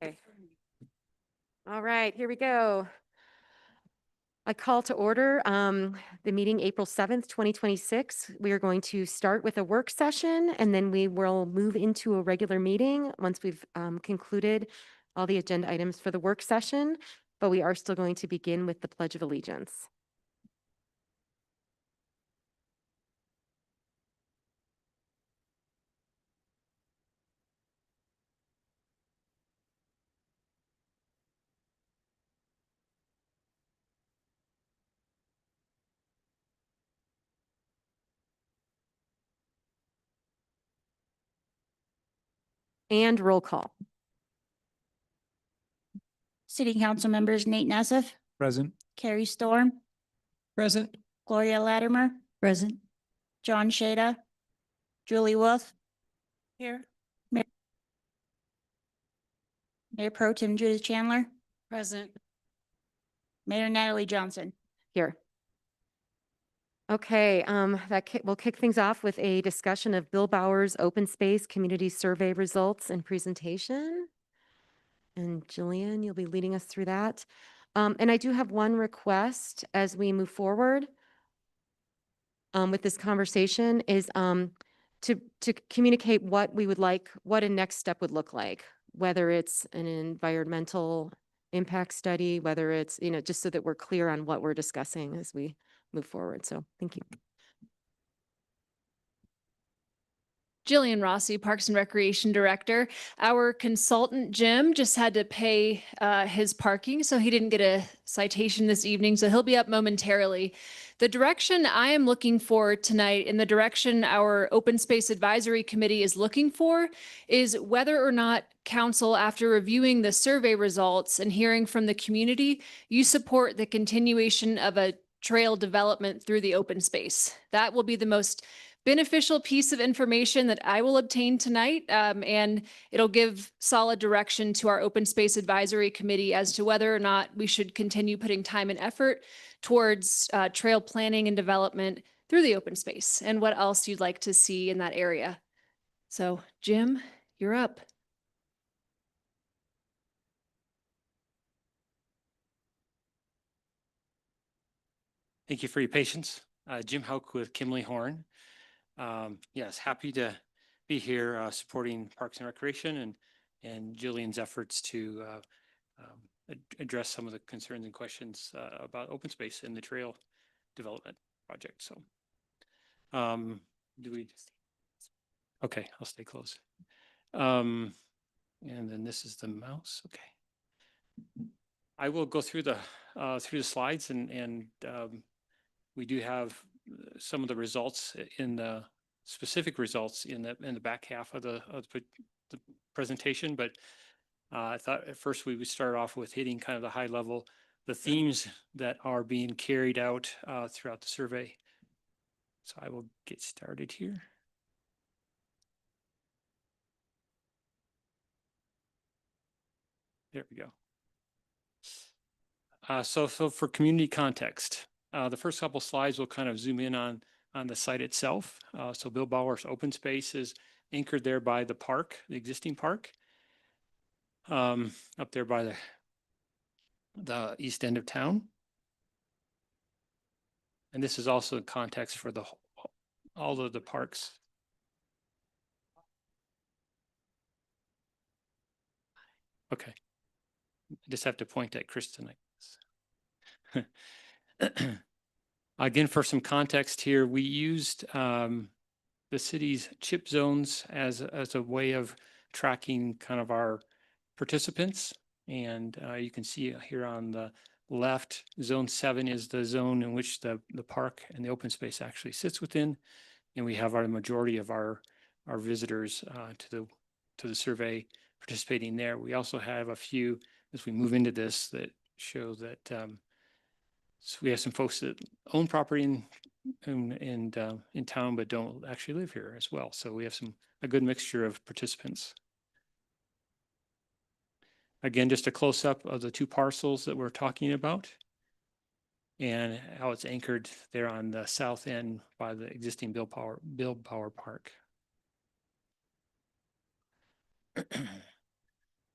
Okay. All right, here we go. I call to order the meeting April 7th, 2026. We are going to start with a work session and then we will move into a regular meeting once we've concluded all the agenda items for the work session, but we are still going to begin with the Pledge of Allegiance. And roll call. City Council members Nate Nassif, Present. Carrie Storm, Present. Gloria Latimer, Present. John Shada, Julie Wolf, Here. Mayor Pro Tem Judith Chandler, Present. Mayor Natalie Johnson. Here. Okay, we'll kick things off with a discussion of Bill Bauer's open space community survey results and presentation. And Jillian, you'll be leading us through that. And I do have one request as we move forward with this conversation is to communicate what we would like, what a next step would look like, whether it's an environmental impact study, whether it's, just so that we're clear on what we're discussing as we move forward. So thank you. Jillian Rossi, Parks and Recreation Director. Our consultant, Jim, just had to pay his parking, so he didn't get a citation this evening, so he'll be up momentarily. The direction I am looking for tonight and the direction our Open Space Advisory Committee is looking for is whether or not council, after reviewing the survey results and hearing from the community, you support the continuation of a trail development through the open space. That will be the most beneficial piece of information that I will obtain tonight, and it'll give solid direction to our Open Space Advisory Committee as to whether or not we should continue putting time and effort towards trail planning and development through the open space and what else you'd like to see in that area. So Jim, you're up. Thank you for your patience. Jim Hauk with Kimley Horn. Yes, happy to be here supporting Parks and Recreation and Jillian's efforts to address some of the concerns and questions about open space in the trail development project. So okay, I'll stay close. And then this is the mouse. Okay. I will go through the slides and we do have some of the results in the specific results in the back half of the presentation, but I thought at first we would start off with hitting kind of the high level, the themes that are being carried out throughout the survey. So I will get started here. There we go. So for community context, the first couple slides will kind of zoom in on the site itself. So Bill Bauer's open space is anchored there by the park, the existing park, up there by the east end of town. And this is also the context for all of the parks. Okay, I just have to point at Kristen. Again, for some context here, we used the city's chip zones as a way of tracking kind of our participants. And you can see here on the left, zone 7 is the zone in which the park and the open space actually sits within. And we have our majority of our visitors to the survey participating there. We also have a few, as we move into this, that show that so we have some folks that own property in town, but don't actually live here as well. So we have a good mixture of participants. Again, just a close up of the two parcels that we're talking about and how it's anchored there on the south end by the existing Bill Bauer Park.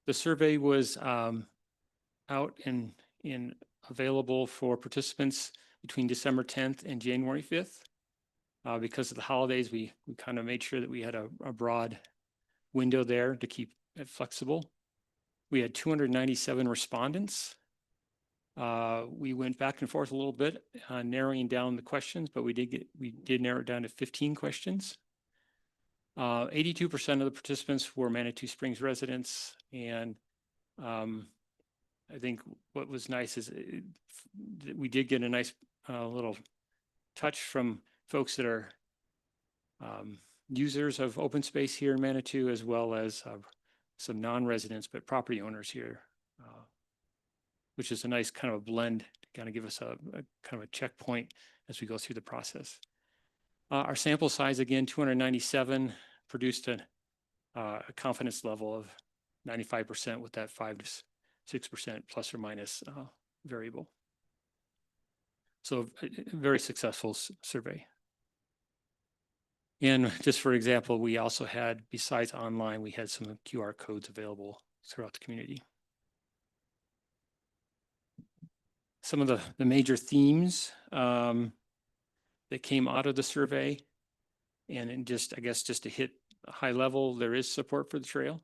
The survey was out and available for participants between December 10th and January 5th. Because of the holidays, we kind of made sure that we had a broad window there to keep it flexible. We had 297 respondents. We went back and forth a little bit, narrowing down the questions, but we did narrow it down to 15 questions. 82% of the participants were Manitou Springs residents, and I think what was nice is that we did get a nice little touch from folks that are users of open space here in Manitou, as well as some non-residents, but property owners here, which is a nice kind of a blend to kind of give us a kind of a checkpoint as we go through the process. Our sample size, again, 297, produced a confidence level of 95% with that 5 to 6% plus or minus variable. So a very successful survey. And just for example, we also had, besides online, we had some QR codes available throughout the community. Some of the major themes that came out of the survey, and just, I guess, just to hit a high level, there is support for the trail,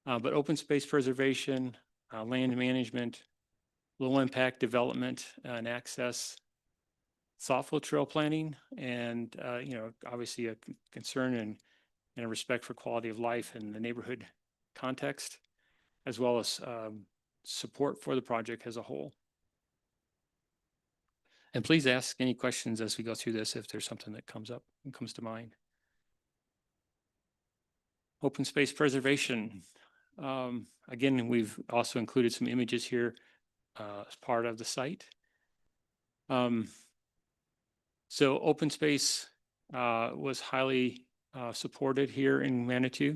but open space preservation, land management, low impact development and access, thoughtful trail planning, and obviously a concern and a respect for quality of life in the neighborhood context, as well as support for the project as a whole. And please ask any questions as we go through this if there's something that comes up and comes to mind. Open space preservation. Again, we've also included some images here as part of the site. So open space was highly supported here in Manitou.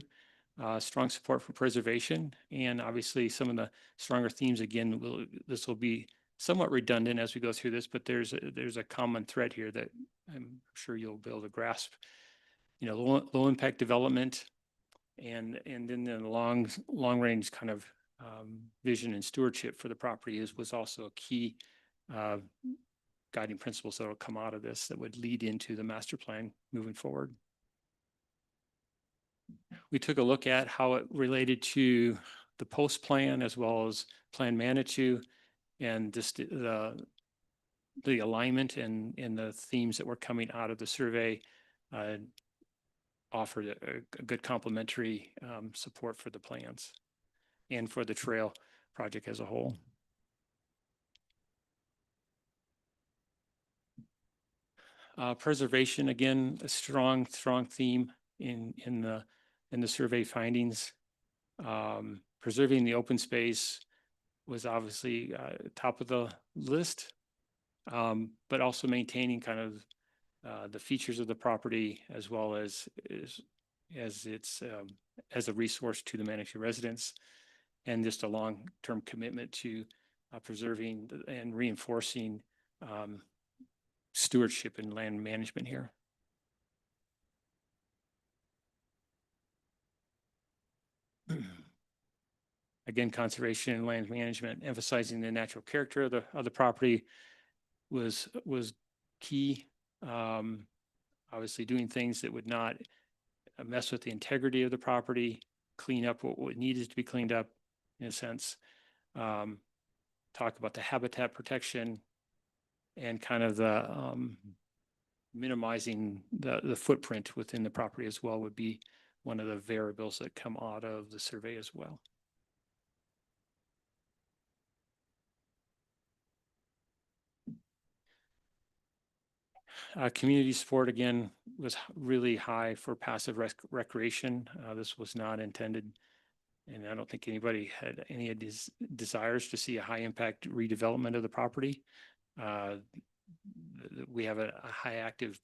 Strong support for preservation, and obviously some of the stronger themes, again, this will be somewhat redundant as we go through this, but there's a common thread here that I'm sure you'll be able to grasp. Low impact development, and then the long range kind of vision and stewardship for the property was also a key guiding principles that will come out of this that would lead into the master plan moving forward. We took a look at how it related to the post plan as well as Plan Manitou, and just the alignment and the themes that were coming out of the survey offered a good complementary support for the plans and for the trail project as a whole. Preservation, again, a strong theme in the survey findings. Preserving the open space was obviously top of the list, but also maintaining kind of the features of the property as well as it's as a resource to the Manitou residents, and just a long-term commitment to preserving and reinforcing stewardship and land management here. Again, conservation and land management, emphasizing the natural character of the property was key. Obviously doing things that would not mess with the integrity of the property, clean up what needed to be cleaned up in a sense. Talk about the habitat protection and kind of the minimizing the footprint within the property as well would be one of the variables that come out of the survey as well. Community support, again, was really high for passive recreation. This was not intended, and I don't think anybody had any of these desires to see a high impact redevelopment of the property. We have a high active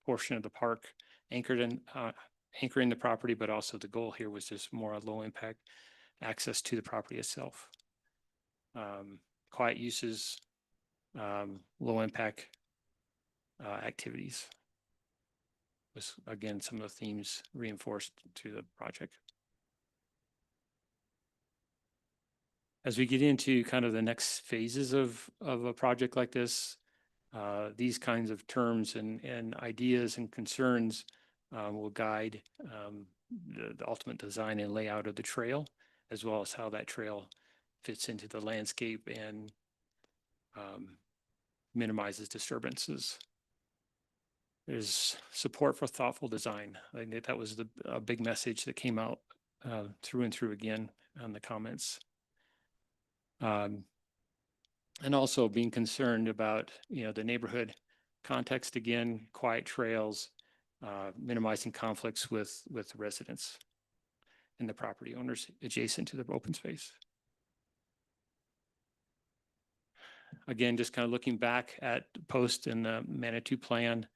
portion of the park anchoring the property, but also the goal here was just more low impact access to the property itself. Quiet uses, low impact activities was, again, some of the themes reinforced to the project. As we get into kind of the next phases of a project like this, these kinds of terms and ideas and concerns will guide the ultimate design and layout of the trail, as well as how that trail fits into the landscape and minimizes disturbances. There's support for thoughtful design. I think that was a big message that came out through and through again on the comments. And also being concerned about, the neighborhood context, again, quiet trails, minimizing conflicts with residents and the property owners adjacent to the open space. Again, just kind of looking back at post in the Manitou plan.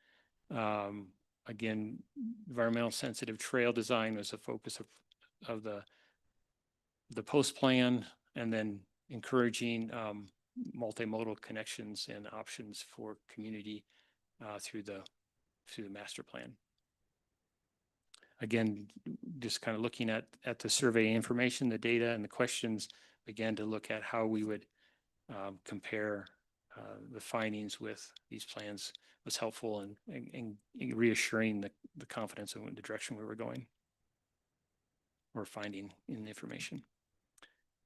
Again, environmental sensitive trail design was a focus of the post plan, and then encouraging multimodal connections and options for community through the master plan. Again, just kind of looking at the survey information, the data, and the questions, began to look at how we would compare the findings with these plans was helpful and reassuring the confidence in the direction we were going or finding in the information.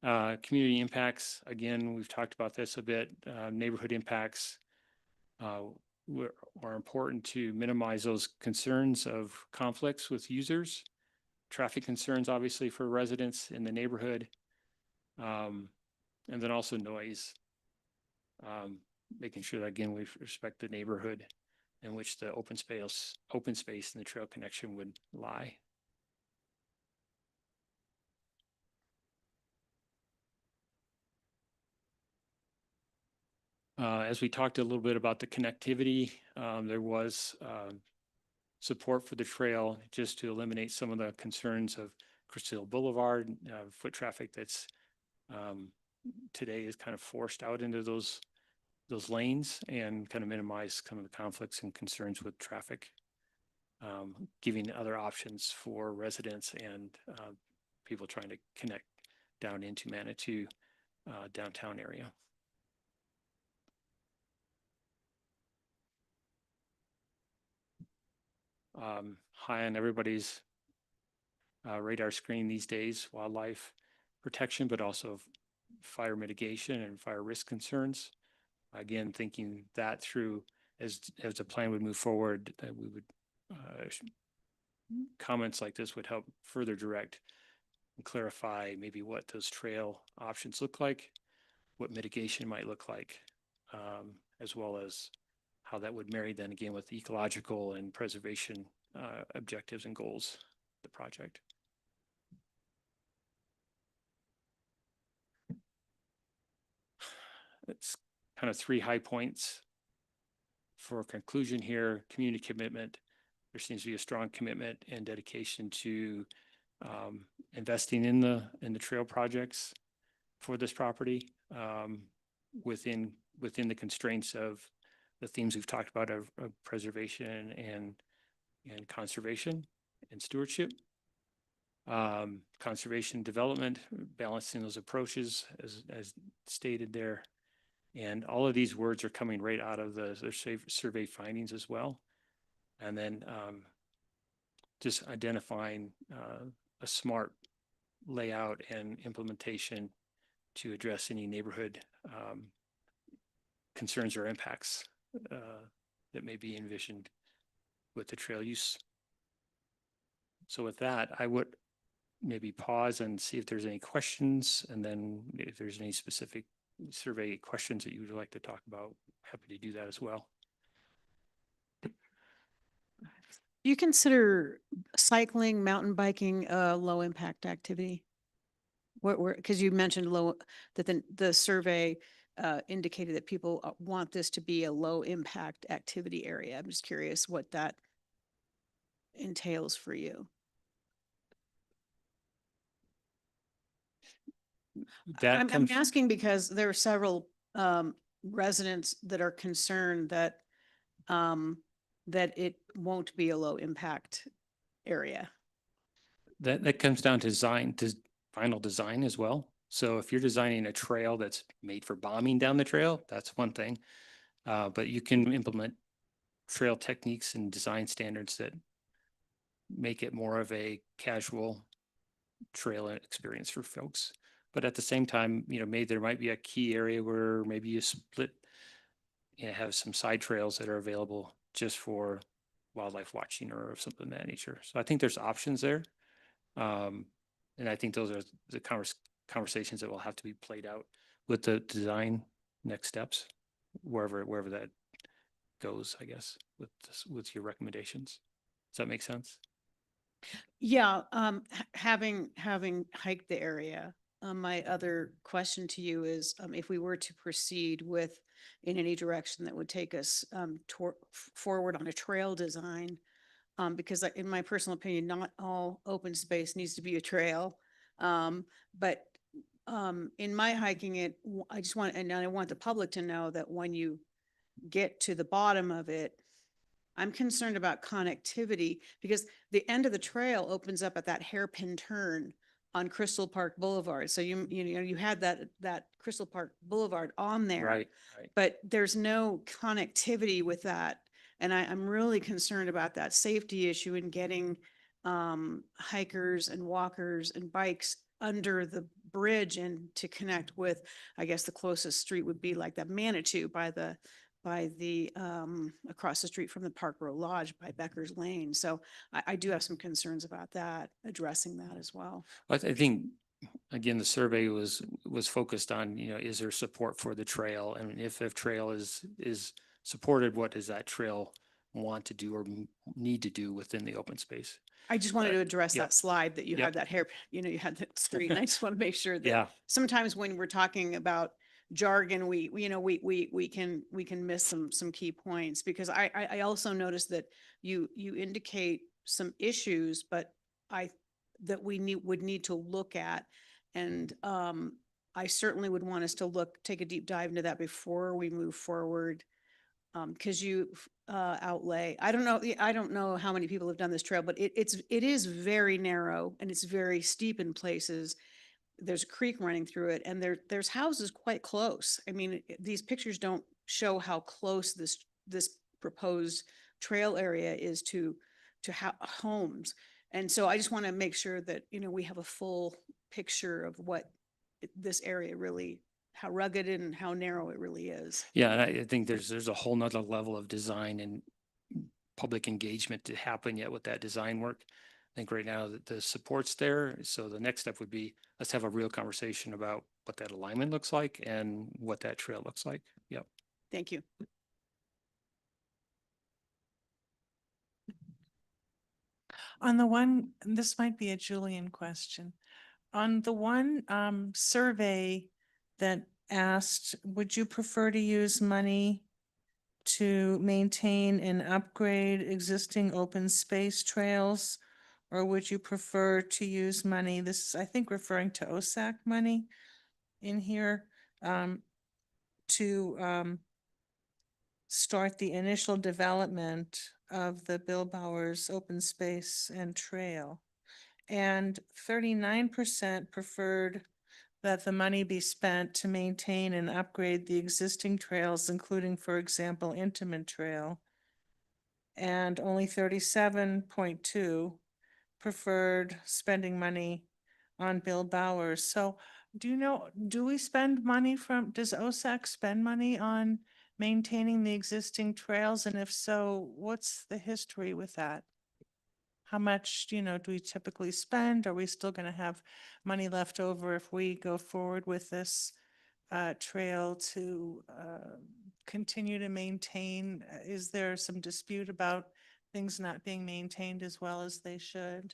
Community impacts, again, we've talked about this a bit. Neighborhood impacts are important to minimize those concerns of conflicts with users, traffic concerns, obviously, for residents in the neighborhood, and then also noise. Making sure that, again, we respect the neighborhood in which the open space and the trail connection would lie. As we talked a little bit about the connectivity, there was support for the trail just to eliminate some of the concerns of Crystal Boulevard, foot traffic that's today is kind of forced out into those lanes, and kind of minimize some of the conflicts and concerns with traffic, giving other options for residents and people trying to connect down into Manitou downtown area. High on everybody's radar screen these days, wildlife protection, but also fire mitigation and fire risk concerns. Again, thinking that through as the plan would move forward, that we would comments like this would help further direct and clarify maybe what those trail options look like, what mitigation might look like, as well as how that would marry then again with the ecological and preservation objectives and goals of the project. It's kind of 3 high points for conclusion here. Community commitment. There seems to be a strong commitment and dedication to investing in the trail projects for this property within the constraints of the themes we've talked about of preservation and conservation and stewardship. Conservation development, balancing those approaches as stated there. And all of these words are coming right out of the survey findings as well. And then just identifying a smart layout and implementation to address any neighborhood concerns or impacts that may be envisioned with the trail use. So with that, I would maybe pause and see if there's any questions, and then if there's any specific survey questions that you would like to talk about, happy to do that as well. You consider cycling, mountain biking a low impact activity? Because you mentioned that the survey indicated that people want this to be a low impact activity area. I'm just curious what that entails for you. I'm asking because there are several residents that are concerned that that it won't be a low impact area. That comes down to final design as well. So if you're designing a trail that's made for bombing down the trail, that's one thing. But you can implement trail techniques and design standards that make it more of a casual trail experience for folks. But at the same time, maybe there might be a key area where maybe you split, have some side trails that are available just for wildlife watching or something of that nature. So I think there's options there. And I think those are the conversations that will have to be played out with the design next steps, wherever that goes, I guess, with your recommendations. Does that make sense? Yeah, having hiked the area, my other question to you is, if we were to proceed in any direction that would take us forward on a trail design, because in my personal opinion, not all open space needs to be a trail. But in my hiking it, I just want, and I want the public to know that when you get to the bottom of it, I'm concerned about connectivity because the end of the trail opens up at that hairpin turn on Crystal Park Boulevard. So you had that Crystal Park Boulevard on there. Right. But there's no connectivity with that. And I'm really concerned about that safety issue in getting hikers and walkers and bikes under the bridge and to connect with, I guess the closest street would be like that Manitou by the across the street from the Park Row Lodge by Becker's Lane. So I do have some concerns about that, addressing that as well. I think, again, the survey was focused on, is there support for the trail? And if trail is supported, what does that trail want to do or need to do within the open space? I just wanted to address Yep. that slide that you Yep. had that hair, you had that street. And I just want to make sure that Yeah. sometimes when we're talking about jargon, we can miss some key points, because I also noticed that you indicate some issues, but that we would need to look at. And I certainly would want us to take a deep dive into that before we move forward. Cause you outlay, I don't know how many people have done this trail, but it is very narrow and it's very steep in places. There's a creek running through it, and there's houses quite close. I mean, these pictures don't show how close this proposed trail area is to homes. And so I just want to make sure that, we have a full picture of what this area really, how rugged and how narrow it really is. Yeah, and I think there's a whole nother level of design and public engagement to happen yet with that design work. I think right now that the support's there. So the next step would be, let's have a real conversation about what that alignment looks like and what that trail looks like. Yep. Thank you. On the one, and this might be a Julian question. On the one survey that asked, would you prefer to use money to maintain and upgrade existing open space trails? Or would you prefer to use money, this is, I think, referring to OSAC money in here, to start the initial development of the Bill Bowers open space and trail? And 39% preferred that the money be spent to maintain and upgrade the existing trails, including, for example, Intamin Trail. And only 37.2 preferred spending money on Bill Bowers. So do we spend money does OSAC spend money on maintaining the existing trails? And if so, what's the history with that? How much, do we typically spend? Are we still going to have money left over if we go forward with this trail to continue to maintain? Is there some dispute about things not being maintained as well as they should?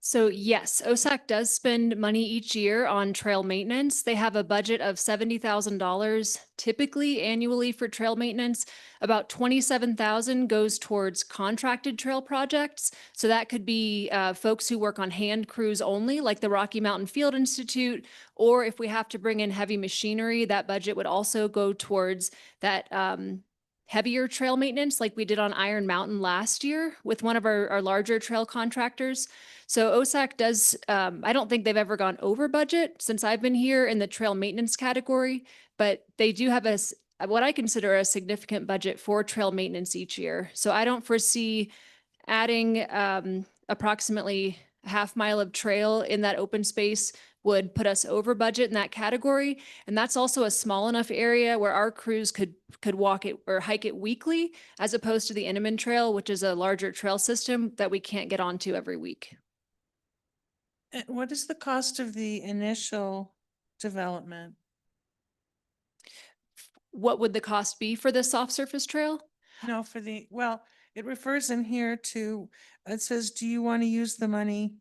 So yes, OSAC does spend money each year on trail maintenance. They have a budget of $70,000 typically annually for trail maintenance. About $27,000 goes towards contracted trail projects. So that could be folks who work on hand crews only, like the Rocky Mountain Field Institute, or if we have to bring in heavy machinery, that budget would also go towards that heavier trail maintenance like we did on Iron Mountain last year with one of our larger trail contractors. So OSAC does, I don't think they've ever gone over budget since I've been here in the trail maintenance category, but they do have what I consider a significant budget for trail maintenance each year. So I don't foresee adding approximately a half mile of trail in that open space would put us over budget in that category. And that's also a small enough area where our crews could walk it or hike it weekly, as opposed to the Inniman Trail, which is a larger trail system that we can't get onto every week. And what is the cost of the initial development? What would the cost be for the soft surface trail? No, for the, well, it refers in here to, it says, do you want to use the money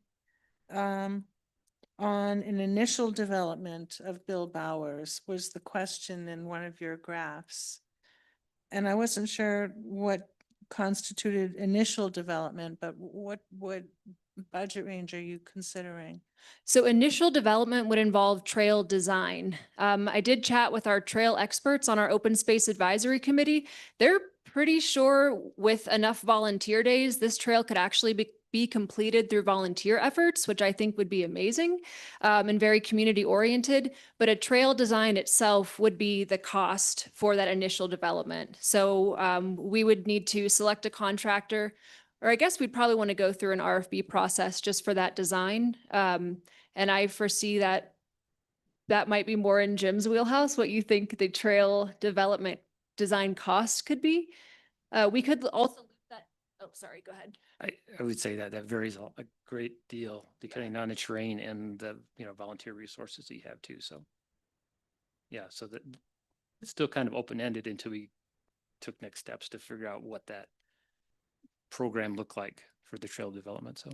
on an initial development of Bill Bowers was the question in one of your graphs. And I wasn't sure what constituted initial development, but what budget range are you considering? So initial development would involve trail design. I did chat with our trail experts on our open space advisory committee. They're pretty sure with enough volunteer days, this trail could actually be completed through volunteer efforts, which I think would be amazing and very community oriented. But a trail design itself would be the cost for that initial development. So we would need to select a contractor, or I guess we'd probably want to go through an RFB process just for that design. And I foresee that that might be more in Jim's wheelhouse, what you think the trail development design cost could be. We could also loop that. Oh, sorry, go ahead. I would say that that varies a great deal depending on the terrain and the, volunteer resources that you have too. So yeah, so that it's still kind of open-ended until we took next steps to figure out what that program looked like for the trail development. So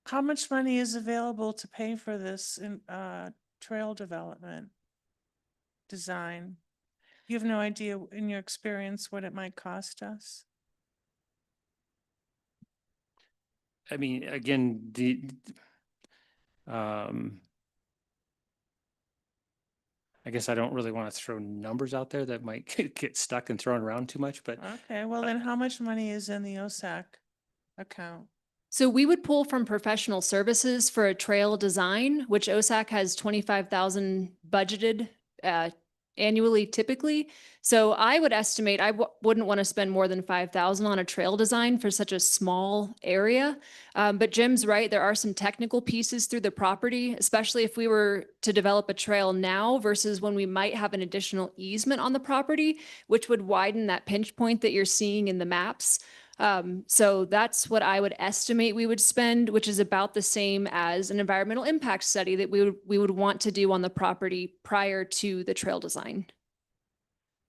How much money is available to pay for this in trail development design? You have no idea in your experience what it might cost us? I mean, again, I guess I don't really want to throw numbers out there that might get stuck and thrown around too much, but Okay, well then how much money is in the OSAC account? So we would pull from professional services for a trail design, which OSAC has 25,000 budgeted annually typically. So I would estimate wouldn't want to spend more than 5,000 on a trail design for such a small area. But Jim's right, there are some technical pieces through the property, especially if we were to develop a trail now versus when we might have an additional easement on the property, which would widen that pinch point that you're seeing in the maps. So that's what I would estimate we would spend, which is about the same as an environmental impact study that we would want to do on the property prior to the trail design.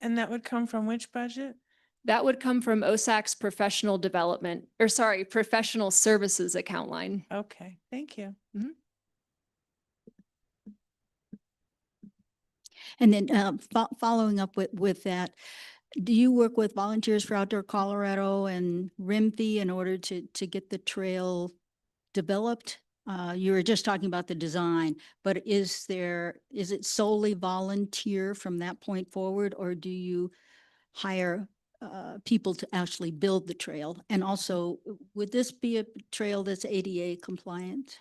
And that would come from which budget? That would come from OSAC's professional development, or sorry, professional services account line. Okay, thank you. And then following up with that, do you work with Volunteers for Outdoor Colorado and RIMFI in order to get the trail developed? You were just talking about the design, but is it solely volunteer from that point forward, or do you hire people to actually build the trail? And also, would this be a trail that's ADA compliant?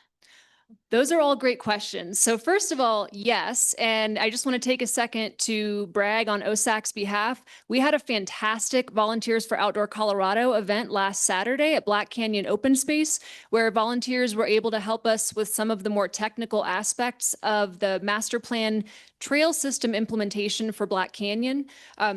Those are all great questions. So first of all, yes. And I just want to take a second to brag on OSAC's behalf. We had a fantastic Volunteers for Outdoor Colorado event last Saturday at Black Canyon Open Space, where volunteers were able to help us with some of the more technical aspects of the master plan trail system implementation for Black Canyon.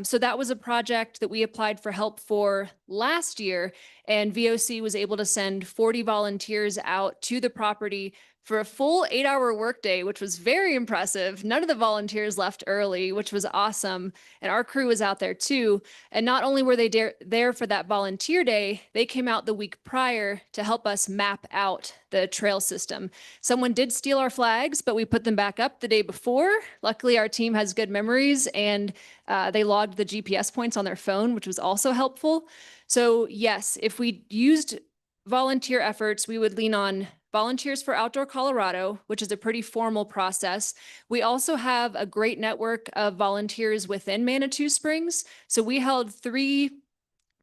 So that was a project that we applied for help for last year, and VOC was able to send 40 volunteers out to the property for a full 8-hour workday, which was very impressive. None of the volunteers left early, which was awesome. And our crew was out there too. And not only were they there for that volunteer day, they came out the week prior to help us map out the trail system. Someone did steal our flags, but we put them back up the day before. Luckily, our team has good memories, and they logged the GPS points on their phone, which was also helpful. So yes, if we used volunteer efforts, we would lean on Volunteers for Outdoor Colorado, which is a pretty formal process. We also have a great network of volunteers within Manitou Springs. So we held 3,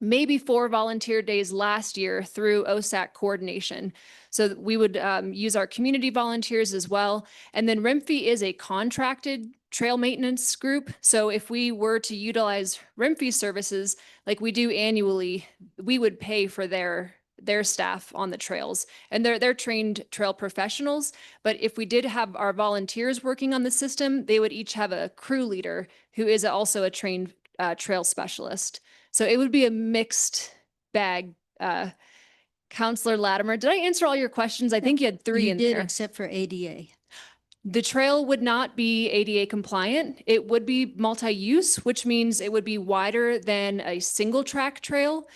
maybe 4 volunteer days last year through OSAC coordination. So that we would use our community volunteers as well. And then RIMFE is a contracted trail maintenance group. So if we were to utilize RIMFE services like we do annually, we would pay for their staff on the trails. And they're trained trail professionals. But if we did have our volunteers working on the system, they would each have a crew leader who is also a trained trail specialist. So it would be a mixed bag. Counselor Latimer, did I answer all your questions? I think you had 3 You in did, there. except for ADA. The trail would not be ADA compliant. It would be multi-use, which means it would be wider than a single track trail,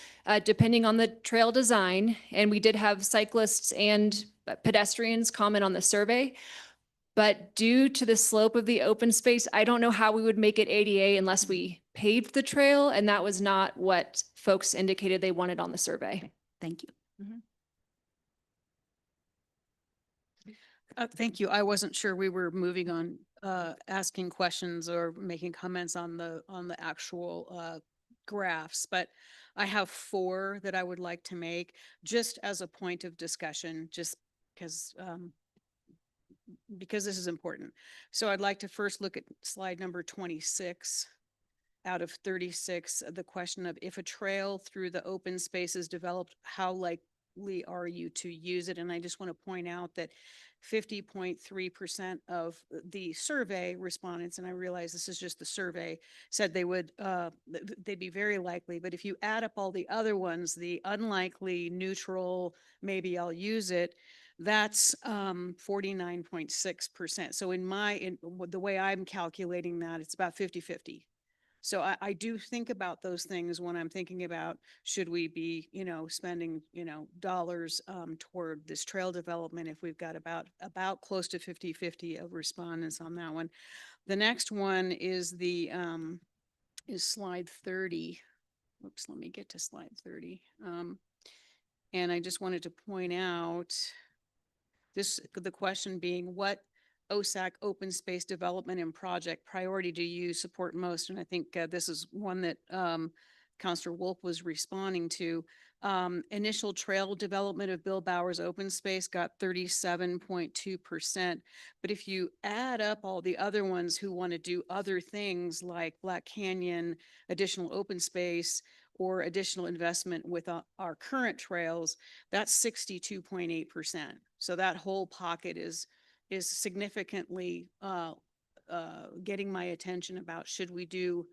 depending on the trail design. And we did have cyclists and pedestrians comment on the survey. But due to the slope of the open space, I don't know how we would make it ADA unless we paved the trail. And that was not what folks indicated they wanted on the survey. Thank you. Thank you. I wasn't sure we were moving on, asking questions or making comments on the actual, graphs, but I have 4 that I would like to make just as a point of discussion, just because this is important. So I'd like to first look at slide number 26 out of 36, the question of if a trail through the open space is developed, how likely are you to use it? And I just want to point out that 50.3% of the survey respondents, and I realize this is just the survey, said they would, they'd be very likely. But if you add up all the other ones, the unlikely, neutral, maybe I'll use it, that's 49.6%. So in the way I'm calculating that, it's about 50-50. So I do think about those things when I'm thinking about, should we be, spending, dollars toward this trail development if we've got about close to 50-50 of respondents on that one. The next one is is slide 30. Oops, let me get to slide 30. And I just wanted to point out the question being, what OSAC open space development and project priority do you support most? And I think this is one that Councilor Wolf was responding to. Initial trail development of Bill Bowers open space got 37.2%. But if you add up all the other ones who want to do other things like Black Canyon, additional open space, or additional investment with our current trails, that's 62.8%. So that whole pocket is significantly getting my attention about, should we do,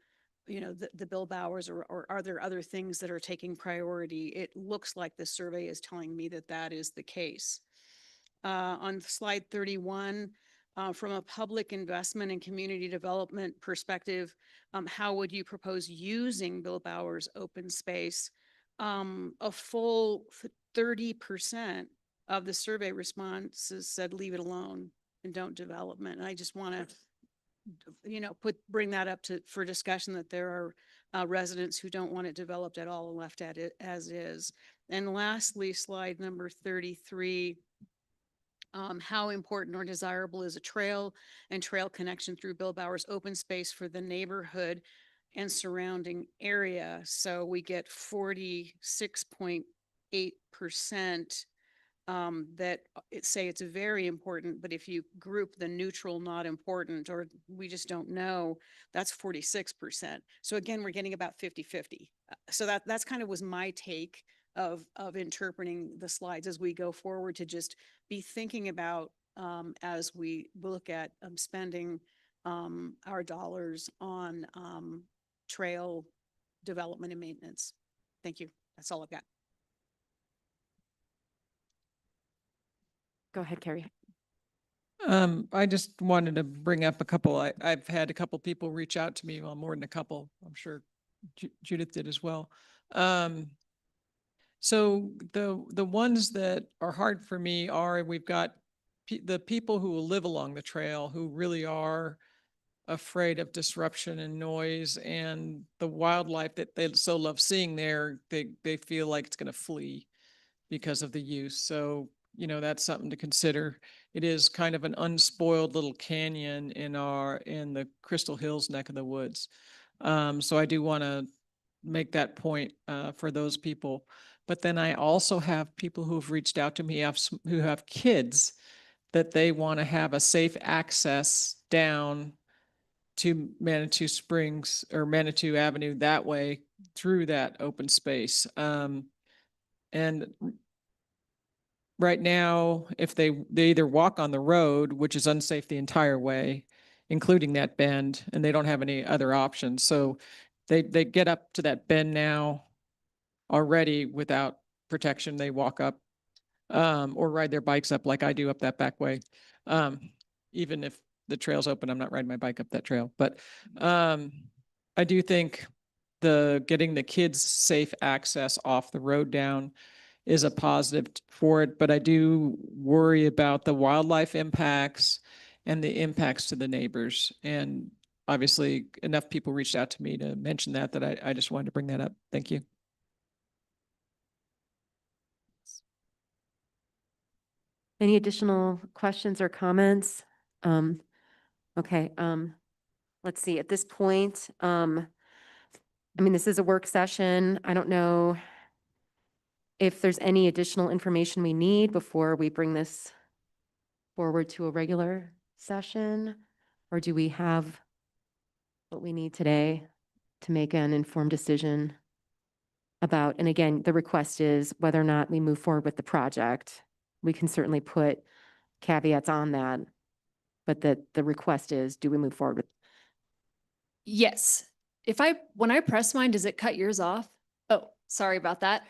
the Bill Bowers, or are there other things that are taking priority? It looks like the survey is telling me that that is the case. On slide 31, from a public investment and community development perspective, how would you propose using Bill Bowers open space? A full 30% of the survey responses said leave it alone and don't development. And I just want to, bring that up for discussion, that there are residents who don't want it developed at all and left at it as is. And lastly, slide number 33, how important or desirable is a trail and trail connection through Bill Bowers open space for the neighborhood and surrounding area? So we get 46.8% that say it's very important, but if you group the neutral, not important, or we just don't know, that's 46%. So again, we're getting about 50-50. So that's kind of was my take of interpreting the slides as we go forward, to just be thinking about as we look at spending our dollars on trail development and maintenance. Thank you. That's all I've got. Go ahead, Carrie. I just wanted to bring up a couple. I've had a couple people reach out to me, well, more than a couple. I'm sure Judith did as well. So the ones that are hard for me are, we've got the people who will live along the trail who really are afraid of disruption and noise, and the wildlife that they so love seeing there, they feel like it's going to flee because of the use. So that's something to consider. It is kind of an unspoiled little canyon in the Crystal Hills neck of the woods. So I do want to make that point for those people. But then I also have people who've reached out to me who have kids that they want to have a safe access down to Manitou Springs or Manitou Avenue that way through that open space. And right now, if they either walk on the road, which is unsafe the entire way, including that bend, and they don't have any other options. So they get up to that bend now already without protection. They walk up or ride their bikes up like I do up that back way. Even if the trail's open, I'm not riding my bike up that trail. But I do think getting the kids safe access off the road down is a positive for it, but I do worry about the wildlife impacts and the impacts to the neighbors. And obviously enough people reached out to me to mention that I just wanted to bring that up. Thank you. Any additional questions or comments? Okay, let's see, at this point, I mean, this is a work session. I don't know if there's any additional information we need before we bring this forward to a regular session, or do we have what we need today to make an informed decision about, and again, the request is whether or not we move forward with the project. We can certainly put caveats on that, but the request is, do we move forward with? Yes. When I press mine, does it cut yours off? Oh, sorry about that.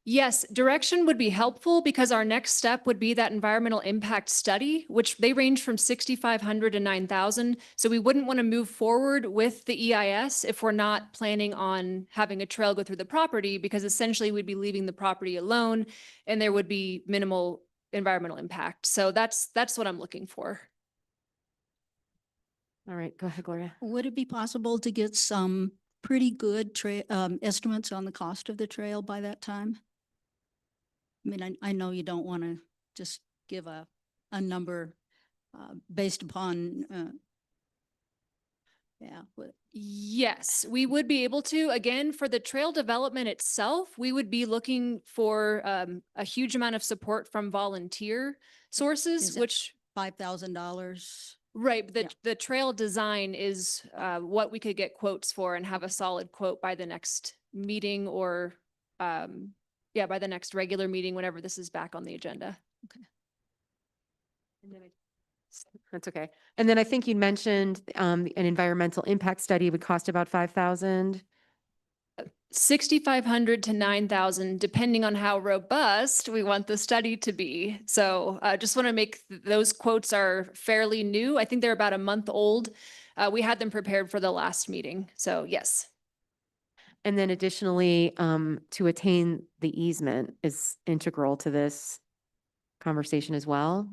Yes, direction would be helpful because our next step would be that environmental impact study, which they range from 6,500 to 9,000. So we wouldn't want to move forward with the EIS if we're not planning on having a trail go through the property, because essentially we'd be leaving the property alone and there would be minimal environmental impact. So that's what I'm looking for. All right, go ahead, Gloria. Would it be possible to get some pretty good estimates on the cost of the trail by that time? I mean, I know you don't want to just give a number based upon, Yes, we would be able to. Again, for the trail development itself, we would be looking for a huge amount of support from volunteer sources, Is that which $5,000. right, but Yeah. the trail design is what we could get quotes for and have a solid quote by the next meeting or by the next regular meeting, whenever this is back on the agenda. That's okay. And then I think you mentioned an environmental impact study would cost about 5,000. 6,500 to 9,000, depending on how robust we want the study to be. So just want to make those quotes are fairly new. I think they're about a month old. We had them prepared for the last meeting. So yes. And then additionally, to attain the easement is integral to this conversation as well.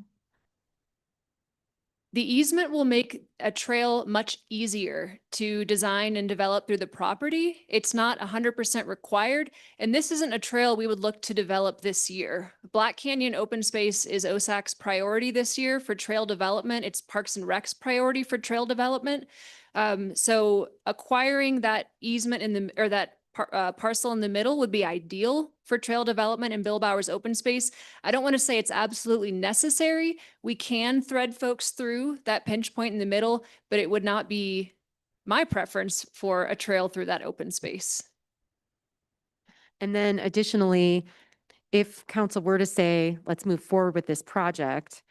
The easement will make a trail much easier to design and develop through the property. It's not 100% required, and this isn't a trail we would look to develop this year. Black Canyon Open Space is OSAC's priority this year for trail development. It's Parks and Rec's priority for trail development. So acquiring that easement that parcel in the middle would be ideal for trail development and Bill Bowers open space. I don't want to say it's absolutely necessary. We can thread folks through that pinch point in the middle, but it would not be my preference for a trail through that open space. And then additionally, if council were to say, let's move forward with this project,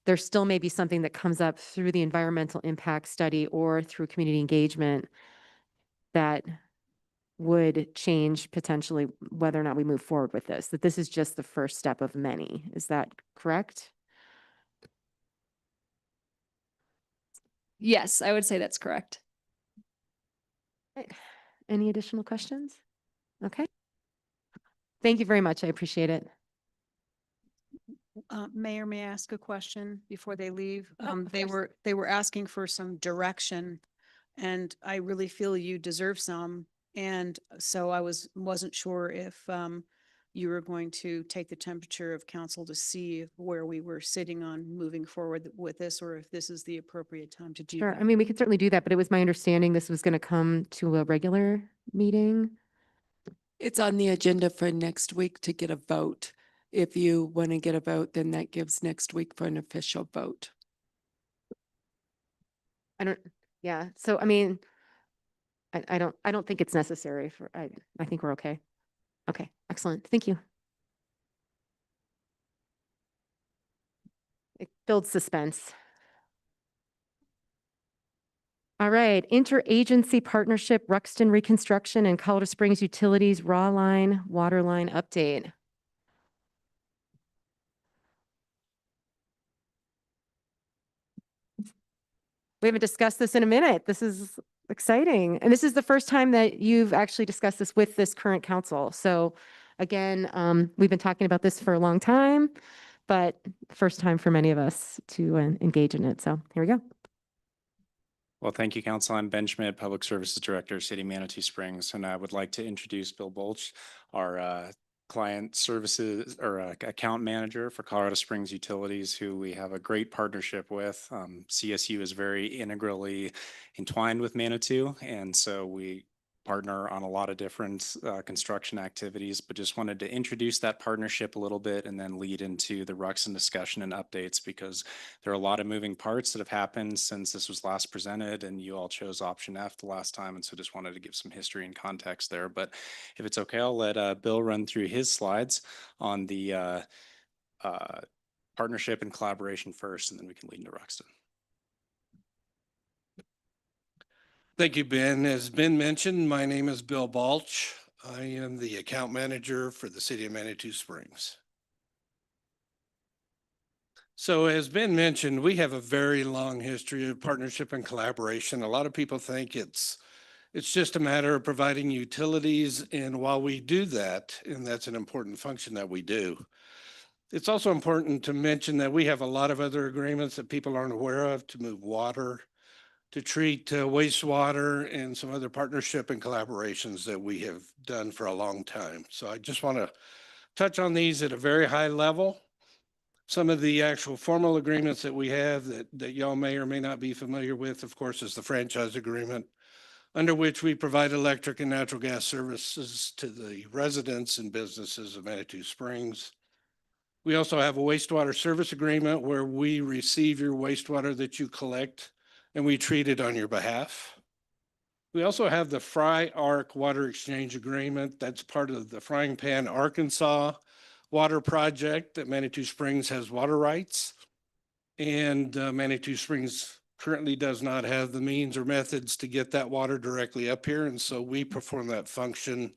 there still may be something that comes up through the environmental impact study or through community engagement that would change potentially whether or not we move forward with this, that this is just the first step of many. Is that correct? Yes, I would say that's correct. Any additional questions? Okay. Thank you very much. I appreciate it. Mayor, may I ask a question before they leave? of They course. were asking for some direction, and I really feel you deserve some. And so I wasn't sure if you were going to take the temperature of council to see where we were sitting on moving forward with this, or if this is the appropriate time to do Sure. that. I mean, we could certainly do that, but it was my understanding this was going to come to a regular meeting. It's on the agenda for next week to get a vote. If you want to get a vote, then that gives next week for an official vote. Yeah. So, I mean, I don't think it's necessary for, I think we're okay. Okay, excellent. Thank you. It builds suspense. All right, interagency partnership, Ruxton Reconstruction and Colorado Springs Utilities Raw Line, Water Line update. We haven't discussed this in a minute. This is exciting. And this is the first time that you've actually discussed this with this current council. So again, we've been talking about this for a long time, but first time for many of us to engage in it. So here we go. Well, thank you, Council. I'm Ben Schmidt, Public Services Director, City of Manitou Springs, and I would like to introduce Bill Bolch, our client services or account manager for Colorado Springs Utilities, who we have a great partnership with. CSU is very integrally entwined with Manitou, and so we partner on a lot of different construction activities, but just wanted to introduce that partnership a little bit and then lead into the Ruxton discussion and updates, because there are a lot of moving parts that have happened since this was last presented, and you all chose option F the last time. And so just wanted to give some history and context there. But if it's okay, I'll let Bill run through his slides on the partnership and collaboration first, and then we can lead into Ruxton. Thank you, Ben. As Ben mentioned, my name is Bill Balch. I am the account manager for the City of Manitou Springs. So as Ben mentioned, we have a very long history of partnership and collaboration. A lot of people think it's just a matter of providing utilities. And while we do that, and that's an important function that we do, it's also important to mention that we have a lot of other agreements that people aren't aware of to move water, to treat wastewater, and some other partnership and collaborations that we have done for a long time. So I just want to touch on these at a very high level. Some of the actual formal agreements that we have that y'all may or may not be familiar with, of course, is the franchise agreement, under which we provide electric and natural gas services to the residents and businesses of Manitou Springs. We also have a wastewater service agreement where we receive your wastewater that you collect and we treat it on your behalf. We also have the Fry Ark Water Exchange Agreement. That's part of the Frying Pan, Arkansas water project that Manitou Springs has water rights. And Manitou Springs currently does not have the means or methods to get that water directly up here. And so we perform that function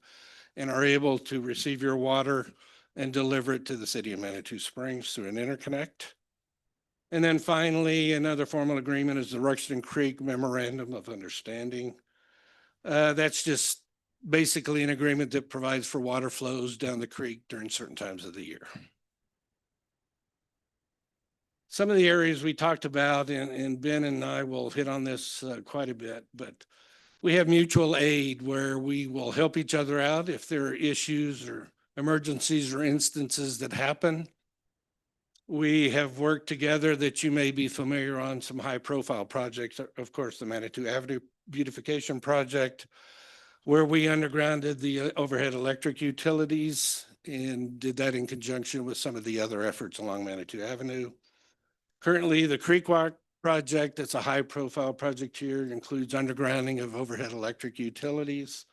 and are able to receive your water and deliver it to the City of Manitou Springs through an interconnect. And then finally, another formal agreement is the Ruxton Creek Memorandum of Understanding. That's just basically an agreement that provides for water flows down the creek during certain times of the year. Some of the areas we talked about, and Ben and I will hit on this quite a bit, but we have mutual aid where we will help each other out if there are issues or emergencies or instances that happen. We have worked together that you may be familiar on some high profile projects. Of course, the Manitou Avenue Beautification Project, where we undergrounded the overhead electric utilities and did that in conjunction with some of the other efforts along Manitou Avenue. Currently, the Creek Walk project, that's a high profile project here. It includes undergrounding of overhead electric utilities.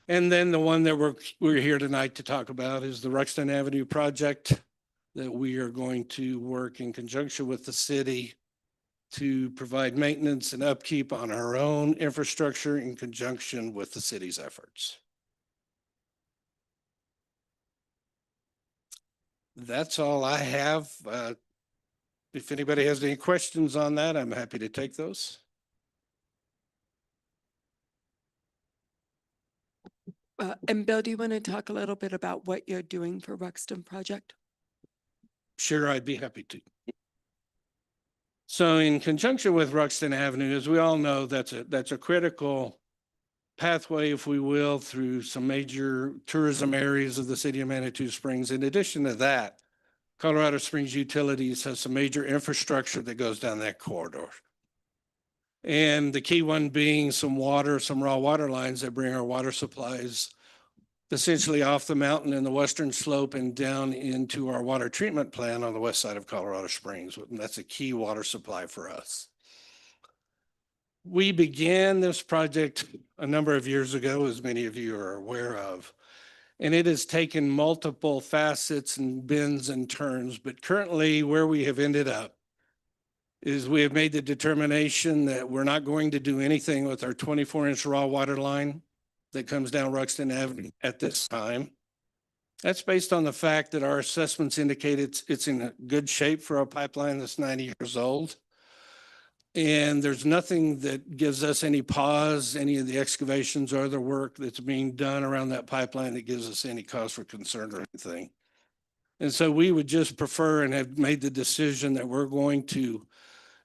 And then the one that we're here tonight to talk about is the Ruxton Avenue project, that we are going to work in conjunction with the city to provide maintenance and upkeep on our own infrastructure in conjunction with the city's efforts. That's all I have. If anybody has any questions on that, I'm happy to take those. And Bill, do you want to talk a little bit about what you're doing for Ruxton Project? Sure, I'd be happy to. So in conjunction with Ruxton Avenue, as we all know, that's a critical pathway, if we will, through some major tourism areas of the city of Manitou Springs. In addition to that, Colorado Springs Utilities has some major infrastructure that goes down that corridor. And the key one being some water, some raw water lines that bring our water supplies essentially off the mountain in the western slope and down into our water treatment plant on the west side of Colorado Springs. And that's a key water supply for us. We began this project a number of years ago, as many of you are aware of, and it has taken multiple facets and bends and turns, but currently where we have ended up is we have made the determination that we're not going to do anything with our 24-inch raw water line that comes down Ruxton Avenue at this time. That's based on the fact that our assessments indicate it's in a good shape for a pipeline that's 90 years old. And there's nothing that gives us any pause, any of the excavations or other work that's being done around that pipeline that gives us any cause for concern or anything. And so we would just prefer and have made the decision that we're going to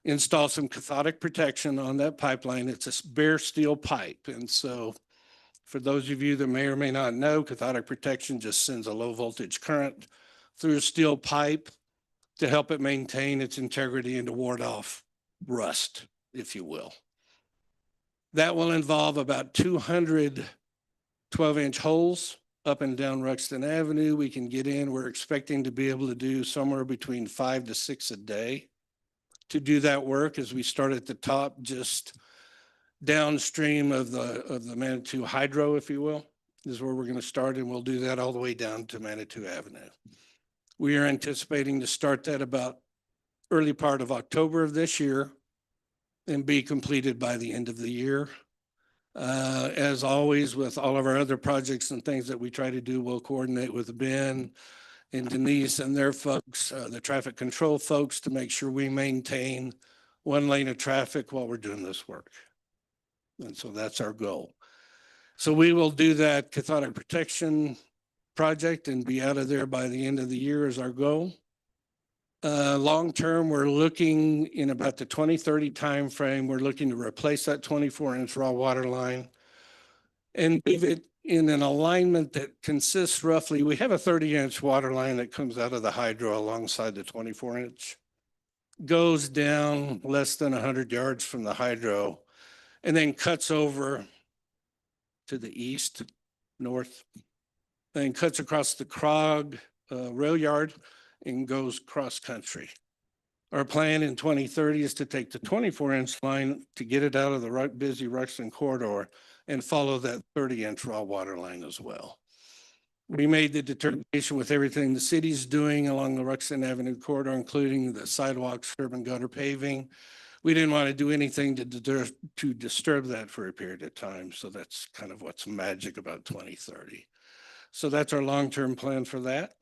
install some cathodic protection on that pipeline. It's a bare steel pipe. And so for those of you that may or may not know, cathodic protection just sends a low voltage current through a steel pipe to help it maintain its integrity and to ward off rust, if you will. That will involve about 200 12-inch holes up and down Ruxton Avenue. We can get in. We're expecting to be able to do somewhere between 5 to 6 a day to do that work as we start at the top, just downstream of the Manitou Hydro, if you will, is where we're going to start, and we'll do that all the way down to Manitou Avenue. We are anticipating to start that about early part of October of this year and be completed by the end of the year. As always, with all of our other projects and things that we try to do, we'll coordinate with Ben and Denise and their folks, the traffic control folks, to make sure we maintain one lane of traffic while we're doing this work. And so that's our goal. So we will do that cathodic protection project and be out of there by the end of the year is our goal. Long-term, we're looking in about the 2030 timeframe, we're looking to replace that 24-inch raw water line and move it in an alignment that consists roughly, we have a 30-inch water line that comes out of the hydro alongside the 24-inch, goes down less than 100 yards from the hydro, and then cuts over to the east, north, then cuts across the Krog rail yard and goes cross country. Our plan in 2030 is to take the 24-inch line to get it out of the busy Ruxton corridor and follow that 30-inch raw water line as well. We made the determination with everything the city's doing along the Ruxton Avenue corridor, including the sidewalks, curb and gutter paving. We didn't want to do anything to disturb that for a period of time. So that's kind of what's magic about 2030. So that's our long-term plan for that.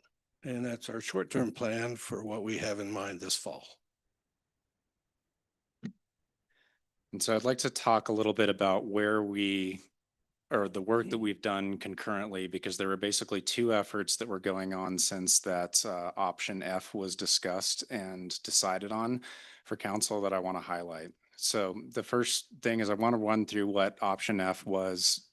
And that's our short-term plan for what we have in mind this fall. And so I'd like to talk a little bit about where the work that we've done concurrently, because there were basically two efforts that were going on since that option F was discussed and decided on for council that I want to highlight. So the first thing is I want to run through what option F was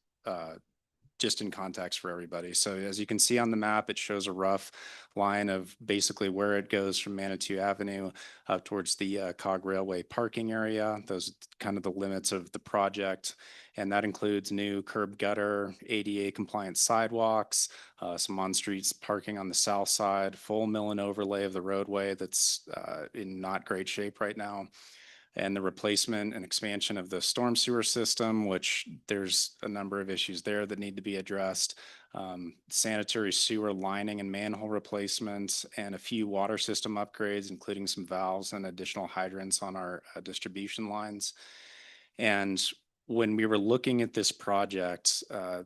just in context for everybody. So as you can see on the map, it shows a rough line of basically where it goes from Manitou Avenue up towards the Cog Railway parking area. Those are kind of the limits of the project. And that includes new curb gutter, ADA compliant sidewalks, some on-streets parking on the south side, full mill and overlay of the roadway that's in not great shape right now, and the replacement and expansion of the storm sewer system, which there's a number of issues there that need to be addressed. Sanitary sewer lining and manhole replacements, and a few water system upgrades, including some valves and additional hydrants on our distribution lines. And when we were looking at this project,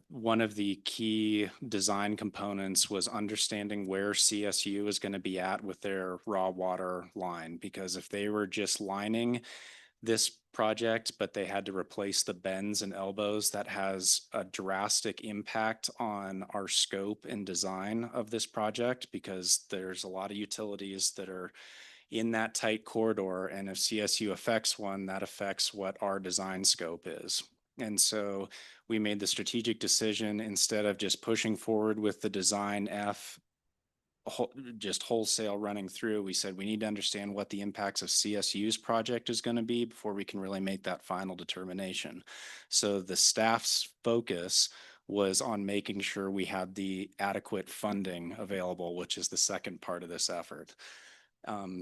one of the key design components was understanding where CSU is going to be at with their raw water line, because if they were just lining this project, but they had to replace the bends and elbows, that has a drastic impact on our scope and design of this project, because there's a lot of utilities that are in that tight corridor. And if CSU affects one, that affects what our design scope is. And so we made the strategic decision, instead of just pushing forward with the design F just wholesale running through, we said we need to understand what the impacts of CSU's project is going to be before we can really make that final determination. So the staff's focus was on making sure we had the adequate funding available, which is the second part of this effort.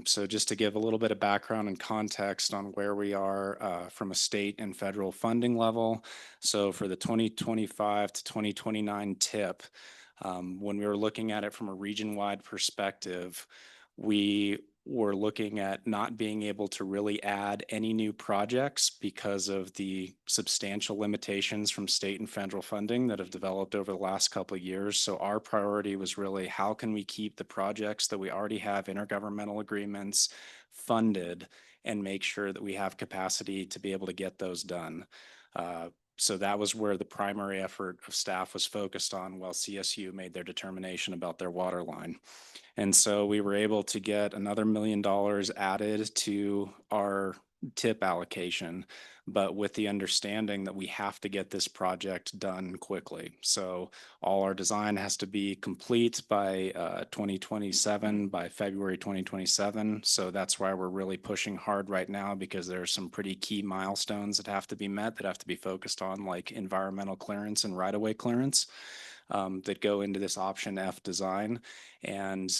So just to give a little bit of background and context on where we are from a state and federal funding level. So for the 2025 to 2029 TIP, when we were looking at it from a region-wide perspective, we were looking at not being able to really add any new projects because of the substantial limitations from state and federal funding that have developed over the last couple of years. So our priority was really, how can we keep the projects that we already have intergovernmental agreements funded and make sure that we have capacity to be able to get those done. So that was where the primary effort of staff was focused on, while CSU made their determination about their water line. And so we were able to get another $1 million added to our TIP allocation, but with the understanding that we have to get this project done quickly. So all our design has to be complete by 2027, by February 2027. So that's why we're really pushing hard right now, because there are some pretty key milestones that have to be met, that have to be focused on, like environmental clearance and right-of-way clearance that go into this option F design. And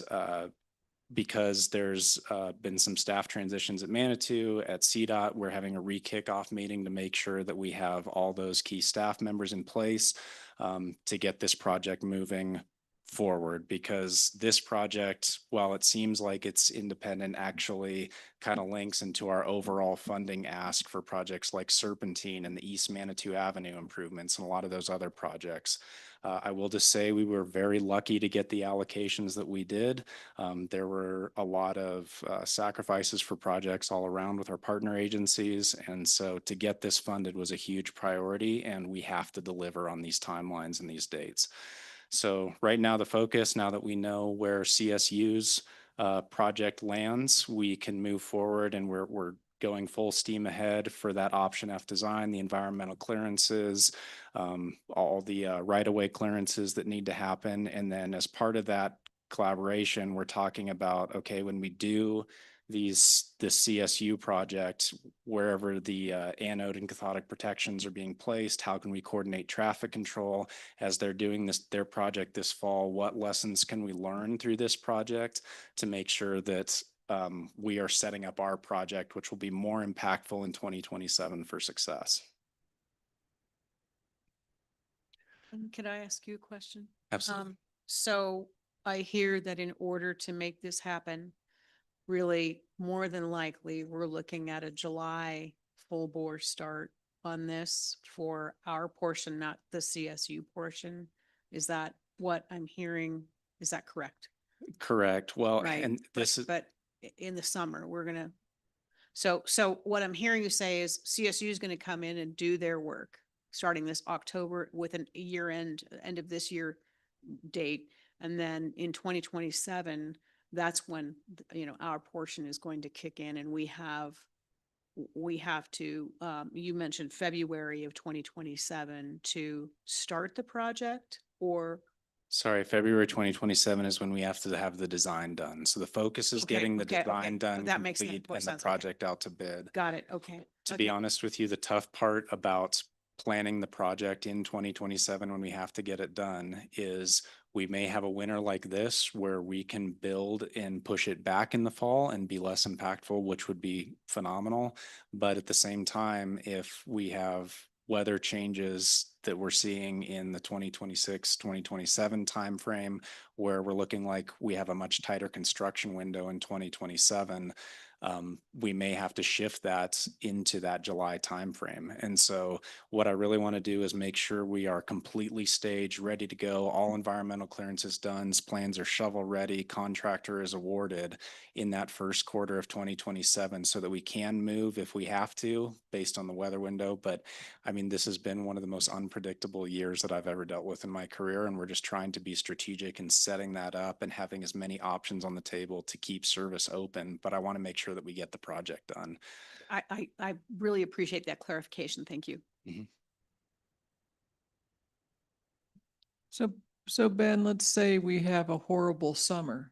because there's been some staff transitions at Manitou, at CDOT, we're having a re-kickoff meeting to make sure that we have all those key staff members in place to get this project moving forward. Because this project, while it seems like it's independent, actually kind of links into our overall funding ask for projects like Serpentine and the East Manitou Avenue improvements and a lot of those other projects. I will just say we were very lucky to get the allocations that we did. There were a lot of sacrifices for projects all around with our partner agencies. And so to get this funded was a huge priority, and we have to deliver on these timelines and these dates. So right now, the focus, now that we know where CSU's project lands, we can move forward, and we're going full steam ahead for that option F design, the environmental clearances, all the right-of-way clearances that need to happen. And then as part of that collaboration, we're talking about, okay, when we do the CSU project, wherever the anode and cathodic protections are being placed, how can we coordinate traffic control as they're doing their project this fall? What lessons can we learn through this project to make sure that we are setting up our project, which will be more impactful in 2027 for success? Could I ask you a question? Absolutely. So I hear that in order to make this happen, really more than likely, we're looking at a July full bore start on this for our portion, not the CSU portion. Is that what I'm hearing? Is that correct? Correct. Well, Right. and this is, But in the summer, we're gonna, so what I'm hearing you say is CSU is gonna come in and do their work, starting this October with an end of this year date. And then in 2027, that's when, our portion is going to kick in, and we have to, you mentioned February of 2027 to start the project, or? sorry, February 2027 is when we have to have the design done. So the focus is Okay, getting the okay. design done, That makes complete, more and the sense. Okay. project out to bid. Got it. Okay. To be honest with you, the tough part about planning the project in 2027 when we have to get it done is we may have a winter like this where we can build and push it back in the fall and be less impactful, which would be phenomenal. But at the same time, if we have weather changes that we're seeing in the 2026, 2027 timeframe, where we're looking like we have a much tighter construction window in 2027, we may have to shift that into that July timeframe. And so what I really want to do is make sure we are completely staged, ready to go, all environmental clearances done, plans are shovel ready, contractor is awarded in that first quarter of 2027, so that we can move if we have to based on the weather window. But I mean, this has been one of the most unpredictable years that I've ever dealt with in my career, and we're just trying to be strategic in setting that up and having as many options on the table to keep service open. But I want to make sure that we get the project done. I really appreciate that clarification. Thank you. Mhm. So Ben, let's say we have a horrible summer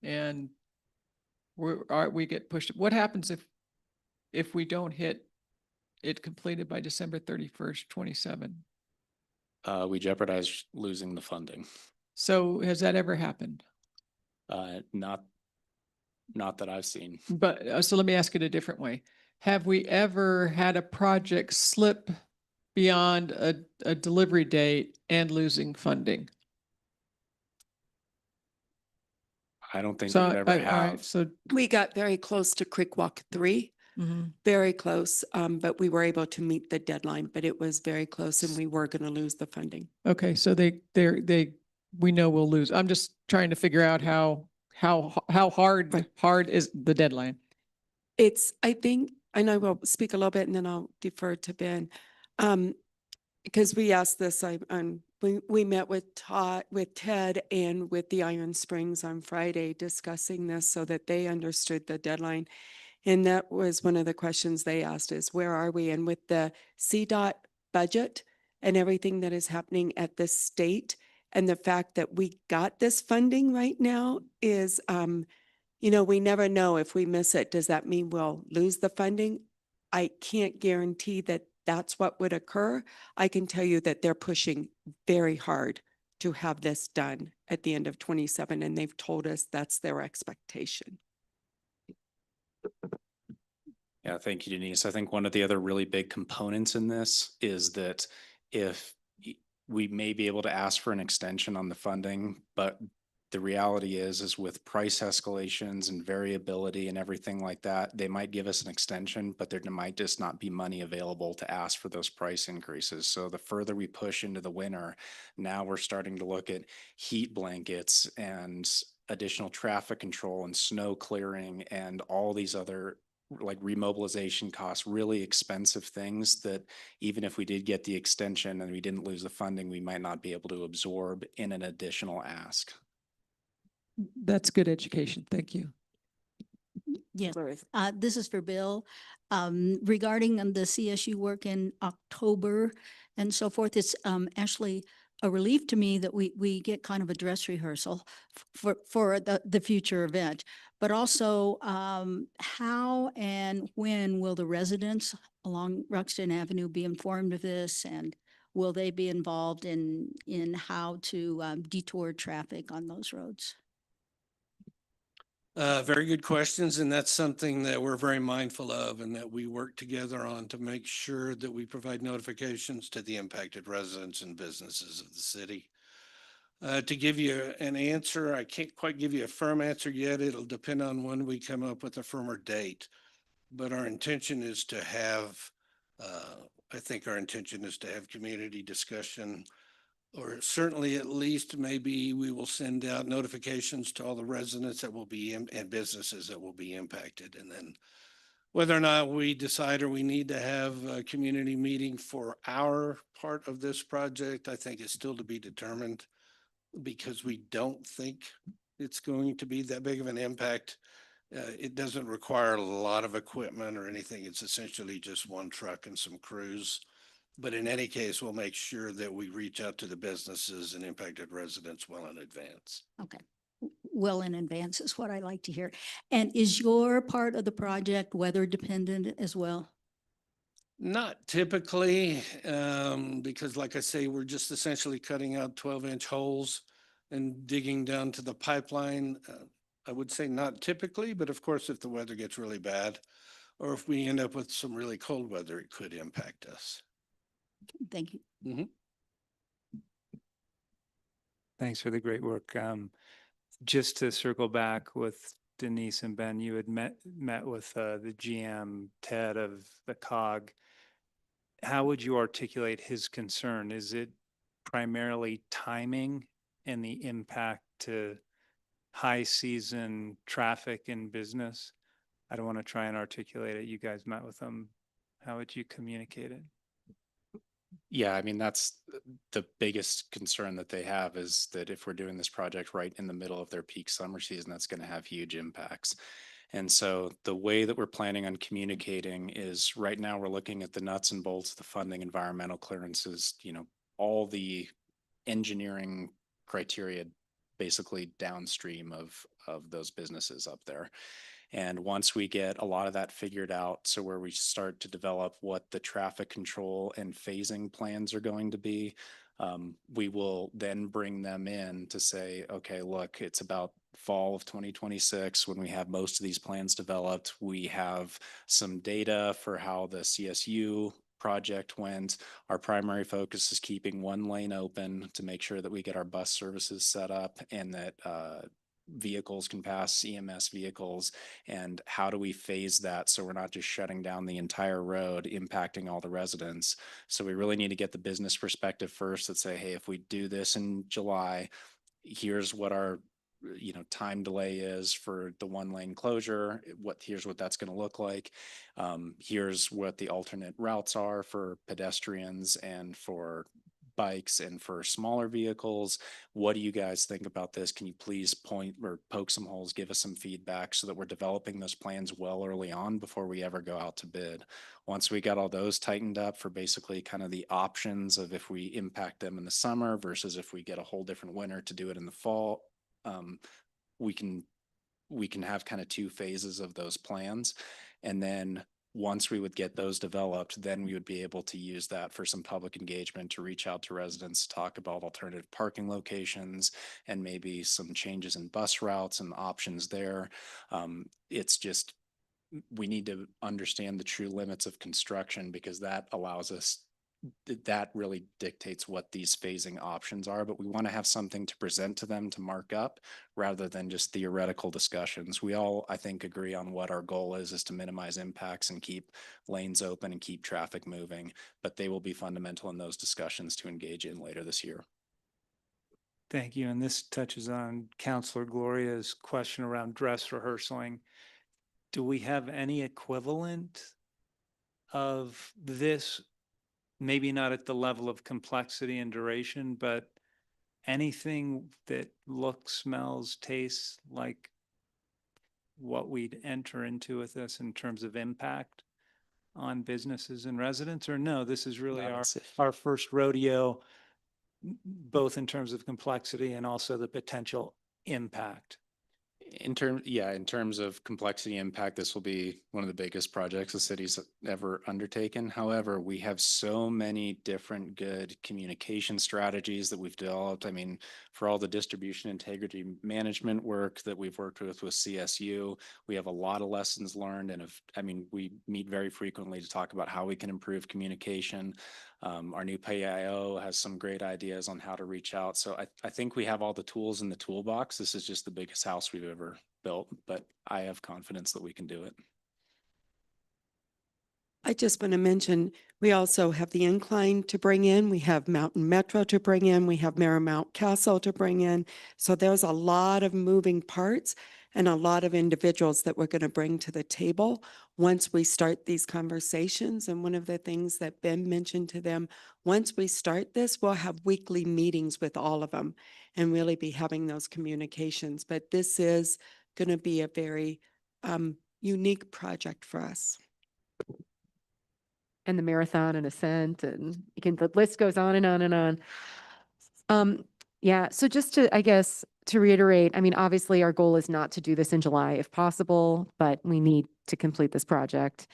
and we get pushed. What happens if we don't hit it completed by December 31st, 27? We jeopardize losing the funding. So has that ever happened? Not that I've seen. But, so let me ask it a different way. Have we ever had a project slip beyond a delivery date and losing funding? I don't think So, we ever all right, have. so, We got very close to Creek Walk 3, very close, but we were able to meet the deadline, but it was very close and we were going to lose the funding. okay, so we know we'll lose. I'm just trying to figure out how Right. hard is the deadline? I think, and I will speak a little bit and then I'll defer to Ben. Because we asked this, we met with Ted and with the Iron Springs on Friday discussing this so that they understood the deadline. And that was one of the questions they asked is, where are we? And with the CDOT budget and everything that is happening at the state and the fact that we got this funding right now is, we never know if we miss it. Does that mean we'll lose the funding? I can't guarantee that that's what would occur. I can tell you that they're pushing very hard to have this done at the end of 27, and they've told us that's their expectation. Yeah, thank you, Denise. I think one of the other really big components in this is that if we may be able to ask for an extension on the funding, but the reality is with price escalations and variability and everything like that, they might give us an extension, but there might just not be money available to ask for those price increases. So the further we push into the winter, now we're starting to look at heat blankets and additional traffic control and snow clearing and all these other like remobilization costs, really expensive things that even if we did get the extension and we didn't lose the funding, we might not be able to absorb in an additional ask. That's good education. Thank you. Yes, this is for Bill. Regarding the CSU work in October and so forth, it's actually a relief to me that we get kind of a dress rehearsal for the future event. But also, how and when will the residents along Ruxton Avenue be informed of this? And will they be involved in how to detour traffic on those roads? Very good questions, and that's something that we're very mindful of and that we work together on to make sure that we provide notifications to the impacted residents and businesses of the city. To give you an answer, I can't quite give you a firm answer yet. It'll depend on when we come up with a firmer date. But our intention is to have, I think our intention is to have community discussion, or certainly at least maybe we will send out notifications to all the residents that will be and businesses that will be impacted. And then whether or not we decide or we need to have a community meeting for our part of this project, I think is still to be determined, because we don't think it's going to be that big of an impact. It doesn't require a lot of equipment or anything. It's essentially just one truck and some crews. But in any case, we'll make sure that we reach out to the businesses and impacted residents well in advance. Okay. Well in advance is what I like to hear. And is your part of the project weather dependent as well? Not typically, because like I say, we're just essentially cutting out 12-inch holes and digging down to the pipeline. I would say not typically, but of course, if the weather gets really bad, or if we end up with some really cold weather, it could impact us. Thank you. Thanks for the great work. Just to circle back with Denise and Ben, you had met with the GM, Ted of the COG. How would you articulate his concern? Is it primarily timing and the impact to high season traffic and business? I don't want to try and articulate it. You guys met with him. How would you communicate it? Yeah, I mean, that's the biggest concern that they have, is that if we're doing this project right in the middle of their peak summer season, that's going to have huge impacts. And so the way that we're planning on communicating is, right now we're looking at the nuts and bolts, the funding, environmental clearances, all the engineering criteria basically downstream of those businesses up there. And once we get a lot of that figured out, so where we start to develop what the traffic control and phasing plans are going to be, we will then bring them in to say, okay, look, it's about fall of 2026 when we have most of these plans developed. We have some data for how the CSU project went. Our primary focus is keeping one lane open to make sure that we get our bus services set up and that vehicles can pass, EMS vehicles, and how do we phase that so we're not just shutting down the entire road, impacting all the residents. So we really need to get the business perspective first that say, hey, if we do this in July, here's what our time delay is for the one lane closure. Here's what that's going to look like. Here's what the alternate routes are for pedestrians and for bikes and for smaller vehicles. What do you guys think about this? Can you please point or poke some holes, give us some feedback so that we're developing those plans well early on before we ever go out to bid. Once we got all those tightened up for basically kind of the options of if we impact them in the summer versus if we get a whole different winter to do it in the fall, we can have kind of two phases of those plans. And then once we would get those developed, then we would be able to use that for some public engagement to reach out to residents, to talk about alternative parking locations and maybe some changes in bus routes and options there. It's just, we need to understand the true limits of construction because that allows us, that really dictates what these phasing options are, but we want to have something to present to them to mark up rather than just theoretical discussions. We all, I think, agree on what our goal is to minimize impacts and keep lanes open and keep traffic moving, but they will be fundamental in those discussions to engage in later this year. Thank you. And this touches on Counselor Gloria's question around dress rehearsaling. Do we have any equivalent of this? Maybe not at the level of complexity and duration, but anything that looks, smells, tastes like what we'd enter into with this in terms of impact on businesses and residents, or no, this is really our first rodeo, both in terms of complexity and also the potential impact. In terms of complexity impact, this will be one of the biggest projects the city's ever undertaken. However, we have so many different good communication strategies that we've developed. I mean, for all the distribution integrity management work that we've worked with CSU, we have a lot of lessons learned. And we meet very frequently to talk about how we can improve communication. Our new PIO has some great ideas on how to reach out. So I think we have all the tools in the toolbox. This is just the biggest house we've ever built, but I have confidence that we can do it. I just want to mention, we also have the incline to bring in. We have Mountain Metro to bring in. We have Marymount Castle to bring in. So there's a lot of moving parts and a lot of individuals that we're going to bring to the table once we start these conversations. And one of the things that Ben mentioned to them, once we start this, we'll have weekly meetings with all of them and really be having those communications. But this is going to be a very unique project for us. And the marathon and ascent and the list goes on and on and on. Yeah, so just to, I guess, to reiterate, I mean, obviously our goal is not to do this in July if possible, but we need to complete this project.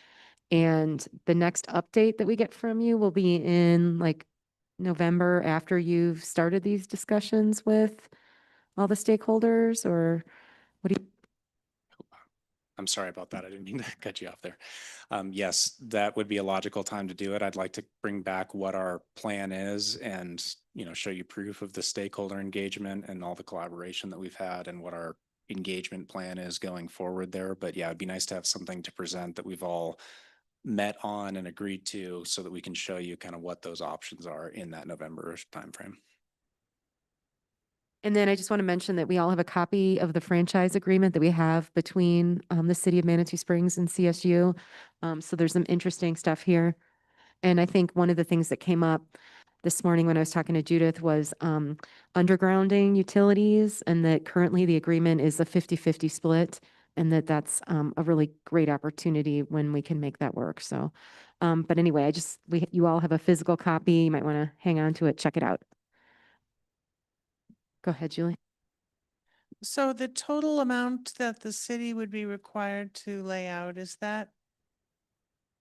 And the next update that we get from you will be in like November after you've started these discussions with all the stakeholders, or what do you? I'm sorry about that. I didn't mean to cut you off there. Yes, that would be a logical time to do it. I'd like to bring back what our plan is and, show you proof of the stakeholder engagement and all the collaboration that we've had and what our engagement plan is going forward there. But yeah, it'd be nice to have something to present that we've all met on and agreed to so that we can show you kind of what those options are in that November timeframe. And then I just want to mention that we all have a copy of the franchise agreement that we have between the city of Manitou Springs and CSU. So there's some interesting stuff here. And I think one of the things that came up this morning when I was talking to Judith was undergrounding utilities, and that currently the agreement is a 50-50 split, and that's a really great opportunity when we can make that work. So, but anyway, you all have a physical copy. You might want to hang on to it, check it out. Go ahead, Julie. So the total amount that the city would be required to lay out, is that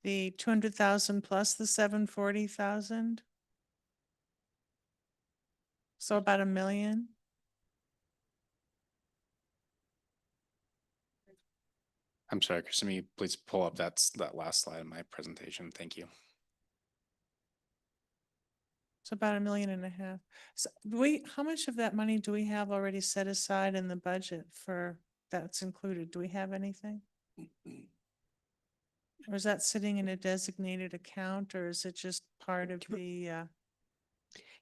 the 200,000 plus the 740,000? So about 1 million? I'm sorry, Chris, can you please pull up that last slide of my presentation? Thank you. So about 1.5 million. So how much of that money do we have already set aside in the budget for, that's included? Do we have anything? Or is that sitting in a designated account, or is it just part of the,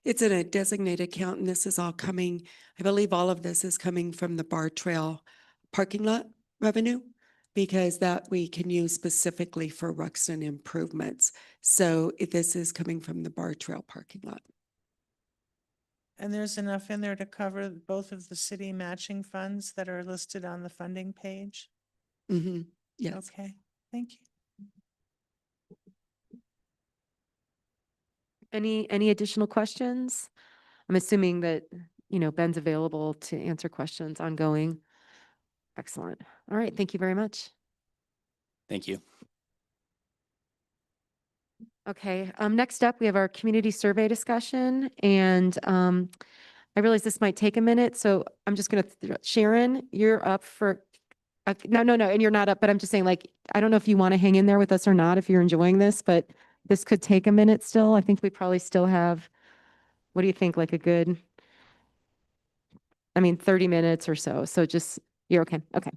It's in a designated account, and this is all coming, I believe all of this is coming from the Bar Trail parking lot revenue, because that we can use specifically for Ruxton improvements. So this is coming from the Bar Trail parking lot. and there's enough in there to cover both of the city matching funds that are listed on the funding page? Mm-hmm. Yes. Okay, thank you. Any additional questions? I'm assuming that, Ben's available to answer questions ongoing. Excellent. All right. Thank you very much. Thank you. Okay. Next up, we have our community survey discussion, and I realize this might take a minute, so I'm just going to, Sharon, you're up for, no, and you're not up, but I'm just saying, like, I don't know if you want to hang in there with us or not, if you're enjoying this, but this could take a minute still. I think we probably still have, what do you think, like a good, 30 minutes or so. So just, you're okay. Okay.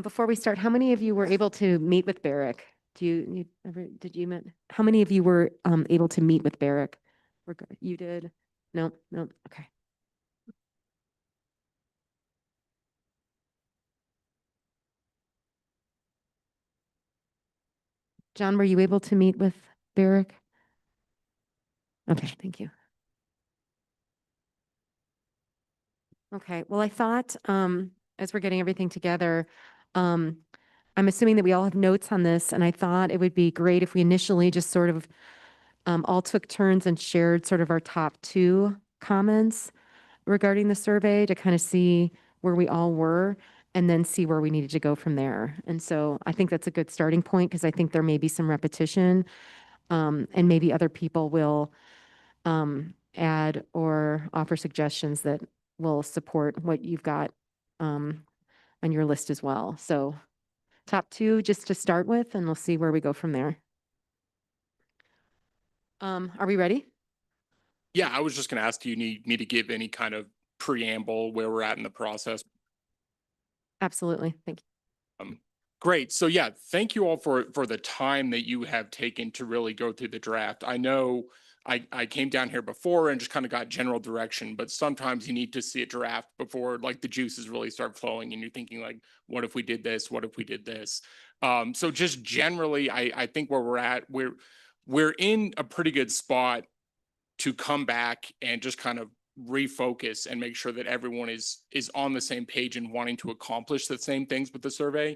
Before we start, how many of you were able to meet with Barrick? How many of you were able to meet with Barrick? You did? No, okay. John, were you able to meet with Barrick? Okay, thank you. Okay, well, I thought, as we're getting everything together, I'm assuming that we all have notes on this, and I thought it would be great if we initially just sort of all took turns and shared sort of our top 2 comments regarding the survey to kind of see where we all were and then see where we needed to go from there. And so I think that's a good starting point, because I think there may be some repetition, and maybe other people will add or offer suggestions that will support what you've got on your list as well. So top 2 just to start with, and we'll see where we go from there. Are we ready? Yeah, I was just going to ask, do you need me to give any kind of preamble where we're at in the process? Absolutely. Thank you. Great. So yeah, thank you all for the time that you have taken to really go through the draft. I know I came down here before and just kind of got general direction, but sometimes you need to see a draft before like the juices really start flowing and you're thinking like, what if we did this? What if we did this? So just generally, I think where we're at, we're in a pretty good spot to come back and just kind of refocus and make sure that everyone is on the same page and wanting to accomplish the same things with the survey.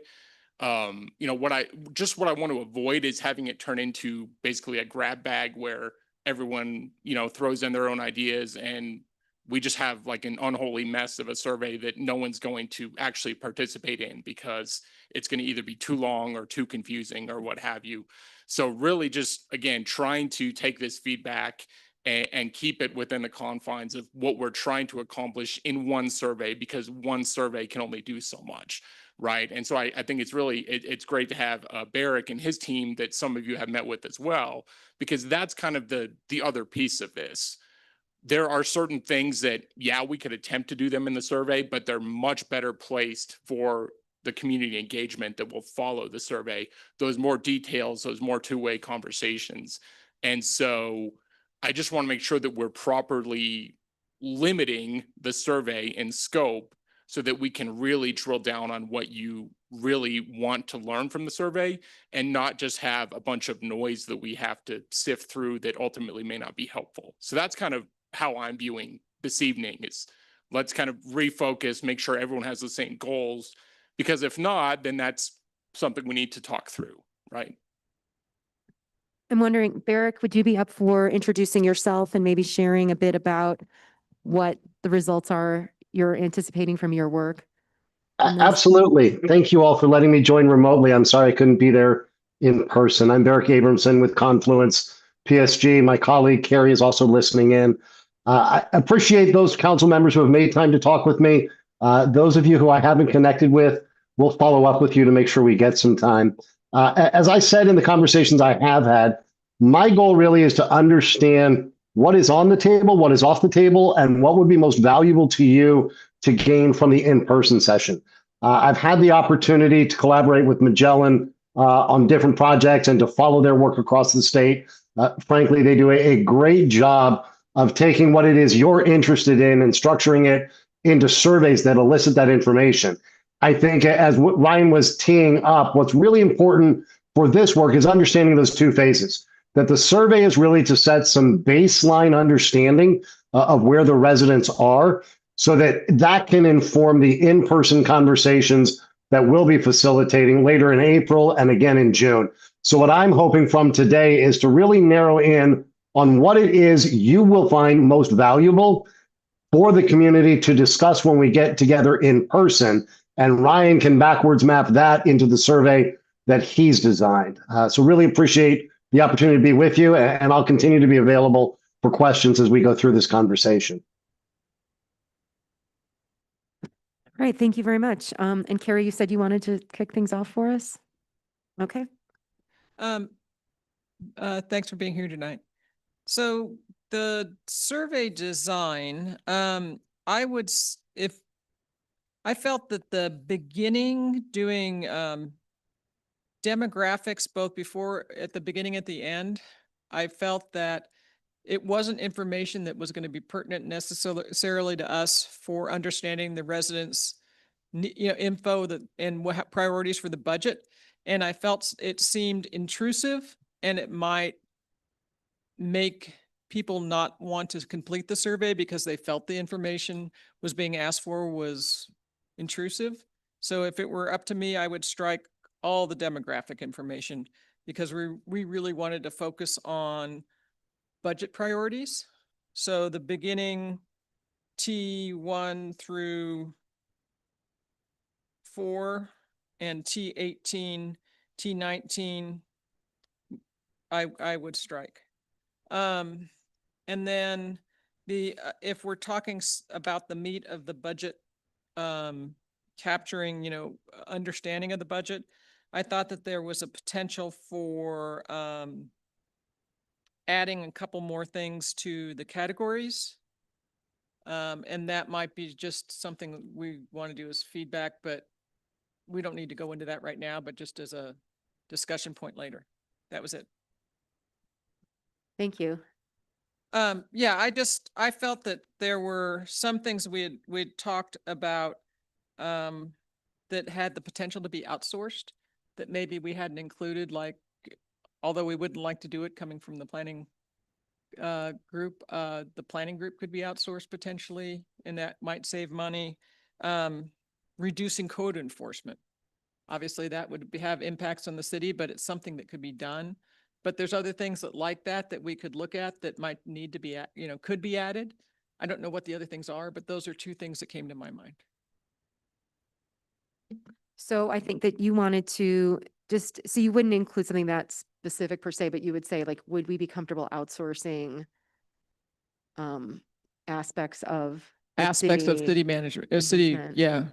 What I want to avoid is having it turn into basically a grab bag where everyone, throws in their own ideas and we just have like an unholy mess of a survey that no one's going to actually participate in because it's going to either be too long or too confusing or what have you. So really just, again, trying to take this feedback and keep it within the confines of what we're trying to accomplish in one survey, because one survey can only do so much, right? And so I think it's really, it's great to have Barrick and his team that some of you have met with as well, because that's kind of the other piece of this. There are certain things that, yeah, we could attempt to do them in the survey, but they're much better placed for the community engagement that will follow the survey, those more details, those more two-way conversations. And so I just want to make sure that we're properly limiting the survey in scope so that we can really drill down on what you really want to learn from the survey and not just have a bunch of noise that we have to sift through that ultimately may not be helpful. So that's kind of how I'm viewing this evening is let's kind of refocus, make sure everyone has the same goals, because if not, then that's something we need to talk through, right? I'm wondering, Barrick, would you be up for introducing yourself and maybe sharing a bit about what the results are you're anticipating from your work? on this? Absolutely. Thank you all for letting me join remotely. I'm sorry I couldn't be there in person. I'm Barrick Abramson with Confluence PSG. My colleague Carrie is also listening in. I appreciate those council members who have made time to talk with me. Those of you who I haven't connected with, we'll follow up with you to make sure we get some time. As I said in the conversations I have had, my goal really is to understand what is on the table, what is off the table, and what would be most valuable to you to gain from the in-person session. I've had the opportunity to collaborate with Magellan on different projects and to follow their work across the state. Frankly, they do a great job of taking what it is you're interested in and structuring it into surveys that elicit that information. I think as Ryan was teeing up, what's really important for this work is understanding those two phases, that the survey is really to set some baseline understanding of where the residents are so that that can inform the in-person conversations that we'll be facilitating later in April and again in June. So what I'm hoping from today is to really narrow in on what it is you will find most valuable for the community to discuss when we get together in person. And Ryan can backwards map that into the survey that he's designed. So really appreciate the opportunity to be with you, and I'll continue to be available for questions as we go through this conversation. All right, thank you very much. And Carrie, you said you wanted to kick things off for us? Okay. Thanks for being here tonight. So the survey design, I felt that the beginning doing demographics both before at the beginning at the end, I felt that it wasn't information that was going to be pertinent necessarily to us for understanding the residents, info and what priorities for the budget. And I felt it seemed intrusive, and it might make people not want to complete the survey because they felt the information was being asked for was intrusive. So if it were up to me, I would strike all the demographic information because we really wanted to focus on budget priorities. So the beginning T1 through 4 and T18, T19, I would strike. And then if we're talking about the meat of the budget, capturing, understanding of the budget, I thought that there was a potential for adding a couple more things to the categories. And that might be just something we want to do as feedback, but we don't need to go into that right now, but just as a discussion point later. That was it. Thank you. Yeah, I felt that there were some things we'd talked about that had the potential to be outsourced that maybe we hadn't included, like, although we wouldn't like to do it coming from the planning group, the planning group could be outsourced potentially, and that might save money. Reducing code enforcement. Obviously that would have impacts on the city, but it's something that could be done. But there's other things that like that we could look at that might need to be, could be added. I don't know what the other things are, but those are two things that came to my mind. So I think that you wanted to just, so you wouldn't include something that's specific per se, but you would say like, would we be comfortable outsourcing aspects of the Aspects of city management, city, management, yeah.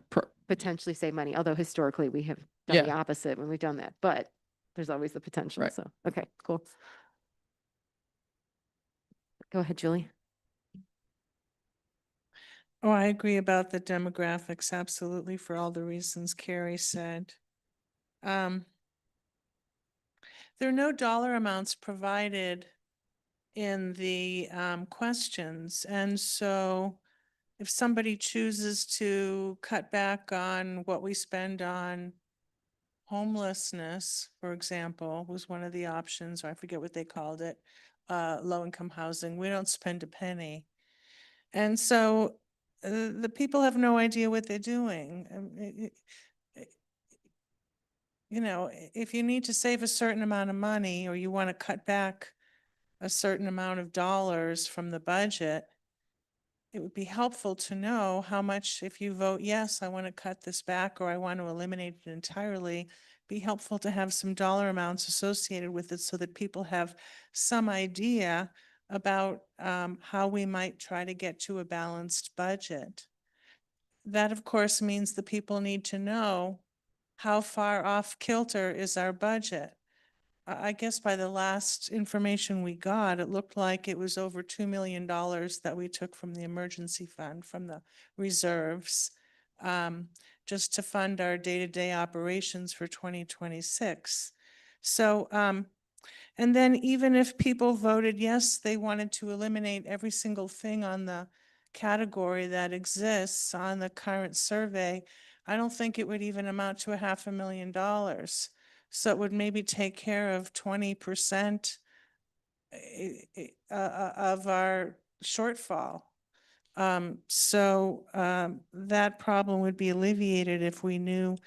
potentially save money, although historically we have done the Yeah. opposite when we've done that, but there's always the potential. Right. So, okay, cool. Go ahead, Julie. Oh, I agree about the demographics, absolutely, for all the reasons Carrie said. There are no dollar amounts provided in the questions, and so if somebody chooses to cut back on what we spend on homelessness, for example, was one of the options, or I forget what they called it, low-income housing, we don't spend a penny. And so the people have no idea what they're doing. You know, if you need to save a certain amount of money or you want to cut back a certain amount of dollars from the budget, it would be helpful to know how much, if you vote yes, I want to cut this back or I want to eliminate it entirely, be helpful to have some dollar amounts associated with it so that people have some idea about how we might try to get to a balanced budget. That, of course, means the people need to know how far off kilter is our budget. I guess by the last information we got, it looked like it was over $2 million that we took from the emergency fund, from the reserves, just to fund our day-to-day operations for 2026. So, and then even if people voted yes, they wanted to eliminate every single thing on the category that exists on the current survey, I don't think it would even amount to $500,000. So it would maybe take care of 20% of our shortfall. That problem would be alleviated if we knew,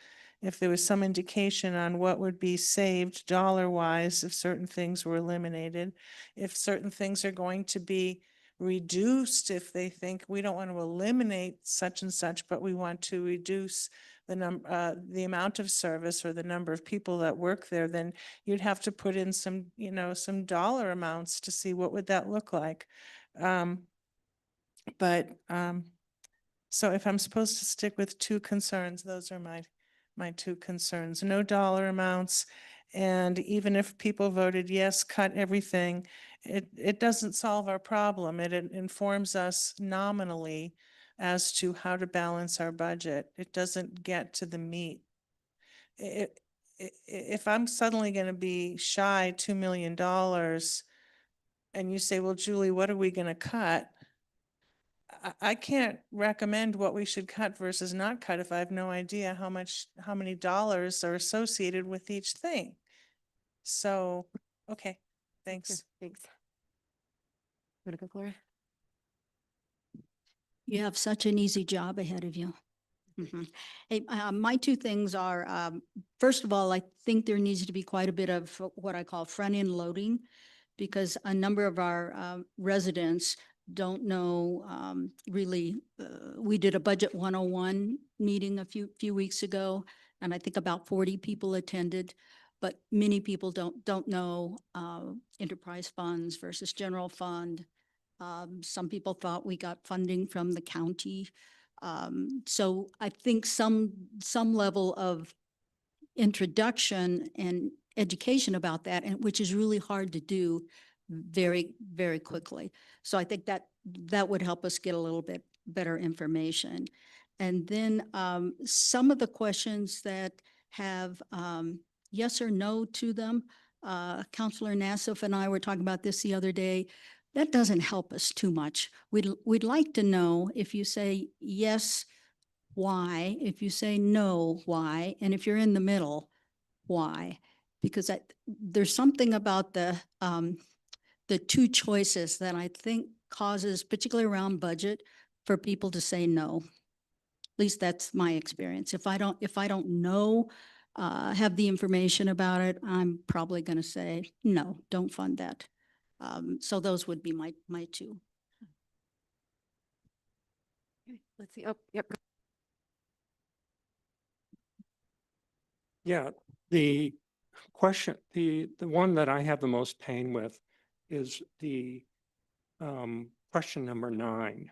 if there was some indication on what would be saved dollar-wise if certain things were eliminated, if certain things are going to be reduced, if they think we don't want to eliminate such and such, but we want to reduce the amount of service or the number of people that work there, then you'd have to put in some, some dollar amounts to see what would that look like. So if I'm supposed to stick with two concerns, those are my two concerns. No dollar amounts. And even if people voted yes, cut everything, it doesn't solve our problem. It informs us nominally as to how to balance our budget. It doesn't get to the meat. If I'm suddenly going to be shy $2 million and you say, well, Julie, what are we going to cut? I can't recommend what we should cut versus not cut if I have no idea how many dollars are associated with each thing. So, okay, thanks. Thanks. You want to go, Gloria? You have such an easy job ahead of you. Mhm. Hey, my two things are, first of all, I think there needs to be quite a bit of what I call front-end loading, because a number of our residents don't know really. We did a Budget 101 meeting a few weeks ago, and I think about 40 people attended, but many people don't know enterprise funds versus general fund. Some people thought we got funding from the county. So I think some level of introduction and education about that, and which is really hard to do very, very quickly. So I think that would help us get a little bit better information. And then some of the questions that have yes or no to them, Councilor Nassif and I were talking about this the other day. That doesn't help us too much. We'd like to know if you say yes, why, if you say no, why, and if you're in the middle, why? Because there's something about the two choices that I think causes, particularly around budget, for people to say no. At least that's my experience. If I don't know, have the information about it, I'm probably going to say, no, don't fund that. So those would be my two. Let's see. Oh, yep. Yeah, the question, the one that I have the most pain with is the question number 9.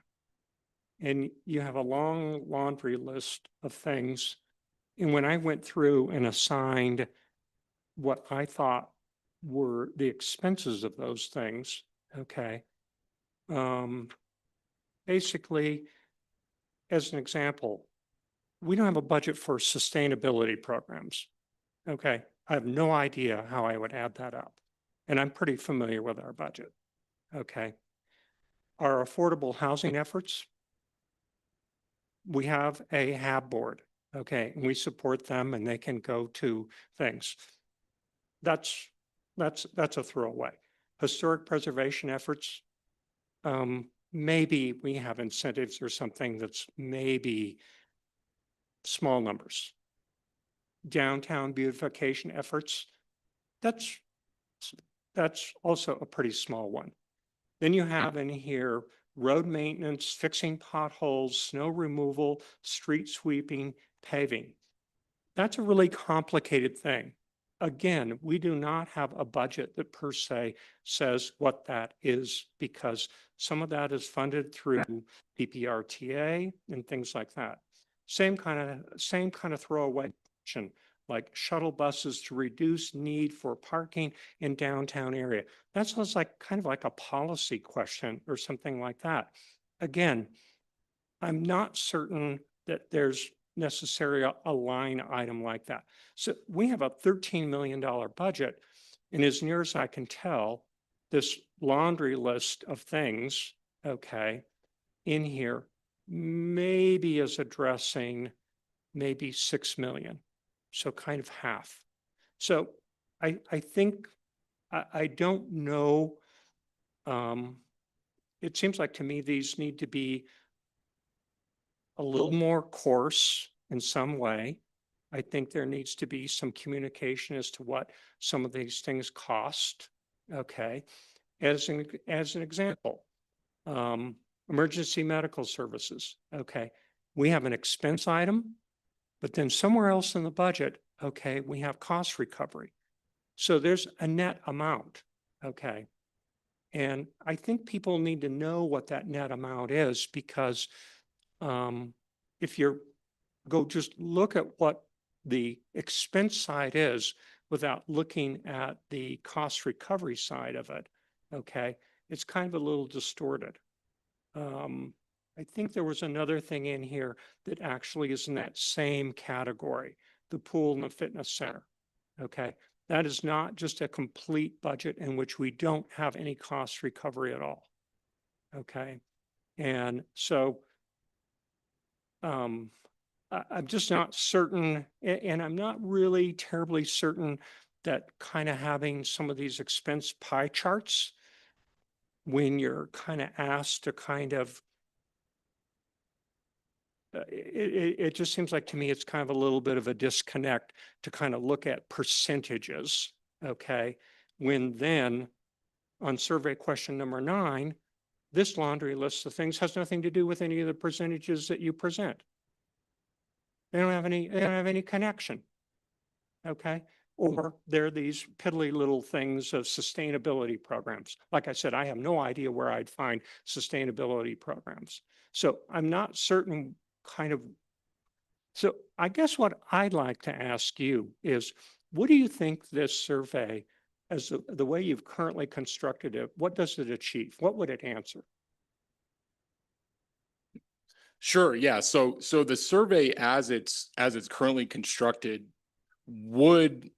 And you have a long laundry list of things. And when I went through and assigned what I thought were the expenses of those things, okay. Basically, as an example, we don't have a budget for sustainability programs. Okay, I have no idea how I would add that up. And I'm pretty familiar with our budget. Okay. Our affordable housing efforts, we have a HAB board. Okay, and we support them and they can go to things. That's a throwaway. Historic preservation efforts, maybe we have incentives or something that's maybe small numbers. Downtown beautification efforts, that's also a pretty small one. Then you have in here road maintenance, fixing potholes, snow removal, street sweeping, paving. That's a really complicated thing. Again, we do not have a budget that per se says what that is, because some of that is funded through PPRTA and things like that. Same kind of throwaway action, like shuttle buses to reduce need for parking in downtown area. That sounds like kind of like a policy question or something like that. Again, I'm not certain that there's necessarily a line item like that. So we have a $13 million budget. And as near as I can tell, this laundry list of things, okay, in here maybe is addressing maybe 6 million. So kind of half. So I think, I don't know. It seems like to me, these need to be a little more coarse in some way. I think there needs to be some communication as to what some of these things cost. Okay. As an example, emergency medical services. Okay. We have an expense item, but then somewhere else in the budget, okay, we have cost recovery. So there's a net amount. Okay. And I think people need to know what that net amount is, because if you go just look at what the expense side is without looking at the cost recovery side of it, okay, it's kind of a little distorted. I think there was another thing in here that actually is in that same category, the pool and the fitness center. Okay, that is not just a complete budget in which we don't have any cost recovery at all. Okay, and so I'm just not certain, and I'm not really terribly certain that kind of having some of these expense pie charts when you're kind of asked to kind of, it just seems like to me it's kind of a little bit of a disconnect to kind of look at percentages, okay? When then on survey question number 9, this laundry list of things has nothing to do with any of the percentages that you present. They don't have any connection, okay? Or they're these piddly little things of sustainability programs. Like I said, I have no idea where I'd find sustainability programs. So I'm not certain so I guess what I'd like to ask you is, what do you think this survey, as the way you've currently constructed it, what does it achieve? What would it answer? Sure, yeah. So the survey as it's currently constructed would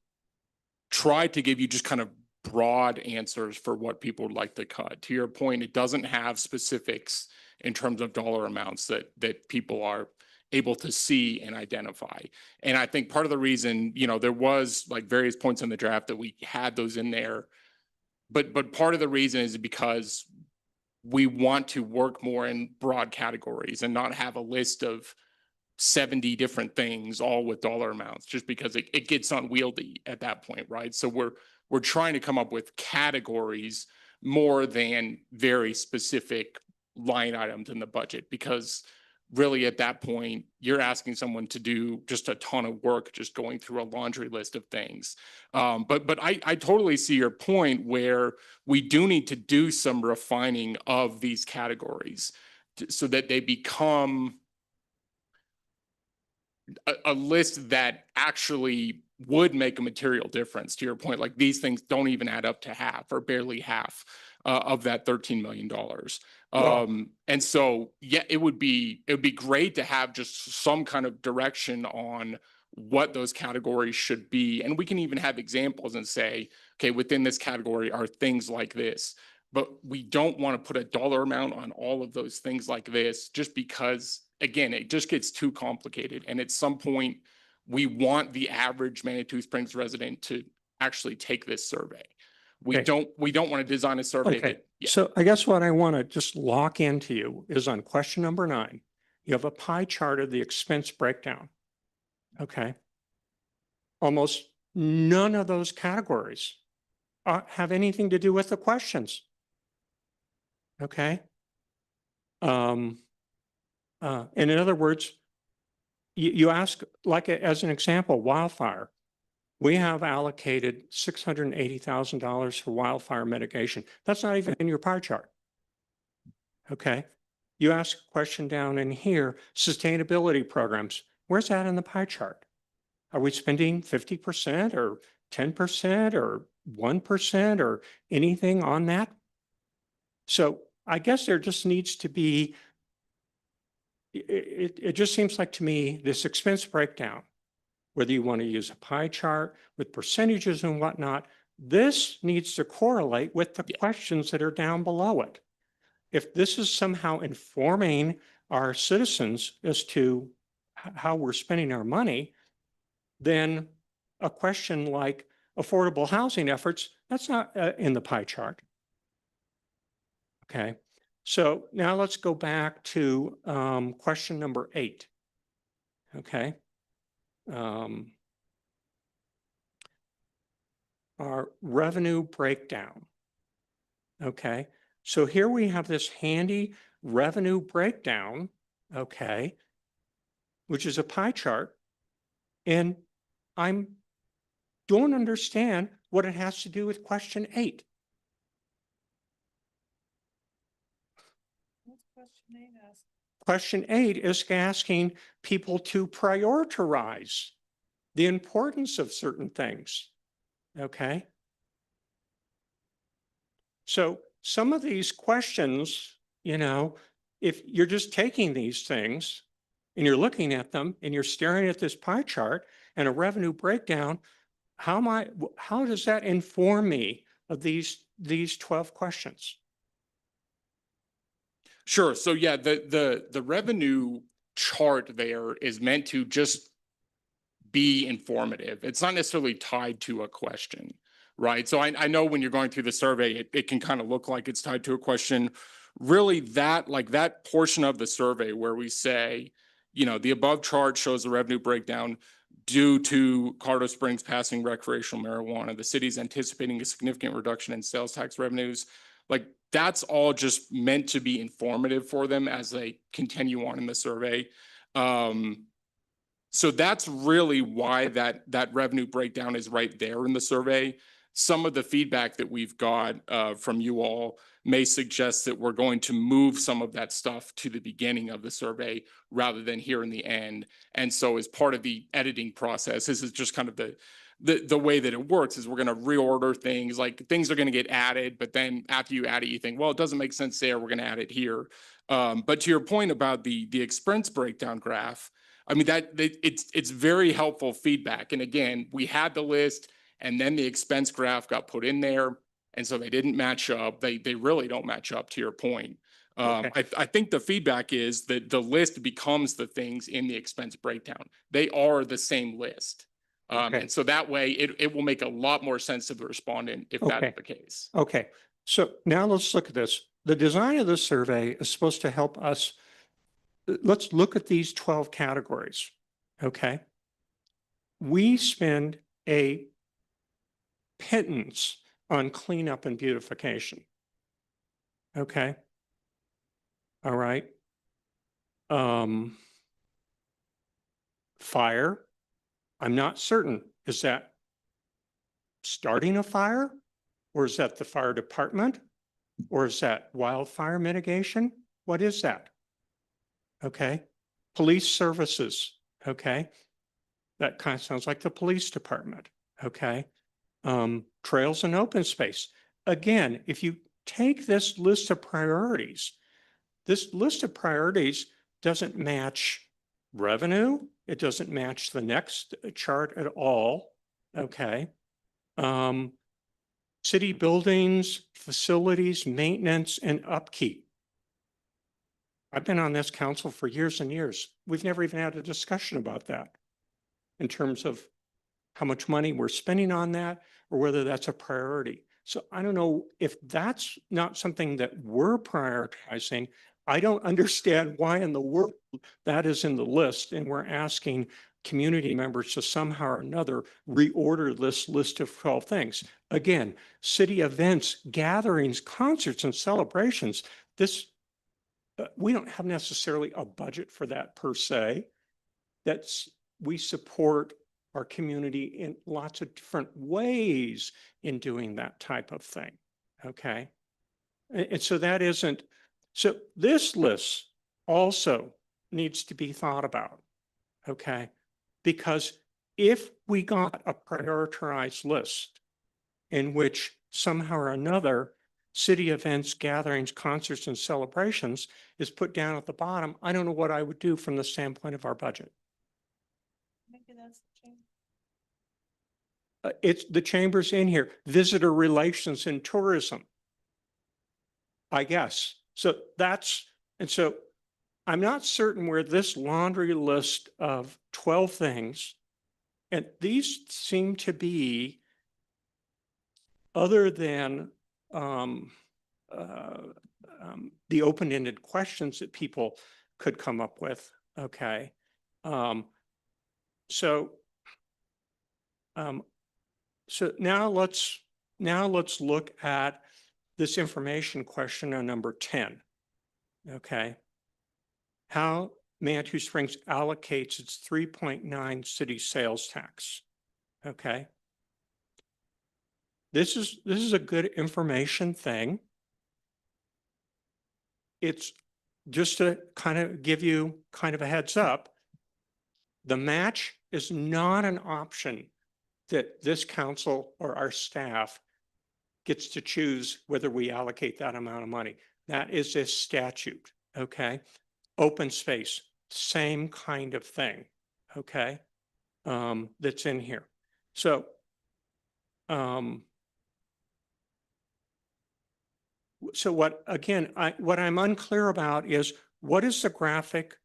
try to give you just kind of broad answers for what people would like to cut. To your point, it doesn't have specifics in terms of dollar amounts that people are able to see and identify. And I think part of the reason, there was like various points in the draft that we had those in there, but part of the reason is because we want to work more in broad categories and not have a list of 70 different things all with dollar amounts, just because it gets unwieldy at that point, right? So we're trying to come up with categories more than very specific line items in the budget, because really at that point, you're asking someone to do just a ton of work, just going through a laundry list of things. But I totally see your point where we do need to do some refining of these categories so that they become a list that actually would make a material difference. To your point, like these things don't even add up to half or barely half of that $13 million. And so, yeah, it would be great to have just some kind of direction on what those categories should be. And we can even have examples and say, okay, within this category are things like this, but we don't want to put a dollar amount on all of those things like this, just because, again, it just gets too complicated. And at some point, we want the average Manitou Springs resident to actually take this survey. We Okay. don't want to design a survey Okay, that, yeah. so I guess what I want to just lock into you is on question number 9. You have a pie chart of the expense breakdown. Okay. Almost none of those categories have anything to do with the questions. Okay. And in other words, you ask, like as an example, wildfire. We have allocated $680,000 for wildfire mitigation. That's not even in your pie chart. Okay. You ask a question down in here, sustainability programs. Where's that in the pie chart? Are we spending 50% or 10% or 1% or anything on that? So I guess there just needs to be, it just seems like to me, this expense breakdown, whether you want to use a pie chart with percentages and whatnot, this needs to correlate with the questions that are down below it. If this is somehow informing our citizens as to how we're spending our money, then a question like affordable housing efforts, that's not in the pie chart. Okay, so now let's go back to question number 8. Okay. Our revenue breakdown. Okay, so here we have this handy revenue breakdown, okay, which is a pie chart, and I don't understand what it has to do with question 8. Question 8 is asking people to prioritize the importance of certain things. Okay. So some of these questions, you know, if you're just taking these things and you're looking at them and you're staring at this pie chart and a revenue breakdown, how does that inform me of these 12 questions? Sure. So yeah, the revenue chart there is meant to just be informative. It's not necessarily tied to a question, right? So I know when you're going through the survey, it can kind of look like it's tied to a question. Really, that portion of the survey where we say, you know, the above chart shows the revenue breakdown due to Colorado Springs passing recreational marijuana. The city's anticipating a significant reduction in sales tax revenues. Like, that's all just meant to be informative for them as they continue on in the survey. So that's really why that revenue breakdown is right there in the survey. Some of the feedback that we've got from you all may suggest that we're going to move some of that stuff to the beginning of the survey rather than here in the end. And so as part of the editing process, this is just kind of the way that it works is we're going to reorder things, like things are going to get added, but then after you add it, you think, well, it doesn't make sense there, we're going to add it here. But to your point about the expense breakdown graph, I mean, it's very helpful feedback. And again, we had the list and then the expense graph got put in there. And so they didn't match up. They really don't match up, to your point. Okay. I think the feedback is that the list becomes the things in the expense breakdown. They are the same list. Okay. And so that way it will make a lot more sense to the respondent if Okay. that's the case. Okay, so now let's look at this. The design of this survey is supposed to help us. Let's look at these 12 categories, okay? We spend a pittance on cleanup and beautification, okay? All right. Fire, I'm not certain. Is that starting a fire? Or is that the fire department? Or is that wildfire mitigation? What is that? Okay. Police services, okay. That kind of sounds like the police department, okay. Trails and open space. Again, if you take this list of priorities, this list of priorities doesn't match revenue. It doesn't match the next chart at all, okay. City buildings, facilities, maintenance, and upkeep. I've been on this council for years and years. We've never even had a discussion about that in terms of how much money we're spending on that or whether that's a priority. So I don't know if that's not something that we're prioritizing. I don't understand why in the world that is in the list, and we're asking community members to somehow or another reorder this list of 12 things. Again, city events, gatherings, concerts, and celebrations. This, we don't have necessarily a budget for that per se. We support our community in lots of different ways in doing that type of thing, okay? And so that isn't, so this list also needs to be thought about, okay? Because if we got a prioritized list in which somehow or another city events, gatherings, concerts, and celebrations is put down at the bottom, I don't know what I would do from the standpoint of our budget. Maybe that's the change. It's the chamber's in here, visitor relations and tourism, I guess. So that's, and so I'm not certain where this laundry list of 12 things, and these seem to be other than the open-ended questions that people could come up with, okay? So now let's look at this information question on number 10, okay? How Manitou Springs allocates its 3.9 city sales tax, okay? This is a good information thing. It's just to kind of give you kind of a heads up. The match is not an option that this council or our staff gets to choose whether we allocate that amount of money. That is a statute, okay? Open space, same kind of thing, okay? That's in here. So, what I'm unclear about is what is the graphic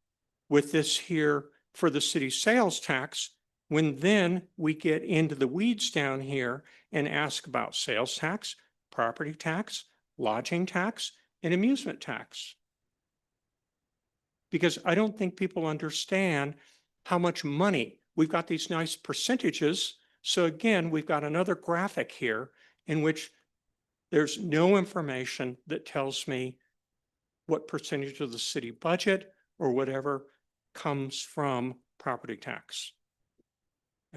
with this here for the city sales tax when then we get into the weeds down here and ask about sales tax, property tax, lodging tax, and amusement tax. Because I don't think people understand how much money, we've got these nice percentages. So again, we've got another graphic here in which there's no information that tells me what percentage of the city budget or whatever comes from property tax.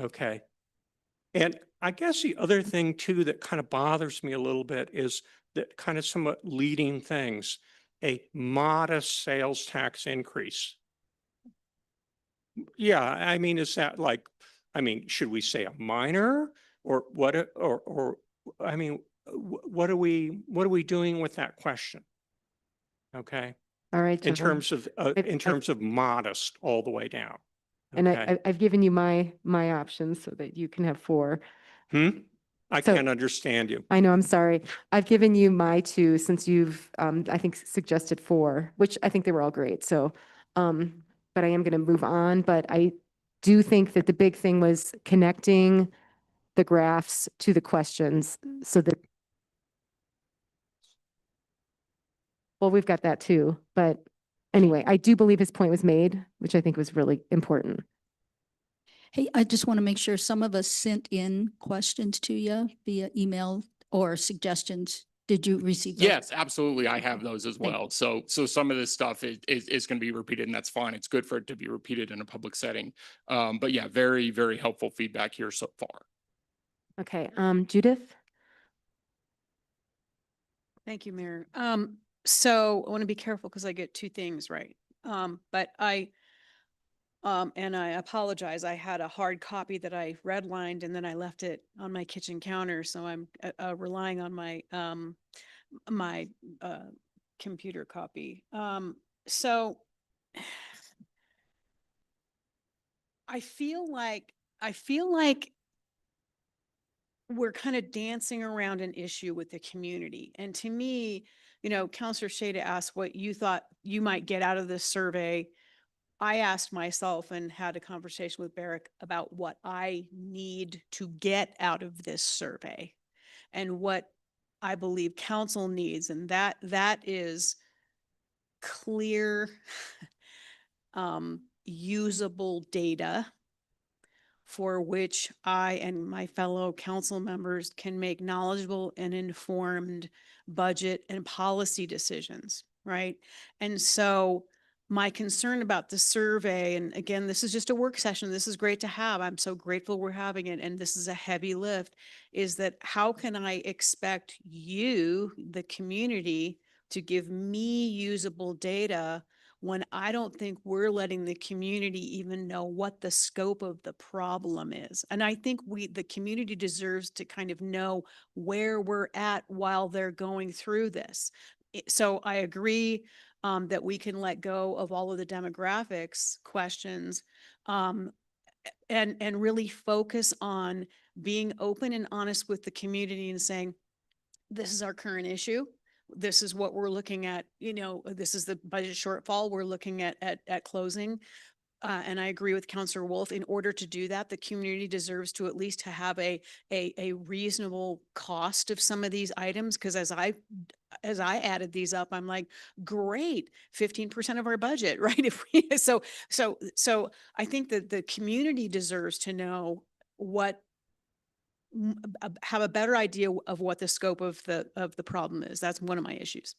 Okay. And I guess the other thing too that kind of bothers me a little bit is that kind of somewhat leading things, a modest sales tax increase. Yeah, I mean, is that like, I mean, should we say a minor or what, or I mean, what are we doing with that question? Okay. All right. In John. terms of modest all the way down. And Okay. I've given you my options so that you can have 4. I So- can't understand you. I know, I'm sorry. I've given you my 2 since you've, I think, suggested 4, which I think they were all great. So, but I am going to move on. But I do think that the big thing was connecting the graphs to the questions so that, well, we've got that too. But anyway, I do believe his point was made, which I think was really important. Hey, I just want to make sure some of us sent in questions to you via email or suggestions Did you receive those? Yes, absolutely. I have those as Thank- well. So some of this stuff is going to be repeated, and that's fine. It's good for it to be repeated in a public setting. But yeah, very, very helpful feedback here so far. Okay, Judith? Thank you, Mayor. So I want to be careful because I get two things right. But and I apologize. I had a hard copy that I redlined and then I left it on my kitchen counter. So I'm relying on my, my, computer copy. So I feel like we're kind of dancing around an issue with the community. And to me, you know, Counselor Shada asked what you thought you might get out of this survey. I asked myself and had a conversation with Barrick about what I need to get out of this survey and what I believe council needs. And that is clear, usable data for which I and my fellow council members can make knowledgeable and informed budget and policy decisions, right? And so my concern about the survey, and again, this is just a work session, this is great to have, I'm so grateful we're having it, and this is a heavy lift, is that how can I expect you, the community, to give me usable data when I don't think we're letting the community even know what the scope of the problem is. And I think the community deserves to kind of know where we're at while they're going through this. So I agree that we can let go of all of the demographics questions and really focus on being open and honest with the community and saying, this is our current issue. This is what we're looking at, you know, this is the budget shortfall we're looking at closing. And I agree with Councillor Wolf. In order to do that, the community deserves to at least to have a reasonable cost of some of these items. Because as I added these up, I'm like, great, 15% of our budget, right? If we so I think that the community deserves to know what have a better idea of what the scope of the problem is. That's one of my issues.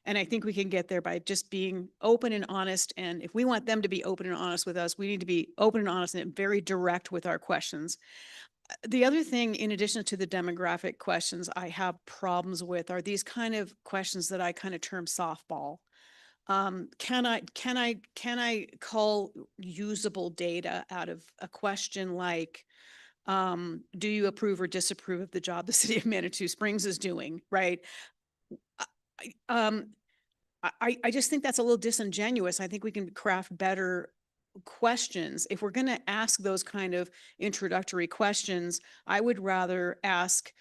And I think we can get there by just being open and honest. And if we want them to be open and honest with us, we need to be open and honest and very direct with our questions. The other thing, in addition to the demographic questions I have problems with, are these kind of questions that I kind of term softball. Can I call usable data out of a question like, do you approve or disapprove of the job the city of Manitou Springs is doing, right? I just think that's a little disingenuous. I think we can craft better questions. If we're going to ask those kind of introductory questions, I would rather ask,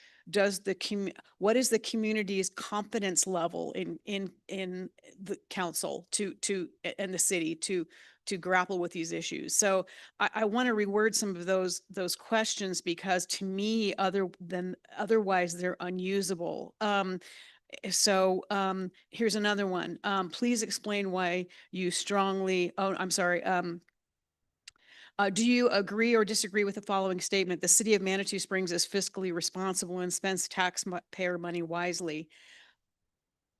what is the community's confidence level in the council and the city to grapple with these issues? So I want to reword some of those questions because to me, otherwise they're unusable. So here's another one. Please explain why you strongly, do you agree or disagree with the following statement? The city of Manitou Springs is fiscally responsible and spends taxpayer money wisely.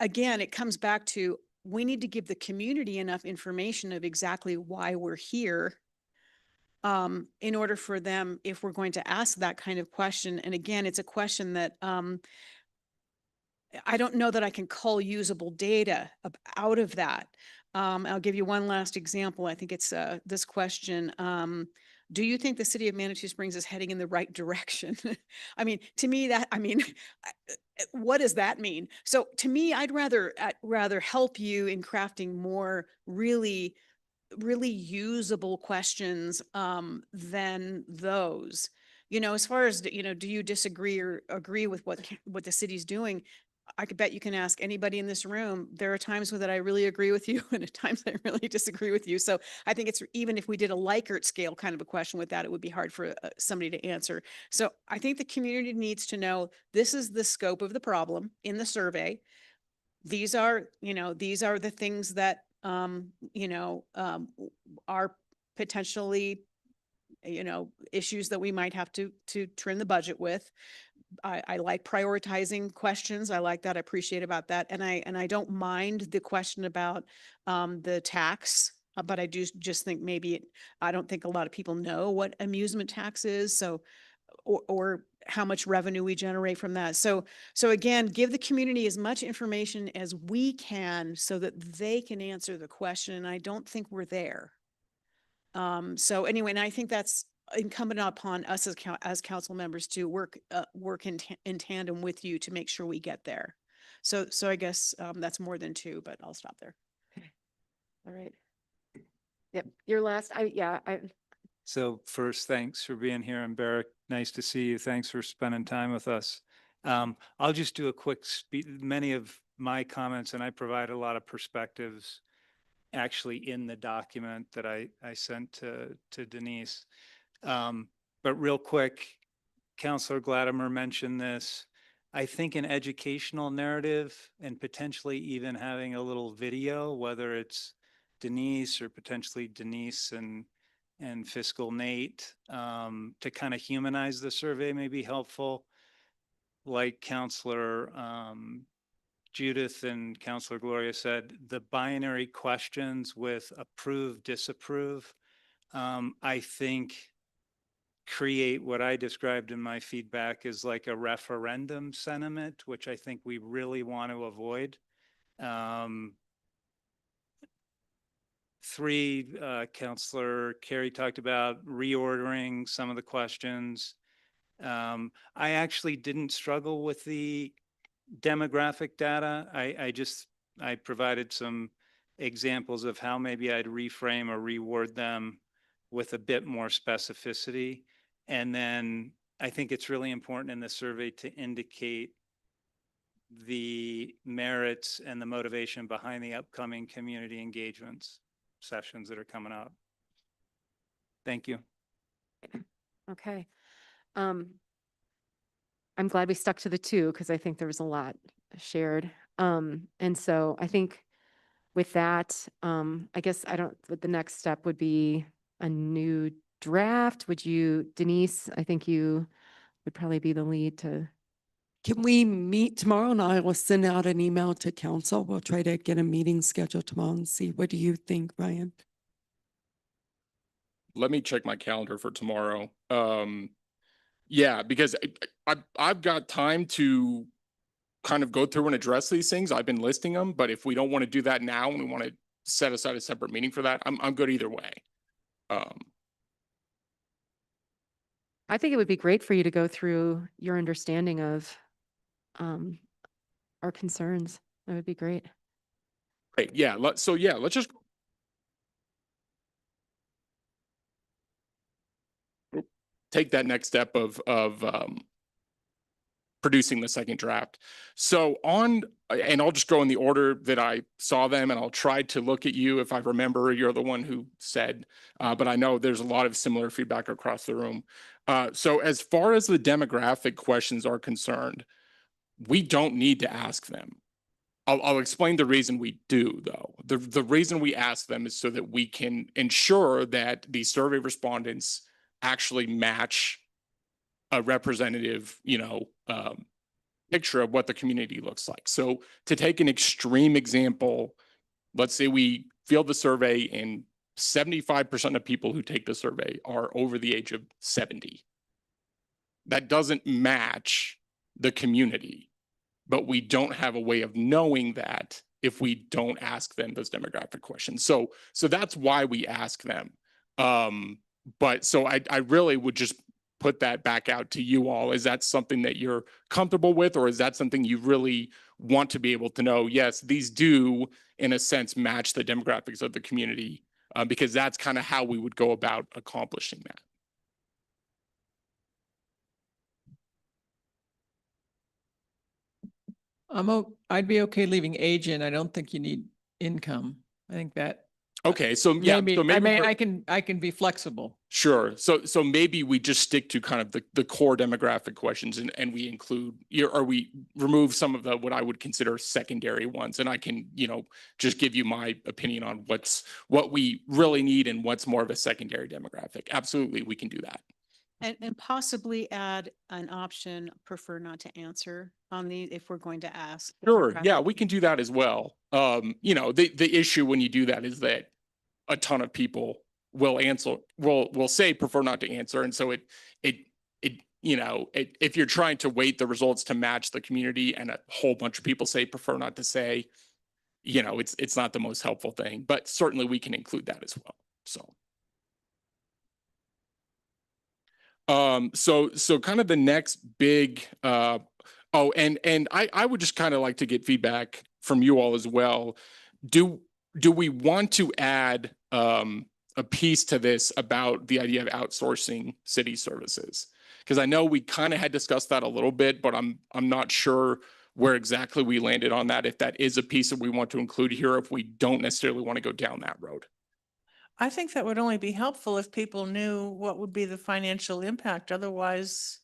Again, it comes back to, we need to give the community enough information of exactly why we're here in order for them, if we're going to ask that kind of question. And again, it's a question that I don't know that I can call usable data out of that. I'll give you one last example. I think it's this question. Do you think the city of Manitou Springs is heading in the right direction? I mean, to me, what does that mean? So to me, I'd rather help you in crafting more really usable questions than those. You know, as far as, you know, do you disagree or agree with what the city's doing? I could bet you can ask anybody in this room. There are times that I really agree with you and at times I really disagree with you. So I think it's, even if we did a Likert scale kind of a question with that, it would be hard for somebody to answer. So I think the community needs to know this is the scope of the problem in the survey. These are the things that, are potentially, issues that we might have to trim the budget with. I like prioritizing questions. I like that. I appreciate about that. And I don't mind the question about the tax. But I do just think I don't think a lot of people know what amusement tax is. So, or how much revenue we generate from that. So again, give the community as much information as we can so that they can answer the question. And I don't think we're there. So anyway, and I think that's incumbent upon us as council members to work in tandem with you to make sure we get there. So I guess that's more than two, but I'll stop there. All right. Yep, your last, So first, thanks for being here, and Barrick, nice to see you. Thanks for spending time with us. I'll just do a quick many of my comments, and I provide a lot of perspectives actually in the document that I sent to Denise. But real quick, Councilor Gladimer mentioned this. I think an educational narrative and potentially even having a little video, whether it's Denise or potentially Denise and Fiscal Nate, to kind of humanize the survey may be helpful. Like Councilor Judith and Councilor Gloria said, the binary questions with approve, disapprove, I think create what I described in my feedback as like a referendum sentiment, which I think we really want to avoid. Three, Councilor Carey talked about reordering some of the questions. I actually didn't struggle with the demographic data. I provided some examples of how maybe I'd reframe or reword them with a bit more specificity. And then I think it's really important in the survey to indicate the merits and the motivation behind the upcoming community engagements sessions that are coming up. Thank you. okay. I'm glad we stuck to the two because I think there was a lot shared. And so I think with that, I guess the next step would be a new draft. Would you, Denise, I think you would probably be the lead to. Can we meet tomorrow, and I will send out an email to council? We'll try to get a meeting scheduled tomorrow and see. What do you think, Ryan? Let me check my calendar for tomorrow. Yeah, because I've got time to kind of go through and address these things. I've been listing them, but if we don't want to do that now and we want to set aside a separate meeting for that, I'm good either way. I think it would be great for you to go through your understanding of our concerns. That would be great. Great. Yeah. Let's just take that next step of producing the second draft. So and I'll just go in the order that I saw them, and I'll try to look at you if I remember. You're the one who said, but I know there's a lot of similar feedback across the room. So as far as the demographic questions are concerned, we don't need to ask them. I'll explain the reason we do, though. The reason we ask them is so that we can ensure that the survey respondents actually match a representative, picture of what the community looks like. So to take an extreme example, let's say we field the survey and 75% of people who take the survey are over the age of 70. That doesn't match the community, but we don't have a way of knowing that if we don't ask them those demographic questions. So that's why we ask them. But so I really would just put that back out to you all. Is that something that you're comfortable with, or is that something you really want to be able to know? Yes, these do, in a sense, match the demographics of the community, because that's kind of how we would go about accomplishing that. I'd be okay leaving age in. I don't think you need income. I think that. Okay, so yeah, maybe, so maybe I can be flexible. Sure. So maybe we just stick to kind of the core demographic questions, and we include, or we remove some of the what I would consider secondary ones, and I can just give you my opinion on what we really need and what's more of a secondary demographic. Absolutely, we can do that. And possibly add an option, prefer not to answer on the, if we're going to ask. Sure, yeah, we can do that as well. You know, the issue when you do that is that a ton of people will answer, will say prefer not to answer. And so you know, if you're trying to weight the results to match the community and a whole bunch of people say prefer not to say, you know, it's not the most helpful thing, but certainly we can include that as well. So. So kind of the next big, oh, and I would just kind of like to get feedback from you all as well. Do we want to add a piece to this about the idea of outsourcing city services? Because I know we kind of had discussed that a little bit, but I'm not sure where exactly we landed on that, if that is a piece that we want to include here, if we don't necessarily want to go down that road. I think that would only be helpful if people knew what would be the financial impact. Otherwise,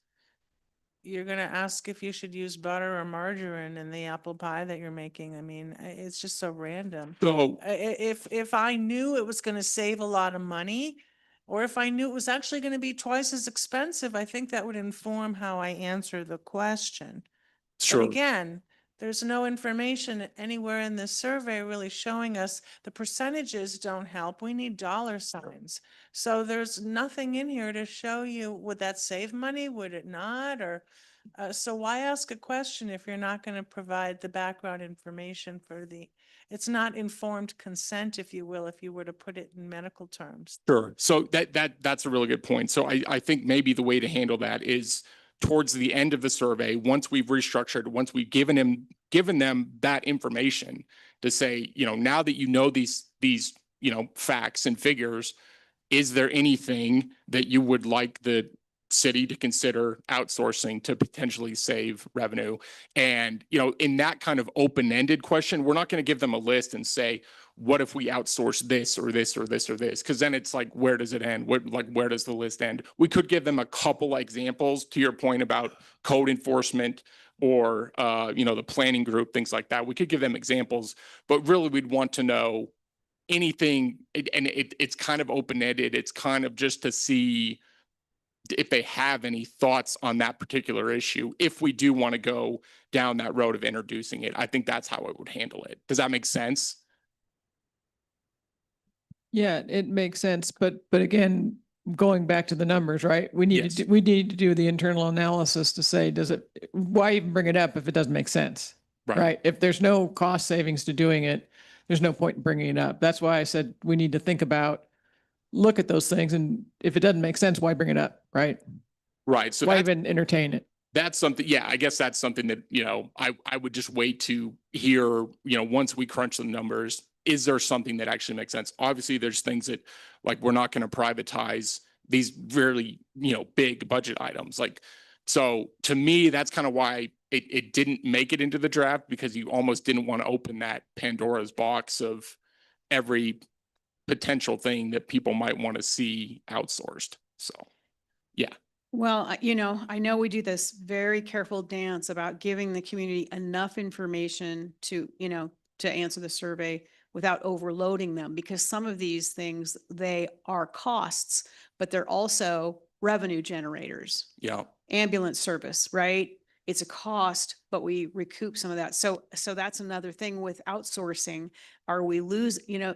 you're going to ask if you should use butter or margarine in the apple pie that you're making. I mean, it's just so random. So If I knew it was going to save a lot of money, or if I knew it was actually going to be twice as expensive, I think that would inform how I answer the question. But sure. again, there's no information anywhere in this survey really showing us. The percentages don't help. We need dollar signs. So there's nothing in here to show you, would that save money? Would it not? Or so why ask a question if you're not going to provide the background information for it's not informed consent, if you will, if you were to put it in medical terms. Sure. So that's a really good point. So I think maybe the way to handle that is towards the end of the survey, once we've restructured, once we've given them that information to say, you know, now that you know these, you know, facts and figures, is there anything that you would like the city to consider outsourcing to potentially save revenue? And, you know, in that kind of open-ended question, we're not going to give them a list and say, what if we outsource this or this or this or this? Because then it's like, where does it end? Where does the list end? We could give them a couple examples to your point about code enforcement or, you know, the planning group, things like that. We could give them examples, but really we'd want to know anything. And it's kind of open-ended. It's kind of just to see if they have any thoughts on that particular issue, if we do want to go down that road of introducing it. I think that's how I would handle it. Does that make sense? Yeah, it makes sense. But again, going back to the numbers, right? We need Yes. we need to do the internal analysis to say, why even bring it up if it doesn't make sense? Right? If there's no cost savings to doing it, there's no point in bringing it up. That's why I said we need to think about, look at those things. And if it doesn't make sense, why bring it up? Right. Right. So Why even entertain it? that's something, yeah, I guess that's something that, you know, I would just wait to hear, you know, once we crunch the numbers, is there something that actually makes sense? Obviously, there's things that, like, we're not going to privatize these really, you know, big budget items. Like, so to me, that's kind of why it didn't make it into the draft, because you almost didn't want to open that Pandora's box of every potential thing that people might want to see outsourced. So, yeah. Well, you know, I know we do this very careful dance about giving the community enough information to, you know, to answer the survey without overloading them, because some of these things, they are costs, but they're also revenue generators. Yeah. Ambulance service, right? It's a cost, but we recoup some of that. So that's another thing with outsourcing. Are we you know,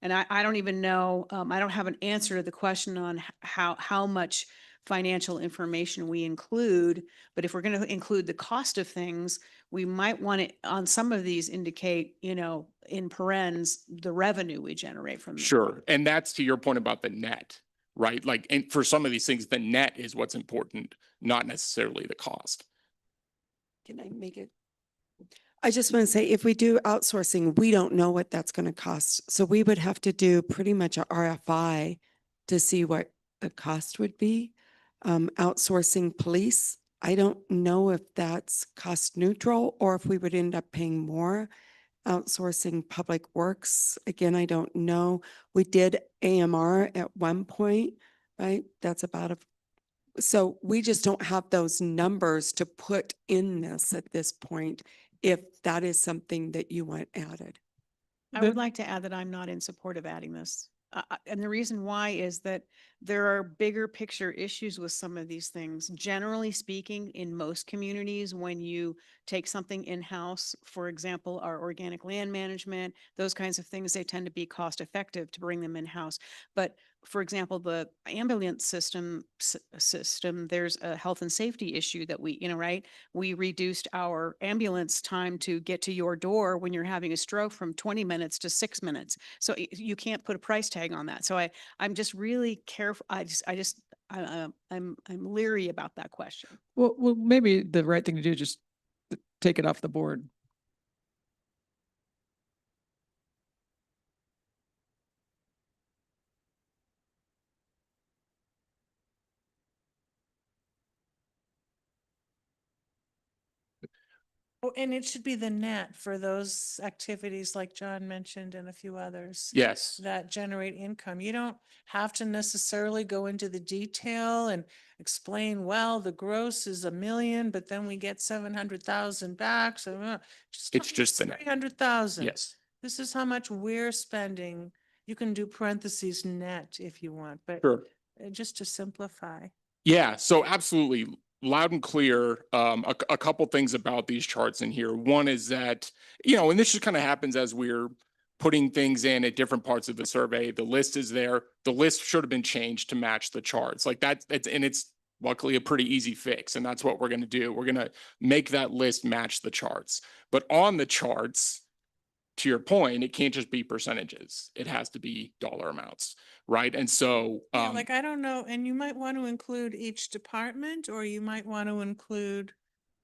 and I don't even know, I don't have an answer to the question on how much financial information we include, but if we're going to include the cost of things, we might want to, on some of these, indicate, you know, in parens, the revenue we generate from them. Sure. And that's to your point about the net, right? Like, and for some of these things, the net is what's important, not necessarily the cost. Can I make it? I just want to say, if we do outsourcing, we don't know what that's going to cost. So we would have to do pretty much a RFI to see what the cost would be. Outsourcing police, I don't know if that's cost neutral or if we would end up paying more. Outsourcing public works, again, I don't know. We did AMR at one point, right? That's about so we just don't have those numbers to put in this at this point, if that is something that you want added. I would like to add that I'm not in support of adding this. And the reason why is that there are bigger picture issues with some of these things. Generally speaking, in most communities, when you take something in-house, for example, our organic land management, those kinds of things, they tend to be cost effective to bring them in-house. But for example, the ambulance system, there's a health and safety issue that we, right? We reduced our ambulance time to get to your door when you're having a stroke from 20 minutes to 6 minutes. So you can't put a price tag on that. So I'm just really careful. I'm leery about that question. Well, maybe the right thing to do is just take it off the board. Oh, and it should be the net for those activities like John mentioned and a few others. Yes. That generate income. You don't have to necessarily go into the detail and explain, well, the gross is 1 million, but then we get 700,000 back. So It's just the net. 300,000. Yes. This is how much we're spending. You can do parentheses net if you want, but Sure. just to simplify. Yeah, so absolutely loud and clear. A couple things about these charts in here. One is that, and this just kind of happens as we're putting things in at different parts of the survey. The list is there. The list should have been changed to match the charts. Like it's luckily a pretty easy fix. And that's what we're going to do. We're going to make that list match the charts. But on the charts, to your point, it can't just be percentages. It has to be dollar amounts, right? And so, Yeah, like, I don't know, and you might want to include each department, or you might want to include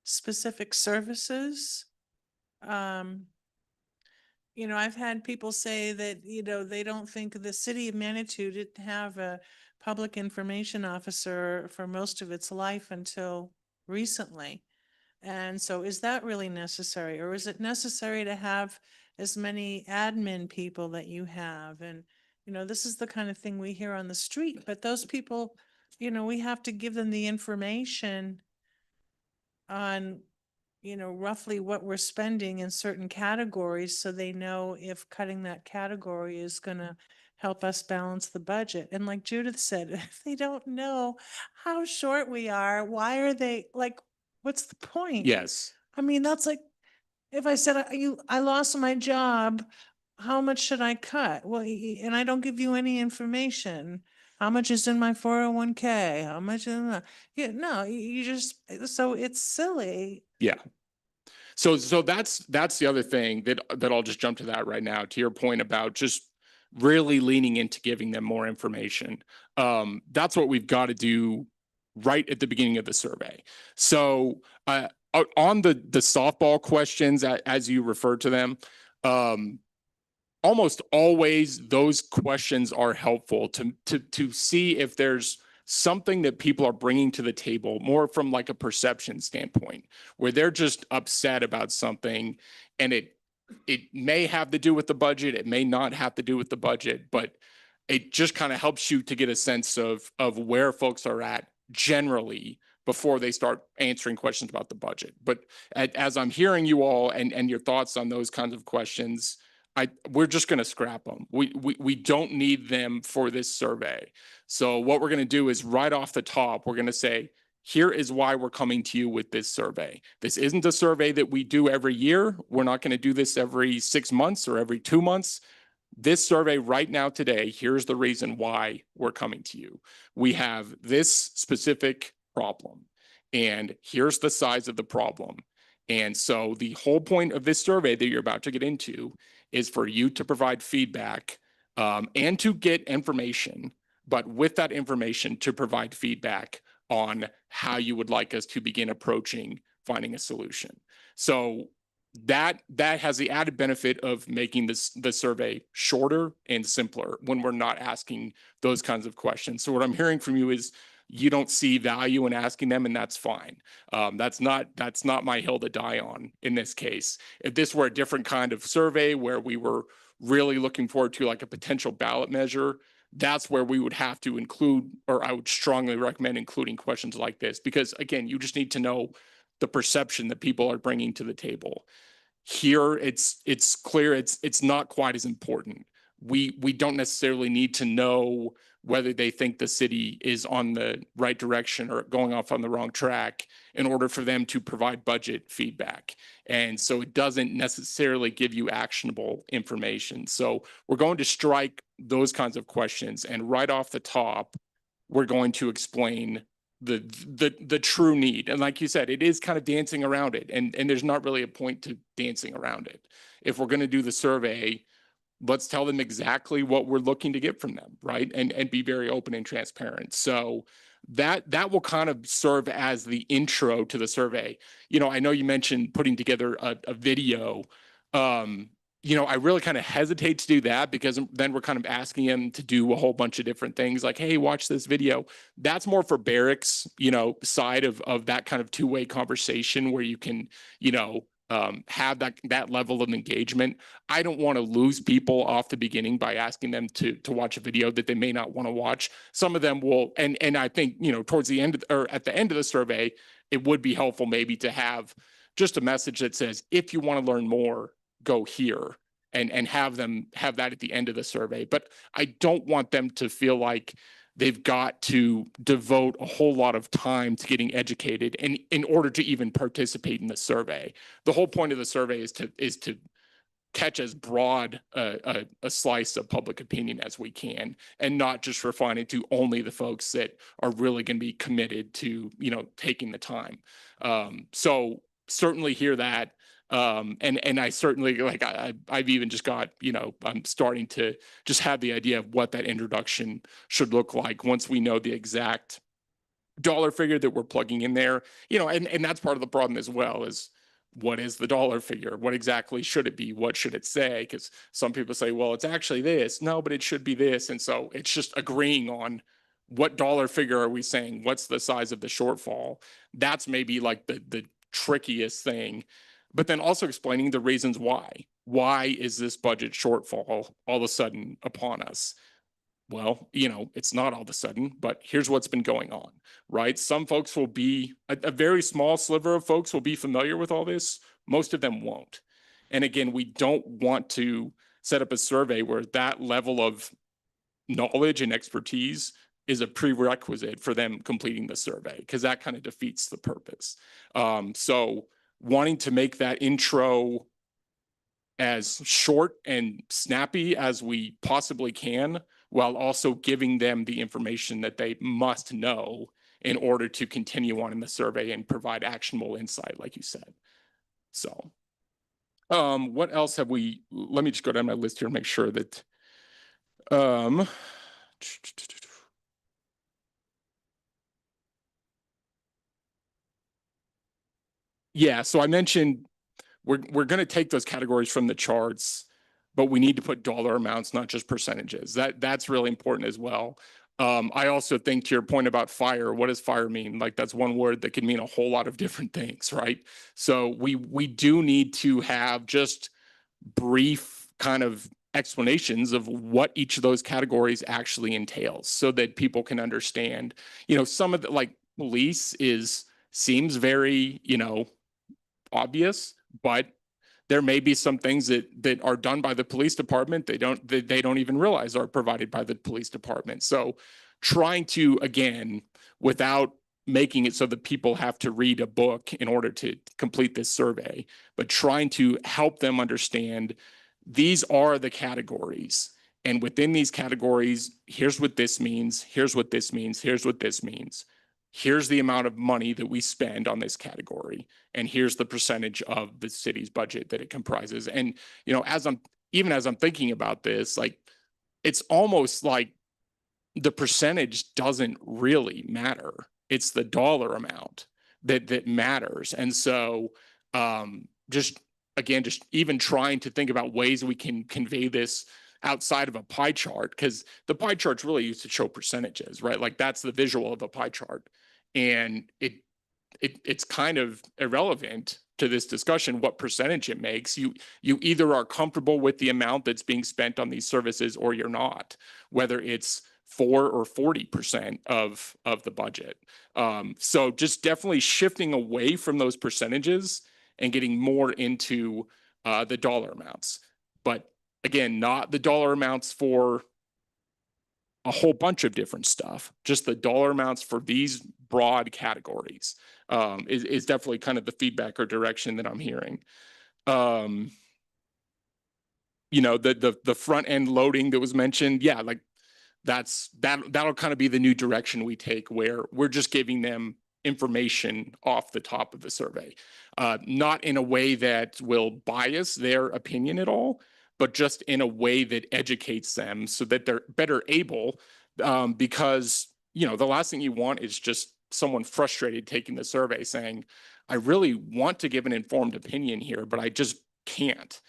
specific services. I've had people say that, they don't think the city of Manitou didn't have a public information officer for most of its life until recently. And so is that really necessary, or is it necessary to have as many admin people that you have? And, this is the kind of thing we hear on the street, but those people, we have to give them the information on, roughly what we're spending in certain categories, so they know if cutting that category is gonna help us balance the budget. And like Judith said, if they don't know how short we are, why are they, like, what's the point? yes. I mean, that's like, if I said, I lost my job, how much should I cut? Well, and I don't give you any information. How much is in my 401k? How much is no, you just, so it's silly. Yeah. So that's the other thing that I'll just jump to that right now, to your point about just really leaning into giving them more information. That's what we've got to do right at the beginning of the survey. So on the softball questions, as you refer to them, almost always those questions are helpful to see if there's something that people are bringing to the table more from like a perception standpoint, where they're just upset about something, and it may have to do with the budget, it may not have to do with the budget, but it just kind of helps you to get a sense of where folks are at generally before they start answering questions about the budget. But as I'm hearing you all and your thoughts on those kinds of questions, we're just going to scrap them. We don't need them for this survey. So what we're going to do is right off the top, we're going to say, here is why we're coming to you with this survey. This isn't a survey that we do every year. We're not going to do this every 6 months or every 2 months. This survey right now today, here's the reason why we're coming to you. We have this specific problem, and here's the size of the problem. And so the whole point of this survey that you're about to get into is for you to provide feedback and to get information, but with that information to provide feedback on how you would like us to begin approaching finding a solution. So that has the added benefit of making the survey shorter and simpler when we're not asking those kinds of questions. So what I'm hearing from you is you don't see value in asking them, and that's fine. That's not my hill to die on in this case. If this were a different kind of survey where we were really looking forward to like a potential ballot measure, that's where we would have to include, or I would strongly recommend including questions like this, because again, you just need to know the perception that people are bringing to the table. Here, it's clear it's not quite as important. we don't necessarily need to know whether they think the city is on the right direction or going off on the wrong track in order for them to provide budget feedback. And so it doesn't necessarily give you actionable information. So we're going to strike those kinds of questions, and right off the top, we're going to explain the true need. And like you said, it is kind of dancing around it, and there's not really a point to dancing around it. If we're going to do the survey, let's tell them exactly what we're looking to get from them, right? And be very open and transparent. So that will kind of serve as the intro to the survey. You know, I know you mentioned putting together a video. You know, I really kind of hesitate to do that, because then we're kind of asking them to do a whole bunch of different things like, hey, watch this video. That's more for Barrick's, you know, side of that kind of two-way conversation where you can, you know, have that level of engagement. I don't want to lose people off the beginning by asking them to watch a video that they may not want to watch. Some of them will, and I think, you know, towards the end or at the end of the survey, it would be helpful maybe to have just a message that says, if you want to learn more, go here, and have them have that at the end of the survey. But I don't want them to feel like they've got to devote a whole lot of time to getting educated in order to even participate in the survey. The whole point of the survey is to catch as broad a slice of public opinion as we can, and not just refine it to only the folks that are really going to be committed to, you know, taking the time. So certainly hear that. And I certainly, like, I've even just got, you know, I'm starting to just have the idea of what that introduction should look like once we know the exact dollar figure that we're plugging in there, you know, and that's part of the problem as well, is what is the dollar figure? What exactly should it be? What should it say? Because some people say, well, it's actually this. No, but it should be this. And so it's just agreeing on what dollar figure are we saying? What's the size of the shortfall? That's maybe like the trickiest thing. But then also explaining the reasons why. Why is this budget shortfall all of a sudden upon us? Well, you know, it's not all of a sudden, but here's what's been going on, right? Some folks will be, a very small sliver of folks will be familiar with all this. Most of them won't. And again, we don't want to set up a survey where that level of knowledge and expertise is a prerequisite for them completing the survey, because that kind of defeats the purpose. So wanting to make that intro as short and snappy as we possibly can, while also giving them the information that they must know in order to continue on in the survey and provide actionable insight, like you said. So what else have we, let me just go down my list here and make sure that yeah, so I mentioned we're going to take those categories from the charts, but we need to put dollar amounts, not just percentages. That's really important as well. I also think, to your point about fire, what does fire mean? Like, that's one word that can mean a whole lot of different things, right? So we do need to have just brief kind of explanations of what each of those categories actually entails, so that people can understand. You know, some of the, like, police seems very, you know, obvious, but there may be some things that are done by the police department they don't even realize are provided by the police department. So trying to, again, without making it so that people have to read a book in order to complete this survey, but trying to help them understand these are the categories. And within these categories, here's what this means, here's what this means, here's what this means. Here's the amount of money that we spend on this category, and here's the percentage of the city's budget that it comprises. And, you know, as I'm thinking about this, like, it's almost like the percentage doesn't really matter. It's the dollar amount that matters. And so just even trying to think about ways we can convey this outside of a pie chart, because the pie chart's really used to show percentages, right? Like, that's the visual of a pie chart. And it's kind of irrelevant to this discussion what percentage it makes. You either are comfortable with the amount that's being spent on these services, or you're not, whether it's 4 or 40% of the budget. So just definitely shifting away from those percentages and getting more into the dollar amounts. But Again, not the dollar amounts for a whole bunch of different stuff, just the dollar amounts for these broad categories is definitely kind of the feedback or direction that I'm hearing. You know, the front end loading that was mentioned, yeah, like that'll kind of be the new direction we take, where we're just giving them information off the top of the survey, not in a way that will bias their opinion at all, but just in a way that educates them so that they're better able, because, you know, the last thing you want is just someone frustrated taking the survey saying, I really want to give an informed opinion here, but I just can't,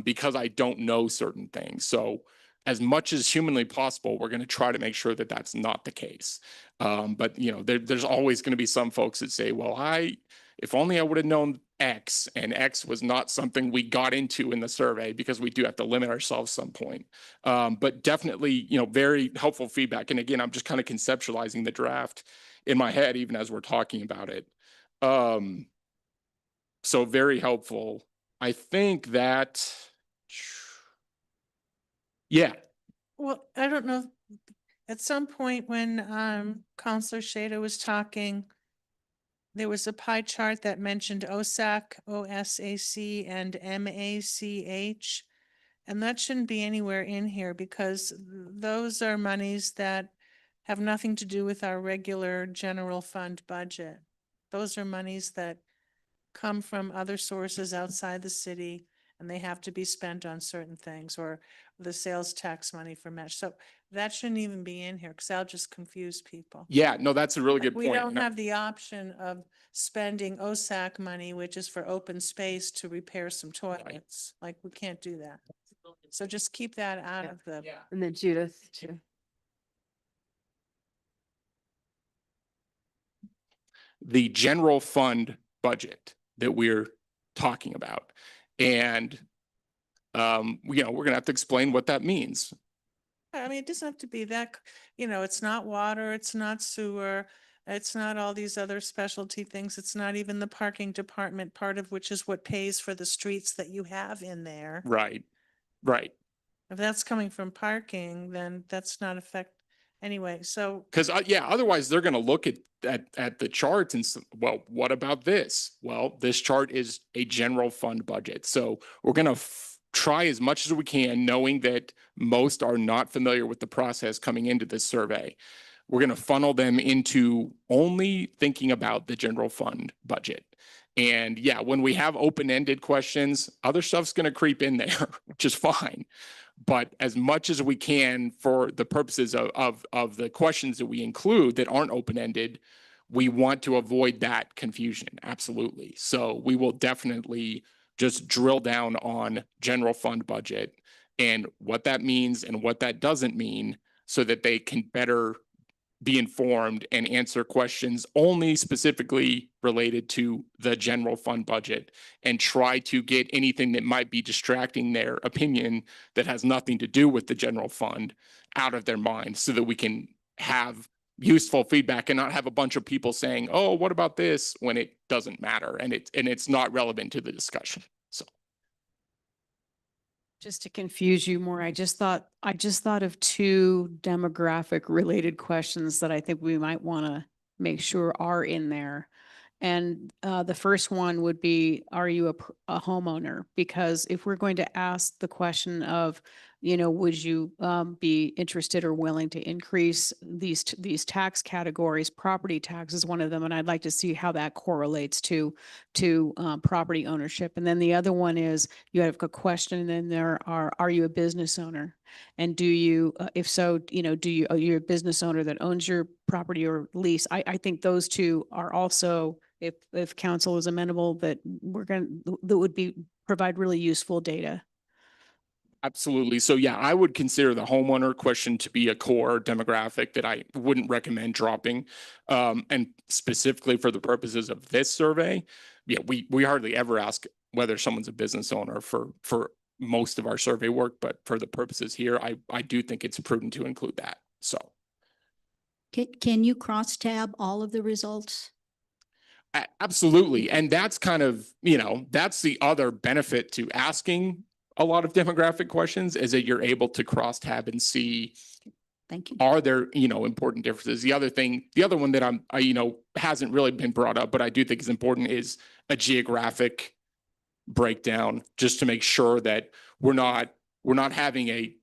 because I don't know certain things. So as much as humanly possible, we're going to try to make sure that that's not the case. But you know, there's always going to be some folks that say, well, if only I would have known X, and X was not something we got into in the survey, because we do have to limit ourselves some point. But definitely, you know, very helpful feedback. And again, I'm just kind of conceptualizing the draft in my head, even as we're talking about it. So very helpful. I think that, yeah. Well, I don't know. At some point when Counselor Shada was talking, there was a pie chart that mentioned OSAC, OSAC, and MACH. And that shouldn't be anywhere in here, because those are monies that have nothing to do with our regular general fund budget. Those are monies that come from other sources outside the city, and they have to be spent on certain things, or the sales tax money for match. So that shouldn't even be in here, because that'll just confuse people. Yeah, no, that's a really good We point. don't have the option of spending OSAC money, which is for open space, to repair some toilets. Like, we can't do that. So just keep that out of the. And then Judith too. The general fund budget that we're talking about. And, you know, we're gonna have to explain what that means. I mean, it doesn't have to be that, you know, it's not water, it's not sewer, it's not all these other specialty things. It's not even the parking department, part of which is what pays for the streets that you have in there. Right, right. If that's coming from parking, then that's not anyway, so. Because yeah, otherwise they're going to look at the charts and well, what about this? Well, this chart is a general fund budget. So we're going to try as much as we can, knowing that most are not familiar with the process coming into this survey. We're going to funnel them into only thinking about the general fund budget. And yeah, when we have open-ended questions, other stuff's going to creep in there, which is fine. But as much as we can, for the purposes of the questions that we include that aren't open-ended, we want to avoid that confusion. Absolutely. So we will definitely just drill down on general fund budget and what that means and what that doesn't mean, so that they can better be informed and answer questions only specifically related to the general fund budget, and try to get anything that might be distracting their opinion that has nothing to do with the general fund out of their mind, so that we can have useful feedback and not have a bunch of people saying, oh, what about this, when it doesn't matter and it's not relevant to the discussion. So Just to confuse you more, I just thought of two demographic related questions that I think we might want to make sure are in there. And the first one would be, are you a homeowner? Because if we're going to ask the question of, you know, would you be interested or willing to increase these tax categories, property tax is one of them, and I'd like to see how that correlates to property ownership. And then the other one is, you have a question, and then there are you a business owner? And do you, if so, you know, are you a business owner that owns your property or lease? I think those two are also, if council is amenable, that would provide really useful data. absolutely. So yeah, I would consider the homeowner question to be a core demographic that I wouldn't recommend dropping. And specifically for the purposes of this survey, yeah, we hardly ever ask whether someone's a business owner for most of our survey work, but for the purposes here, I do think it's prudent to include that. So. Can you cross tab all of the results? Absolutely. And that's kind of, you know, that's the other benefit to asking a lot of demographic questions is that you're able to cross tab and see, Thank you. are there, important differences? The other one that hasn't really been brought up, but I do think is important is a geographic breakdown, just to make sure that we're not having a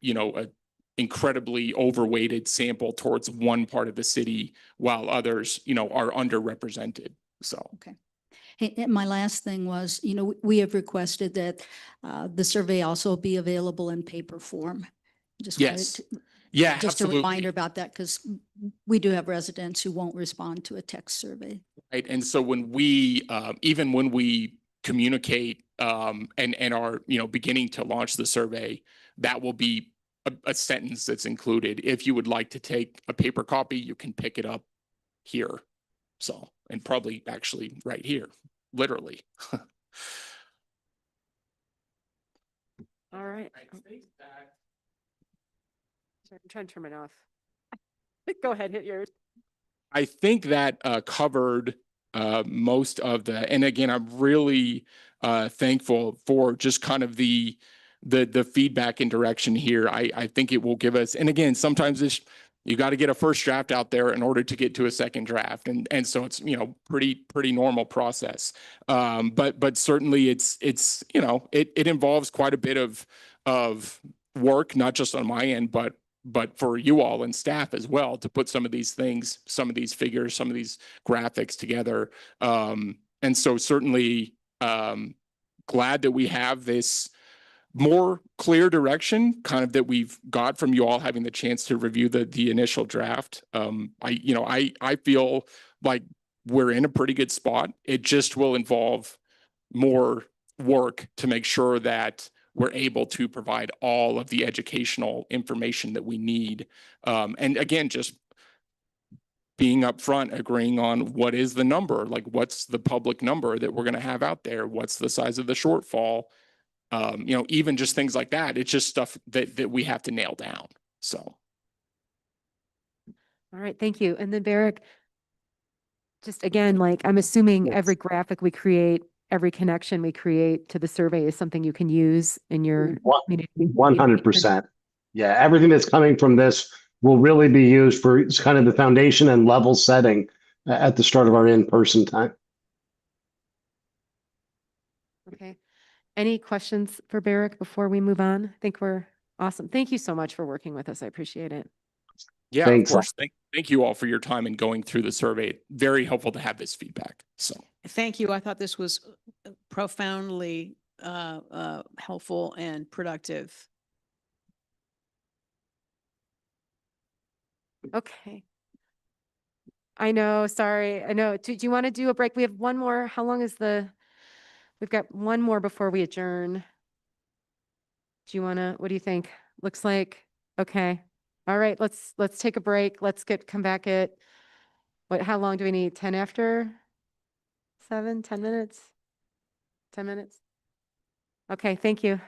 incredibly overweighted sample towards one part of the city while others, are underrepresented. So. Okay. And my last thing was, we have requested that the survey also be available in paper form. Just wanted Yes. to- Yeah, Just a absolutely. reminder about that, because we do have residents who won't respond to a text survey. Right. And so when we, even when we communicate and are, beginning to launch the survey, that will be a sentence that's included. If you would like to take a paper copy, you can pick it up here. So, and probably actually right here, literally. All right. Sorry, I'm trying to turn mine off. Go ahead, hit yours. I think that covered most of the, and again, I'm really thankful for just kind of the feedback and direction here. I think it will give us, and again, sometimes you got to get a first draft out there in order to get to a second draft, and so it's pretty normal process. But certainly it's it involves quite a bit of work, not just on my end, but for you all and staff as well, to put some of these things, some of these figures, some of these graphics together. And so certainly glad that we have this more clear direction kind of that we've got from you all, having the chance to review the initial draft. I feel like we're in a pretty good spot. It just will involve more work to make sure that we're able to provide all of the educational information that we need. And again, just being upfront, agreeing on what is the number, like what's the public number that we're going to have out there? What's the size of the shortfall? Even just things like that. It's just stuff that we have to nail down. So. All right, thank you. And then Barrick, just again, like I'm assuming every graphic we create, every connection we create to the survey is something you can use in your community. 100%. Yeah, everything that's coming from this will really be used for kind of the foundation and level setting at the start of our in-person time. Okay. Any questions for Barrick before we move on? I think we're awesome. Thank you so much for working with us. I appreciate it. Yeah, Thanks. of course. Thank you all for your time in going through the survey. Very helpful to have this feedback. So. Thank you. I thought this was profoundly helpful and productive. Okay. I know, sorry. I know. Do you want to do a break? We have one more. How long is we've got one more before we adjourn. Do you want to, what do you think? Looks like, okay. All right, let's take a break. Let's come back at, how long do we need? 10 after 7, 10 minutes? 10 minutes? Okay, thank you.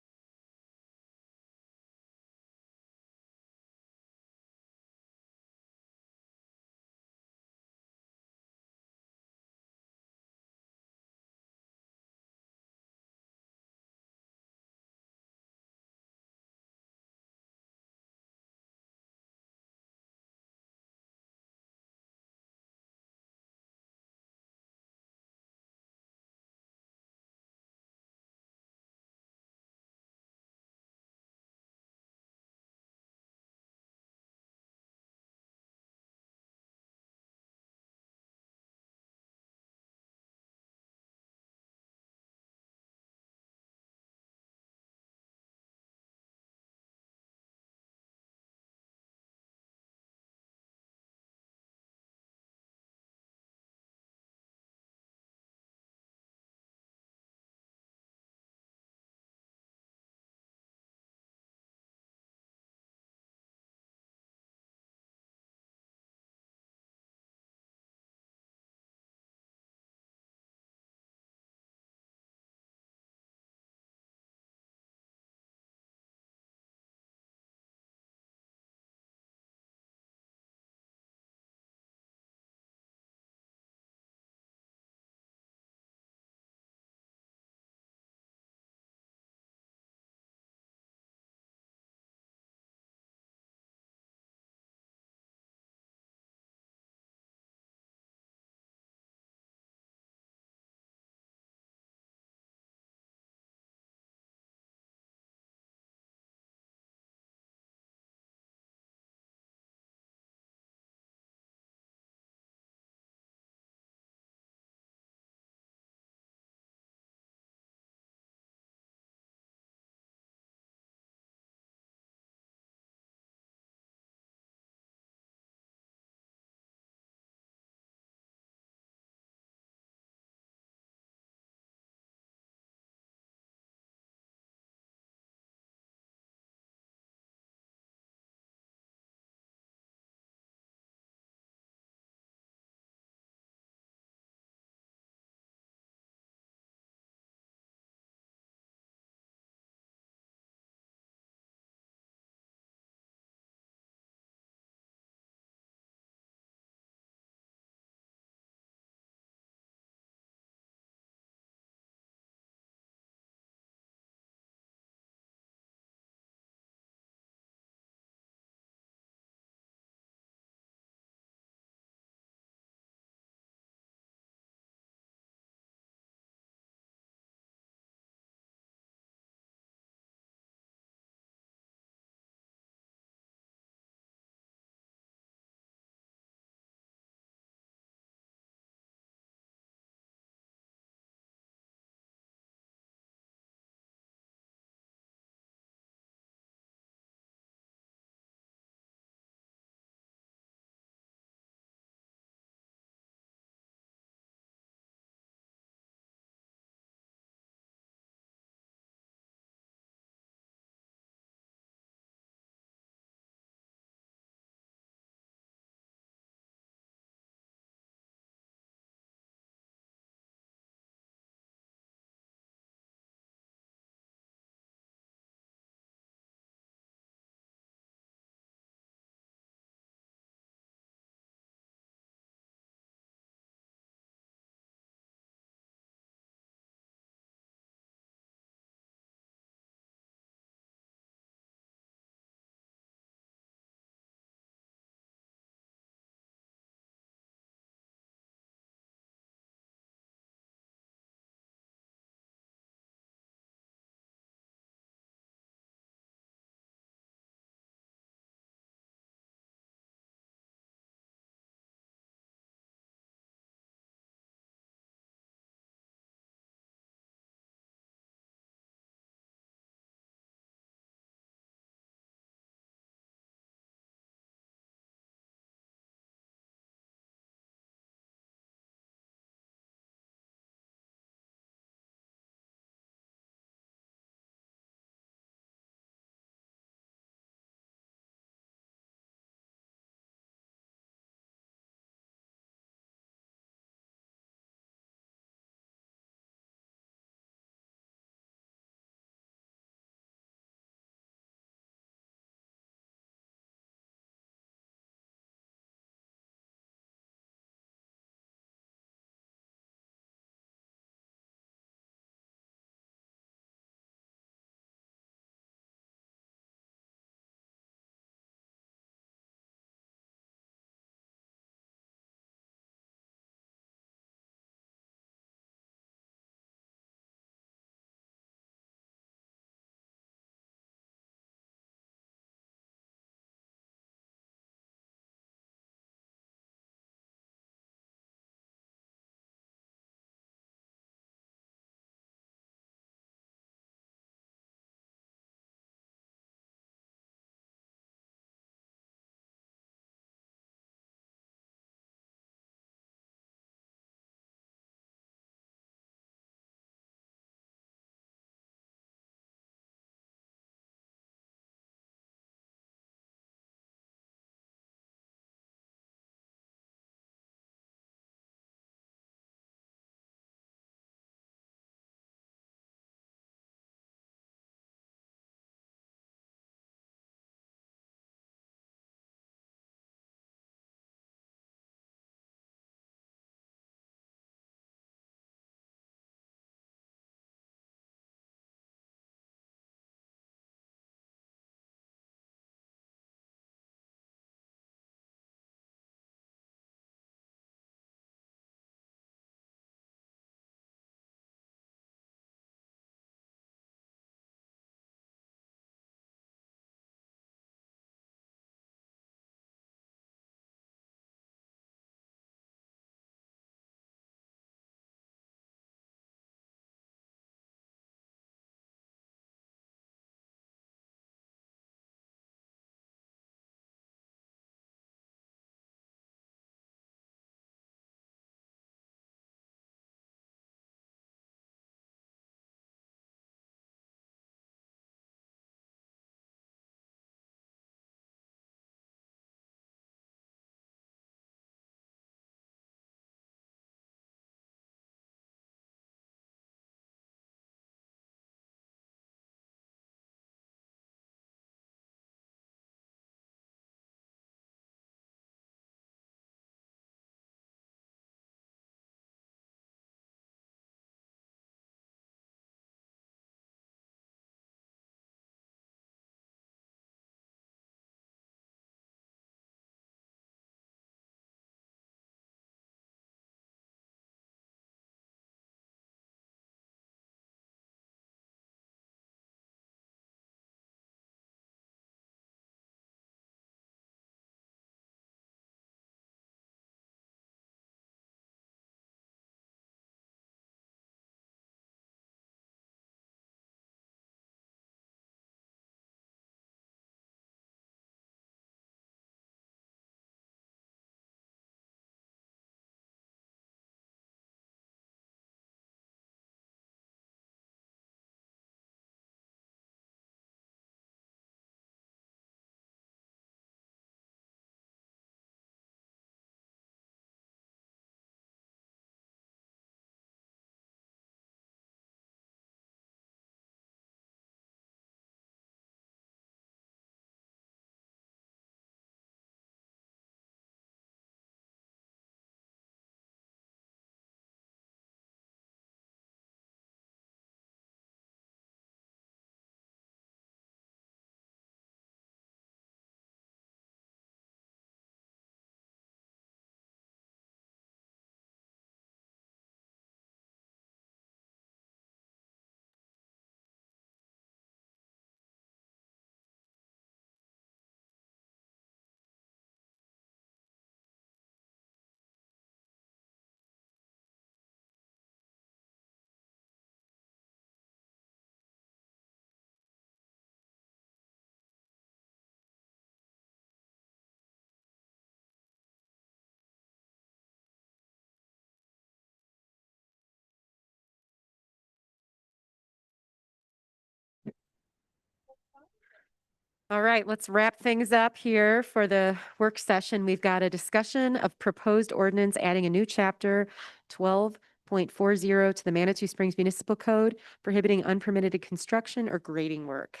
All right, let's wrap things up here for the work session. We've got a discussion of proposed ordinance adding a new chapter 12.40 to the Manitou Springs Municipal Code prohibiting unpermitted construction or grading work.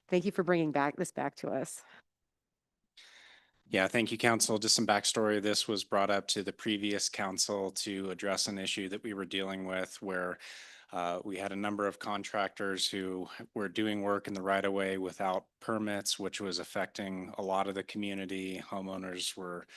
Thank you for bringing this back to us. Yeah, thank you, council. Just some backstory. This was brought up to the previous council to address an issue that we were dealing with where we had a number of contractors who were doing work in the right of way without permits, which was affecting a lot of the community. Homeowners were,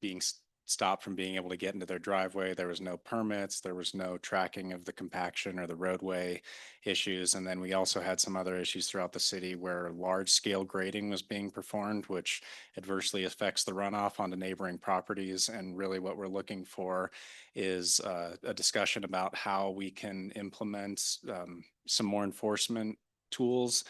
being stopped from being able to get into their driveway. There was no permits. There was no tracking of the compaction or the roadway issues. And then we also had some other issues throughout the city where large scale grading was being performed, which adversely affects the runoff onto neighboring properties. And really what we're looking for is a discussion about how we can implement some more enforcement tools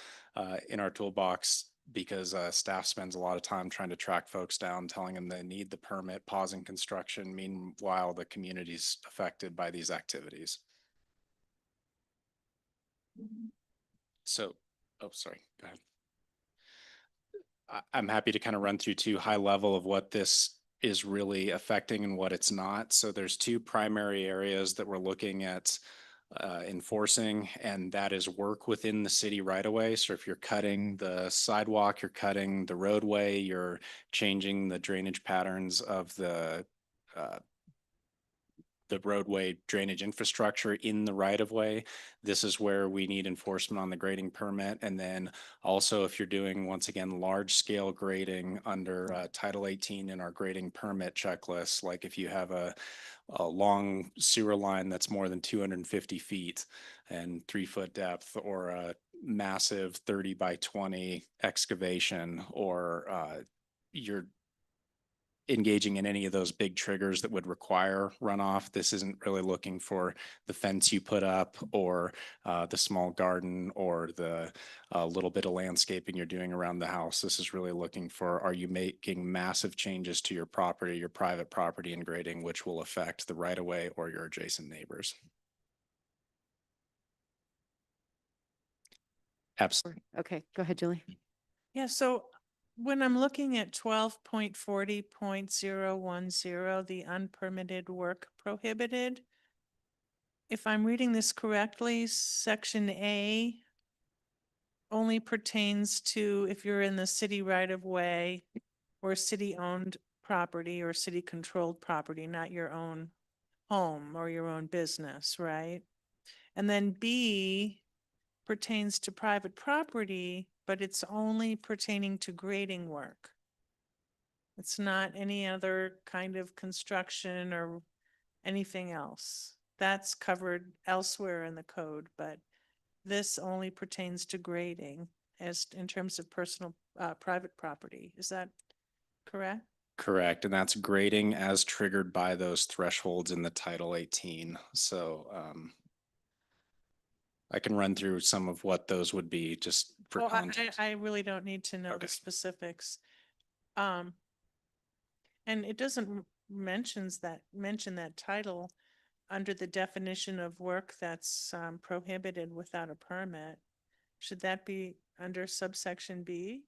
in our toolbox, because staff spends a lot of time trying to track folks down, telling them they need the permit, pausing construction. Meanwhile, the community's affected by these activities. So, oh, sorry, go ahead. I'm happy to kind of run through two high level of what this is really affecting and what it's not. So there's two primary areas that we're looking at enforcing, and that is work within the city right away. So if you're cutting the sidewalk, you're cutting the roadway, you're changing the drainage patterns of the roadway drainage infrastructure in the right of way, this is where we need enforcement on the grading permit. And then also if you're doing, once again, large scale grading under Title 18 in our grading permit checklist, like if you have a long sewer line that's more than 250 feet and 3-foot depth, or a massive 30 by 20 excavation, or you're engaging in any of those big triggers that would require runoff. This isn't really looking for the fence you put up, or the small garden, or the little bit of landscaping you're doing around the house. This is really looking for, are you making massive changes to your property, your private property, and grading, which will affect the right of way or your adjacent neighbors. Absolutely. Okay, go ahead, Julie. Yeah, so when I'm looking at 12.40.010, the unpermitted work prohibited, if I'm reading this correctly, section A only pertains to if you're in the city right of way or city owned property or city controlled property, not your own home or your own business, right? And then B pertains to private property, but it's only pertaining to grading work. It's not any other kind of construction or anything else. That's covered elsewhere in the code, but this only pertains to grading as in terms of personal, private property. Is that correct? Correct, and that's grading as triggered by those thresholds in the Title 18. So I can run through some of what those would be just for Oh, context. I really don't need to know Okay. the specifics. And it doesn't mention that title under the definition of work that's prohibited without a permit. Should that be under subsection B?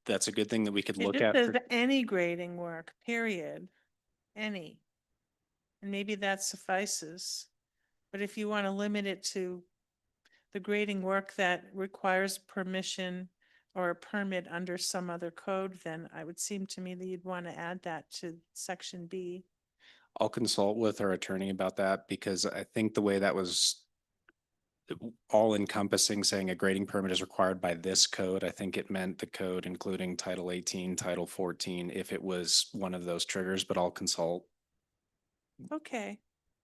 That's a good thing that we could It look just at. says for- any grading work, period. Any. And maybe that suffices. But if you want to limit it to the grading work that requires permission or a permit under some other code, then I would seem to me that you'd want to add that to section B. I'll consult with our attorney about that, because I think the way that was all encompassing, saying a grading permit is required by this code, I think it meant the code including Title 18, Title 14, if it was one of those triggers, but I'll consult Okay.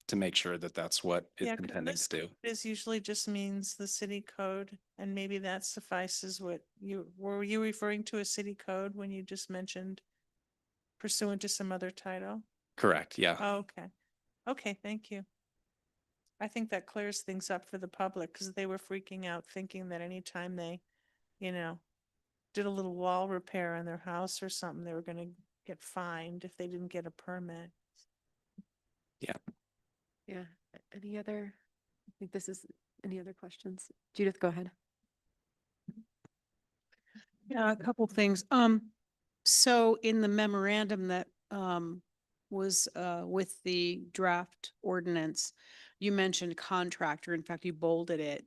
to make sure that that's what it's Yeah, 'cause intending this to do. This usually just means the city code, and maybe that suffices. Were you referring to a city code when you just mentioned pursuant to some other title? Correct, yeah. Oh, okay. Okay, thank you. I think that clears things up for the public because they were freaking out thinking that anytime they, did a little wall repair on their house or something, they were gonna get fined if they didn't get a permit. Yeah. Yeah, any other questions? Judith, go ahead. Yeah, a couple things. So in the memorandum that was with the draft ordinance, you mentioned contractor. In fact, you bolded it.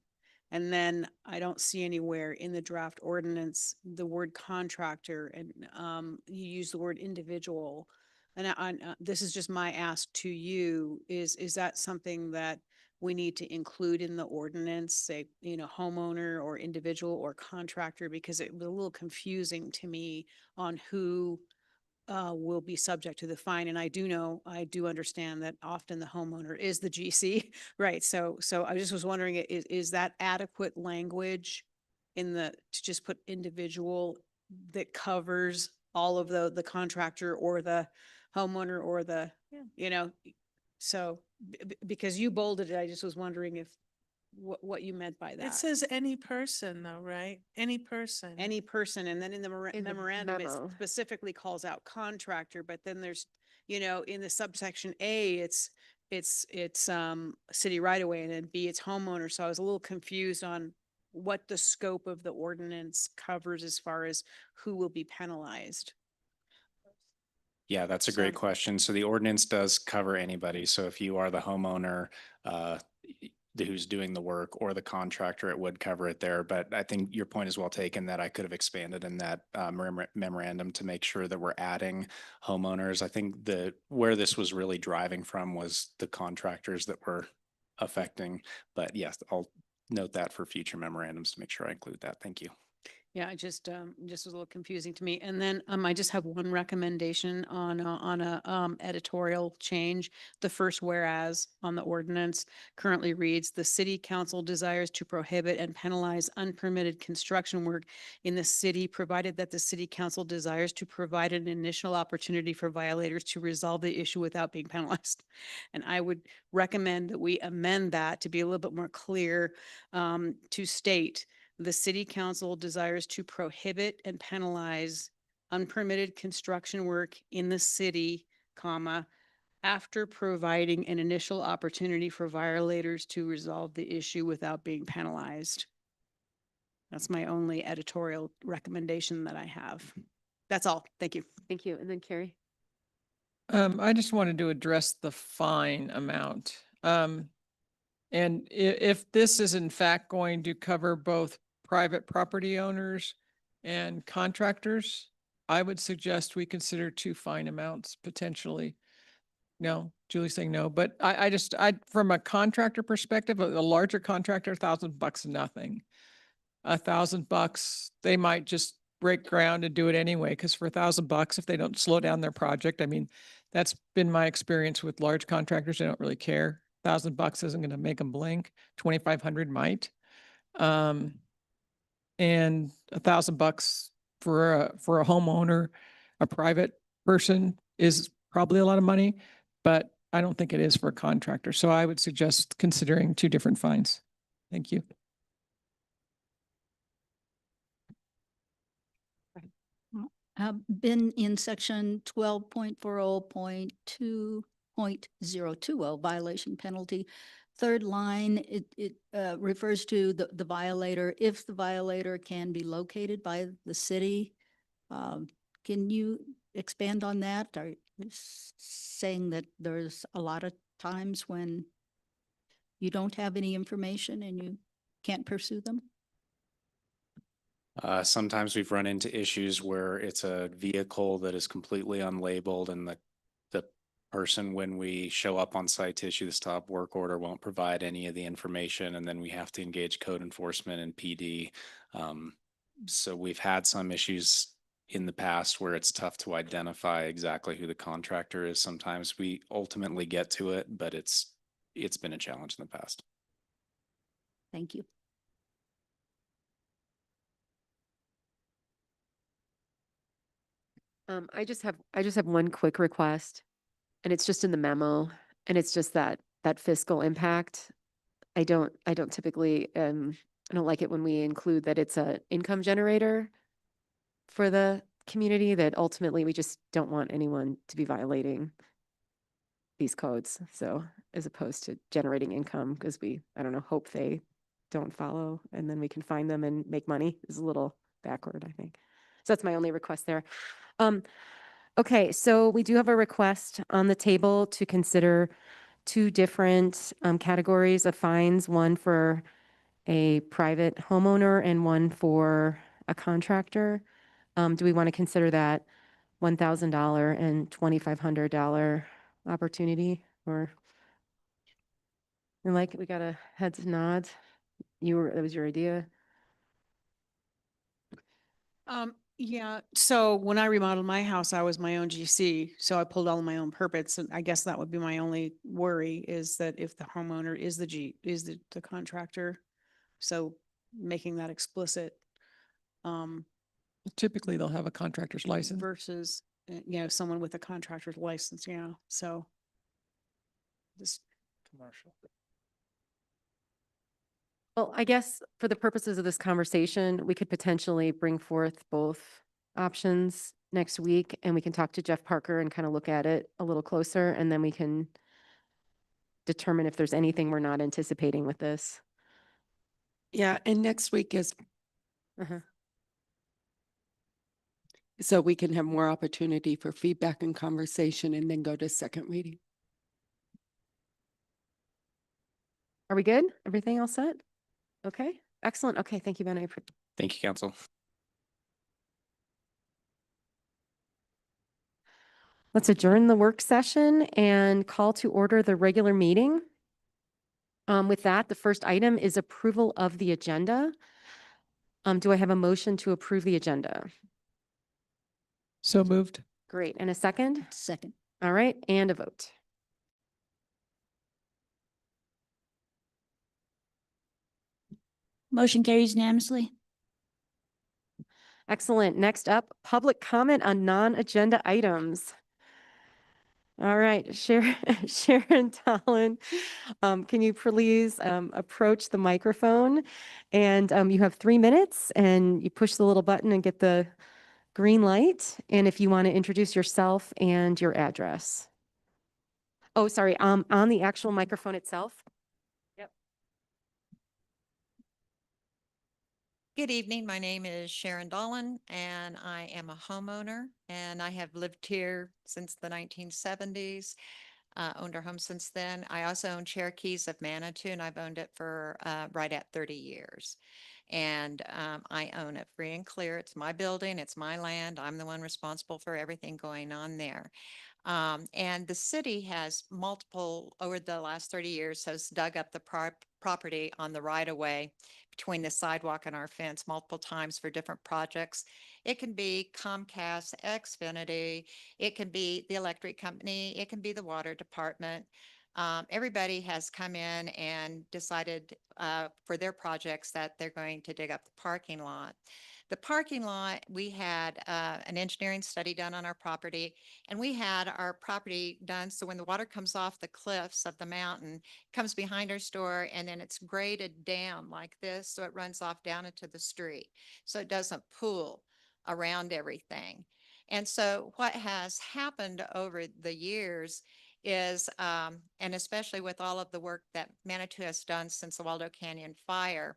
And then I don't see anywhere in the draft ordinance the word contractor, and you use the word individual. And this is just my ask to you, is that something that we need to include in the ordinance, say, homeowner or individual or contractor, because it was a little confusing to me on who will be subject to the fine. And I do understand that often the homeowner is the GC, right? So I just was wondering, is that adequate language to just put individual that covers all of the contractor or the homeowner or so because you bolded it, I just was wondering if what you meant by that. It says any person though, right? Any person. Any person, and then in the In the memorandum, it memo. specifically calls out contractor, but then there's, in the subsection A, it's city right away, and then B, it's homeowner. So I was a little confused on what the scope of the ordinance covers as far as who will be penalized. Yeah, that's a great So- question. So the ordinance does cover anybody. So if you are the homeowner, who's doing the work, or the contractor, it would cover it there. But I think your point is well taken, that I could have expanded in that memorandum to make sure that we're adding homeowners. I think where this was really driving from was the contractors that were affecting. But yes, I'll note that for future memorandums to make sure I include that. Thank you. Yeah, it just was a little confusing to me. And then I just have one recommendation on a editorial change. The first whereas on the ordinance currently reads, the city council desires to prohibit and penalize unpermitted construction work in the city, provided that the city council desires to provide an initial opportunity for violators to resolve the issue without being penalized. And I would recommend that we amend that to be a little bit more clear, to state the city council desires to prohibit and penalize unpermitted construction work in the city, comma, after providing an initial opportunity for violators to resolve the issue without being penalized. That's my only editorial recommendation that I have. That's all. Thank you. Thank you. And then Carrie? I just wanted to address the fine amount. And if this is in fact going to cover both private property owners and contractors, I would suggest we consider two fine amounts potentially. No, Julie's saying no, but I from a contractor perspective, a larger contractor, $1,000 is nothing. $1,000, they might just break ground and do it anyway, because for $1,000, if they don't slow down their project, I mean, that's been my experience with large contractors. They don't really care. $1,000 isn't going to make them blink. 2,500 might. And $1,000 for a homeowner, a private person, is probably a lot of money, but I don't think it is for a contractor. So I would suggest considering two different fines. Thank you. Been in section 12.40.2.020 violation penalty. Third line, it refers to the violator, if the violator can be located by the city. Can you expand on that? Are you saying that there's a lot of times when you don't have any information and you can't pursue them? Sometimes we've run into issues where it's a vehicle that is completely unlabeled, and the person, when we show up on site to issue the stop work order, won't provide any of the information, and then we have to engage code enforcement and PD. So we've had some issues in the past where it's tough to identify exactly who the contractor is. Sometimes we ultimately get to it, but it's been a challenge in the past. Thank you. I just have one quick request, and it's just in the memo, and it's just that fiscal impact. I don't typically, I don't like it when we include that it's a income generator for the community, that ultimately we just don't want anyone to be violating these codes. So as opposed to generating income, because I don't know, hope they don't follow, and then we can fine them and make money, is a little backward, I think. So that's my only request there. Okay, so we do have a request on the table to consider two different categories of fines, one for a private homeowner and one for a contractor. Do we want to consider that $1,000 and $2,500 opportunity, or? And like, we got a heads nod. That was your idea? Yeah, so when I remodeled my house, I was my own GC, so I pulled all my own permits, and I guess that would be my only worry is that if the homeowner is the contractor, so making that explicit. Typically, they'll have a contractor's license. Versus, someone with a contractor's license, so. Just Commercial. Well, I guess for the purposes of this conversation, we could potentially bring forth both options next week, and we can talk to Jeff Parker and kind of look at it a little closer, and then we can determine if there's anything we're not anticipating with this. Yeah, and next week is, Uh-huh. so we can have more opportunity for feedback and conversation and then go to second reading. Are we good? Everything all set? Okay, excellent. Okay, thank you, Ben. Thank you, council. Let's adjourn the work session and call to order the regular meeting. With that, the first item is approval of the agenda. Do I have a motion to approve the agenda? So moved. Great. And a second? Second. All right, and a vote. Motion carries unanimously. Excellent. Next up, public comment on non-agenda items. All right, Sharon Tallon, can you please approach the microphone? And you have 3 minutes, and you push the little button and get the green light. And if you want to introduce yourself and your address. Oh, sorry, on the actual microphone itself. Good evening. My name is Sharon Dolan, and I am a homeowner, and I have lived here since the 1970s. Owned our home since then. I also own Cherokees of Manitou, and I've owned it for right at 30 years. And I own it free and clear. It's my building. It's my land. I'm the one responsible for everything going on there. And the city has over the last 30 years, has dug up the property on the right of way between the sidewalk and our fence multiple times for different projects. It can be Comcast, Xfinity, it can be the electric company, it can be the water department. Everybody has come in and decided for their projects that they're going to dig up the parking lot. The parking lot, we had an engineering study done on our property, and we had our property done so when the water comes off the cliffs of the mountain, it comes behind our store, and then it's graded down like this, so it runs off down into the street, so it doesn't pool around everything. And so what has happened over the years is, and especially with all of the work that Manitou has done since the Waldo Canyon fire,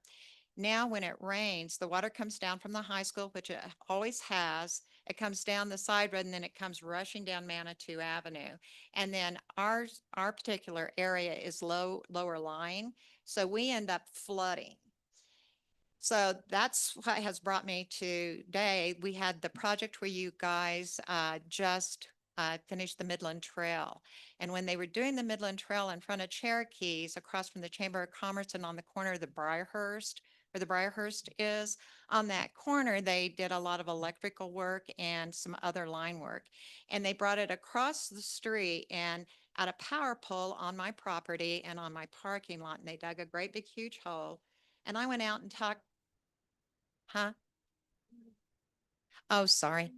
now when it rains, the water comes down from the high school, which it always has. It comes down the side road, and then it comes rushing down Manitou Avenue. And then our particular area is lower lying, so we end up flooding. So that's what has brought me to today. We had the project where you guys just finished the Midland Trail. And when they were doing the Midland Trail in front of Cherokees, across from the Chamber of Commerce and on the corner of the Briarhurst, where the Briarhurst is, on that corner, they did a lot of electrical work and some other line work. And they brought it across the street and at a power pole on my property and on my parking lot. And they dug a great big huge hole. And I went out and talked. Huh? Oh, sorry.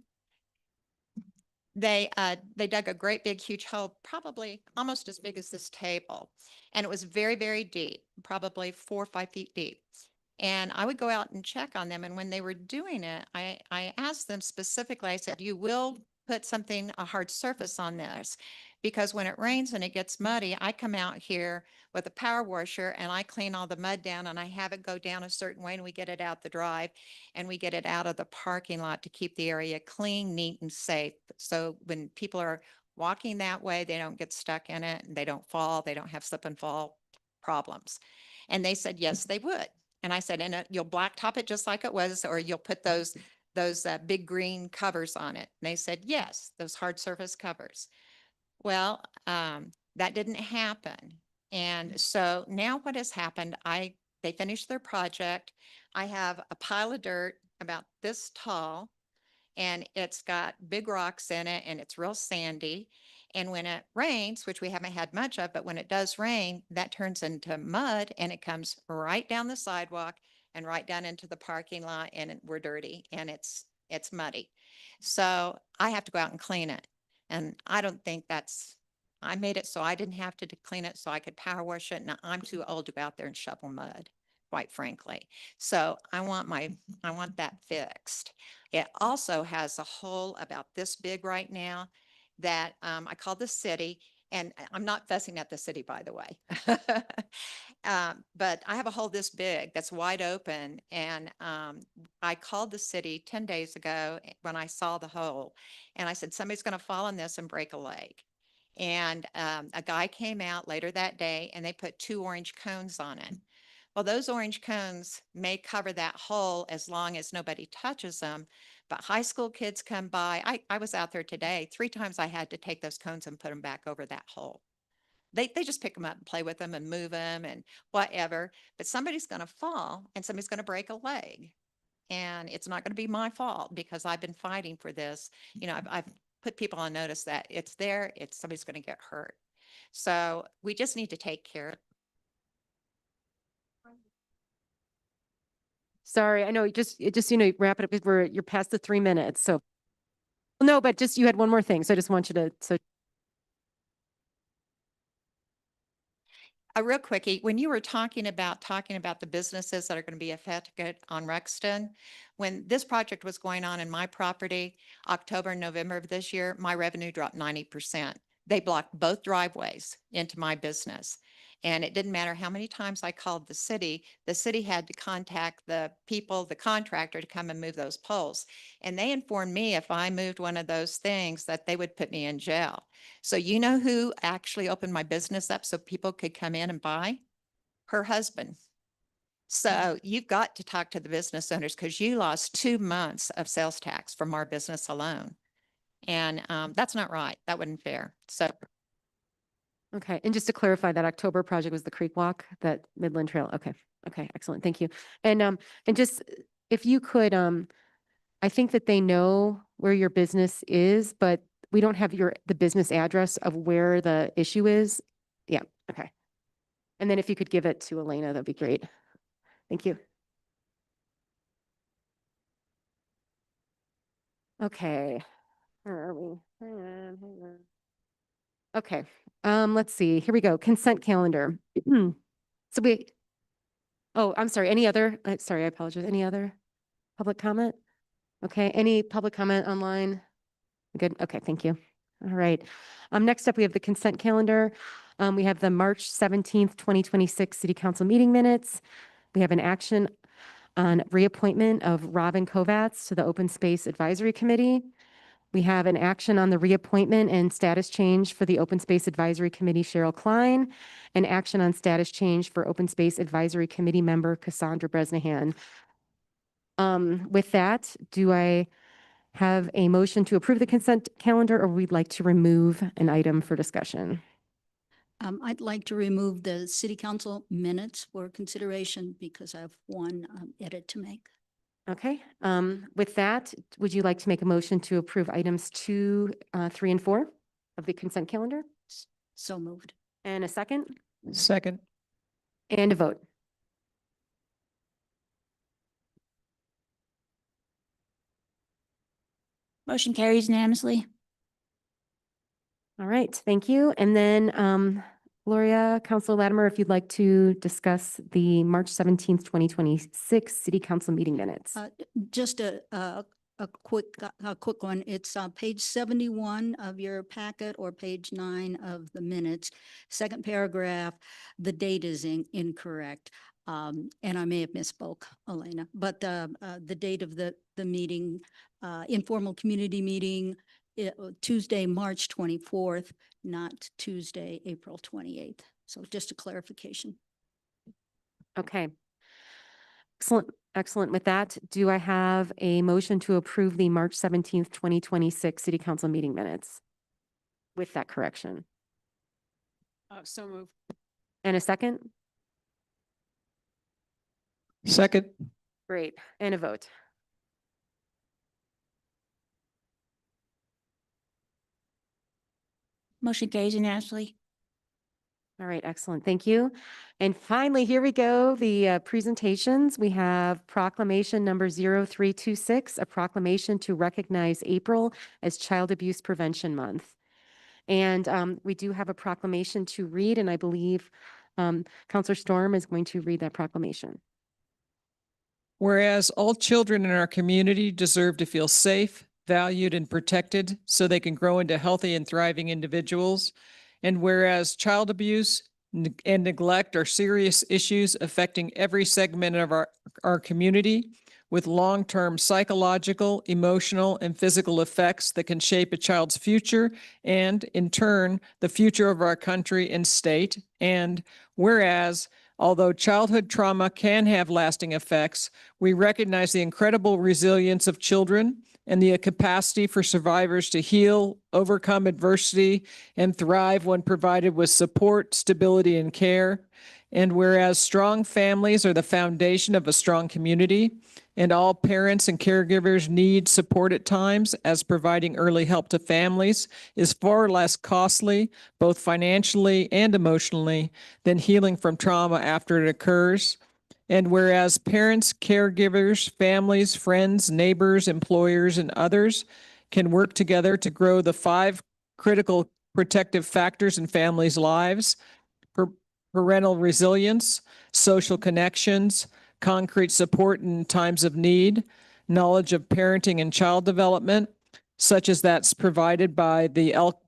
They dug a great big huge hole, probably almost as big as this table. And it was very, very deep, probably 4 or 5 feet deep. And I would go out and check on them. And when they were doing it, I asked them specifically, I said, you will put a hard surface on this. Because when it rains and it gets muddy, I come out here with a power washer and I clean all the mud down and I have it go down a certain way and we get it out the drive and we get it out of the parking lot to keep the area clean, neat and safe. So when people are walking that way, they don't get stuck in it and they don't fall, they don't have slip and fall problems. And they said, yes, they would. And I said, and you'll blacktop it just like it was, or you'll put those big green covers on it. And they said, yes, those hard surface covers. Well, that didn't happen. And so now what has happened, they finished their project. I have a pile of dirt about this tall and it's got big rocks in it and it's real sandy. And when it rains, which we haven't had much of, but when it does rain, that turns into mud and it comes right down the sidewalk and right down into the parking lot and we're dirty and it's muddy. So I have to go out and clean it. And I don't think I made it so I didn't have to clean it so I could power wash it. And I'm too old to go out there and shovel mud, quite frankly. So I want that fixed. It also has a hole about this big right now that I called the city, and I'm not fussing at the city, by the way. But I have a hole this big that's wide open, and I called the city 10 days ago when I saw the hole, and I said, somebody's going to fall in this and break a leg. And a guy came out later that day, and they put 2 orange cones on it. Well, those orange cones may cover that hole as long as nobody touches them. But high school kids come by. I was out there today. 3 times I had to take those cones and put them back over that hole. They just pick them up and play with them and move them and whatever. But somebody's going to fall and somebody's going to break a leg. And it's not going to be my fault because I've been fighting for this. You know, I've put people on notice that it's there. Somebody's going to get hurt. So we just need to take care of it. Sorry, I know, wrap it up because you're past the 3 minutes, so. No, but just, you had one more thing, so I just want you to, A real quickie, when you were talking about the businesses that are going to be affected on Rexton, when this project was going on in my property, October and November of this year, my revenue dropped 90%. They blocked both driveways into my business. And it didn't matter how many times I called the city had to contact the contractor to come and move those poles. And they informed me if I moved one of those things that they would put me in jail. So you know who actually opened my business up so people could come in and buy? Her husband. So you've got to talk to the business owners because you lost 2 months of sales tax from our business alone. And that's not right. That wasn't fair. So okay. And just to clarify, that October project was the Creek Walk, that Midland Trail. Okay. Okay. Excellent. Thank you. And just if you could, I think that they know where your business is, but we don't have the business address of where the issue is. Yeah. Okay. And then if you could give it to Elena, that'd be great. Thank you. Okay. Where are we? Hang on. Okay. Let's see. Here we go. Consent calendar. Oh, I'm sorry. Any other? Sorry, I apologize. Any other public comment? Okay. Any public comment online? Good. Okay. Thank you. All right. Next up, we have the consent calendar. We have the March 17th, 2026 City Council meeting minutes. We have an action on reappointment of Robin Kovats to the Open Space Advisory Committee. We have an action on the reappointment and status change for the Open Space Advisory Committee, Cheryl Klein, and action on status change for Open Space Advisory Committee member, Cassandra Bresnahan. With that, do I have a motion to approve the consent calendar, or we'd like to remove an item for discussion? I'd like to remove the city council minutes for consideration because I have one edit to make. Okay. With that, would you like to make a motion to approve items 2, 3, and 4 of the consent calendar? So moved. And a second? Second. And a vote. Motion carries unanimously. All right, thank you. And then, Gloria, Councilor Latimer, if you'd like to discuss the March 17th, 2026 City Council meeting minutes. Just a a quick one. It's page 71 of your packet or page 9 of the minutes. Second paragraph, the date is incorrect. And I may have misspoke, Elena, but the date of the meeting, informal community meeting, Tuesday, March 24th, not Tuesday, April 28th. So just a clarification. Okay. Excellent, excellent. With that, do I have a motion to approve the March 17th, 2026 City Council meeting minutes with that correction? So move. And a second? Second. Great. And a vote. Motion carries unanimously. All right, excellent. Thank you. And finally, here we go, the presentations. We have proclamation number 0326, a proclamation to recognize April as Child Abuse Prevention Month. And we do have a proclamation to read, and I believe Counselor Storm is going to read that proclamation. Whereas all children in our community deserve to feel safe, valued, and protected so they can grow into healthy and thriving individuals. And whereas child abuse and neglect are serious issues affecting every segment of our community with long-term psychological, emotional, and physical effects that can shape a child's future and, in turn, the future of our country and state. And whereas although childhood trauma can have lasting effects, we recognize the incredible resilience of children and the capacity for survivors to heal, overcome adversity, and thrive when provided with support, stability, and care. And whereas strong families are the foundation of a strong community, and all parents and caregivers need support at times, as providing early help to families is far less costly, both financially and emotionally, than healing from trauma after it occurs. And whereas parents, caregivers, families, friends, neighbors, employers, and others can work together to grow the 5 critical protective factors in families' lives: parental resilience, social connections, concrete support in times of need, knowledge of parenting and child development, such as that's provided by the El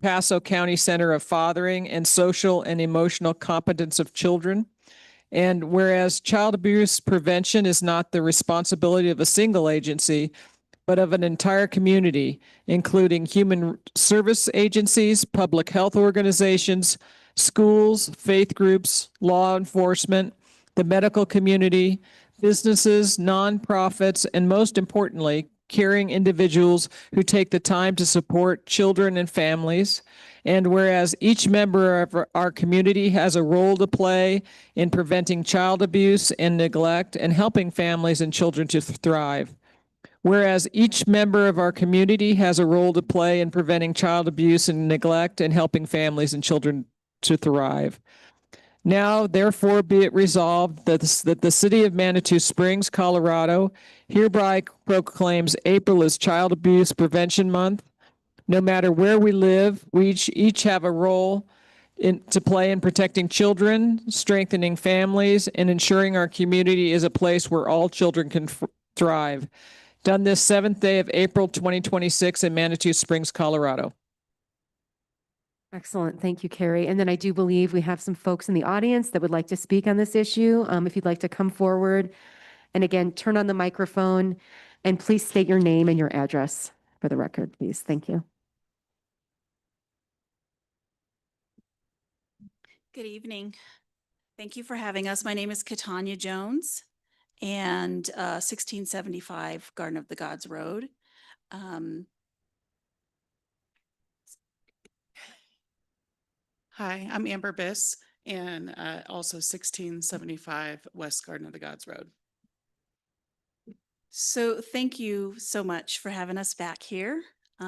Paso County Center of Fathering, and social and emotional competence of children. And whereas child abuse prevention is not the responsibility of a single agency, but of an entire community, including human service agencies, public health organizations, schools, faith groups, law enforcement, the medical community, businesses, nonprofits, and most importantly, caring individuals who take the time to support children and families. And whereas each member of our community has a role to play in preventing child abuse and neglect and helping families and children to thrive. Whereas each member of our community has a role to play in preventing child abuse and neglect and helping families and children to thrive. Now, therefore, be it resolved that the City of Manitou Springs, Colorado, hereby proclaims April as Child Abuse Prevention Month. No matter where we live, we each have a role to play in protecting children, strengthening families, and ensuring our community is a place where all children can thrive. Done this 7th day of April 2026 in Manitou Springs, Colorado. Excellent. Thank you, Carrie. And then I do believe we have some folks in the audience that would like to speak on this issue. If you'd like to come forward, and again, turn on the microphone and please state your name and your address for the record, please. Thank you. Good evening. Thank you for having us. My name is Katanya Jones, and 1675 Garden of the Gods Road. Hi, I'm Amber Biss, and also 1675 West Garden of the Gods Road. So thank you so much for having us back here.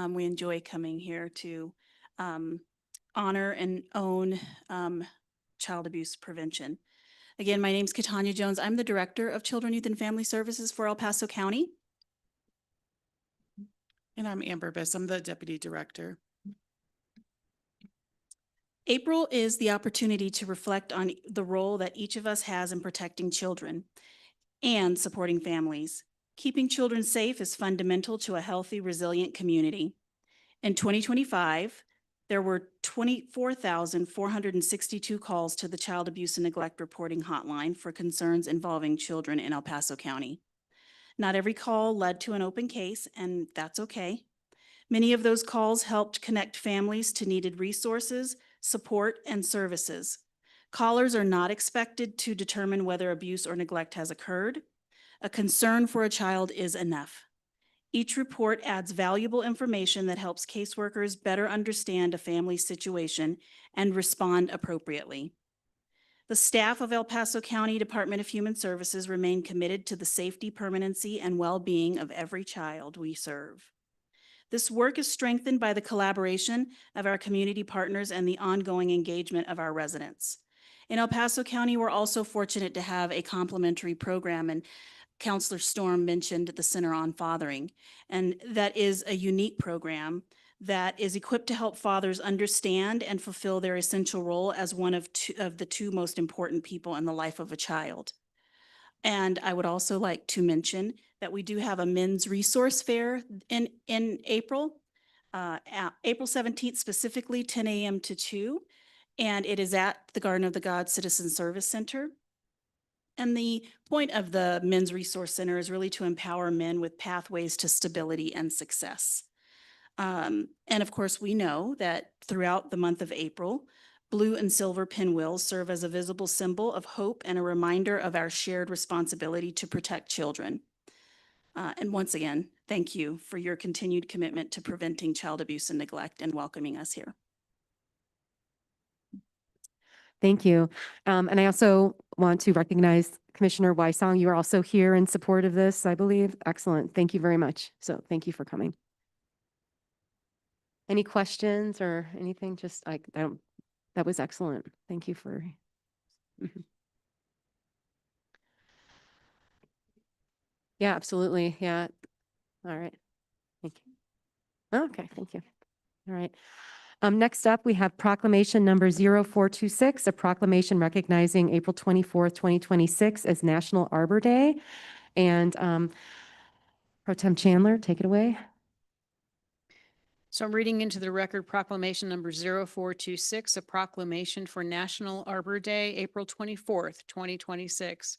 We enjoy coming here to honor and own child abuse prevention. Again, my name is Katanya Jones. I'm the Director of Children, Youth, and Family Services for El Paso County. And I'm Amber Biss. I'm the Deputy Director. April is the opportunity to reflect on the role that each of us has in protecting children and supporting families. Keeping children safe is fundamental to a healthy, resilient community. In 2025, there were 24,462 calls to the Child Abuse and Neglect Reporting Hotline for concerns involving children in El Paso County. Not every call led to an open case, and that's okay. Many of those calls helped connect families to needed resources, support, and services. Callers are not expected to determine whether abuse or neglect has occurred. A concern for a child is enough. Each report adds valuable information that helps caseworkers better understand a family's situation and respond appropriately. The staff of El Paso County Department of Human Services remain committed to the safety, permanency, and well-being of every child we serve. This work is strengthened by the collaboration of our community partners and the ongoing engagement of our residents. In El Paso County, we're also fortunate to have a complementary program, and Counselor Storm mentioned the Center on Fathering, and that is a unique program that is equipped to help fathers understand and fulfill their essential role as one of the two most important people in the life of a child. And I would also like to mention that we do have a men's resource fair in April, April 17th specifically, 10 a.m. to 2, and it is at the Garden of the Gods Citizen Service Center. And the point of the Men's Resource Center is really to empower men with pathways to stability and success. And of course, we know that throughout the month of April, blue and silver pinwheels serve as a visible symbol of hope and a reminder of our shared responsibility to protect children. And once again, thank you for your continued commitment to preventing child abuse and neglect and welcoming us here. Thank you. And I also want to recognize Commissioner Wysong. You are also here in support of this, I believe. Excellent. Thank you very much. So thank you for coming. Any questions or anything? Just that was excellent. Thank you for. Mhm. Yeah, absolutely. Yeah. All right. Thank you. Okay, thank you. All right. Next up, we have proclamation number 0426, a proclamation recognizing April 24th, 2026 as National Arbor Day. And Pro Tem Chandler, take it away. So I'm reading into the record proclamation number 0426, a proclamation for National Arbor Day, April 24th, 2026.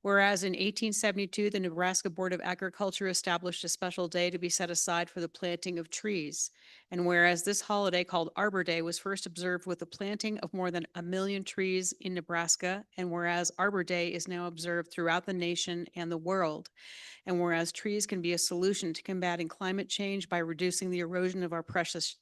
Whereas in 1872, the Nebraska Board of Agriculture established a special day to be set aside for the planting of trees. And whereas this holiday called Arbor Day was first observed with the planting of more than 1 million trees in Nebraska, and whereas Arbor Day is now observed throughout the nation and the world. And whereas trees can be a solution to combating climate change by reducing the erosion of our precious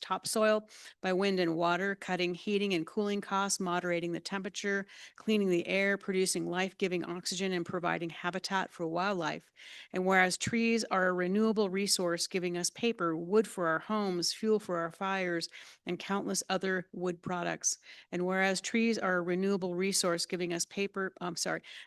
topsoil by wind and water, cutting heating and cooling costs, moderating the temperature, cleaning the air, producing life-giving oxygen, and providing habitat for wildlife. And whereas trees are a renewable resource, giving us paper, wood for our homes, fuel for our fires, and countless other wood products. And whereas trees are a renewable resource, giving us paper,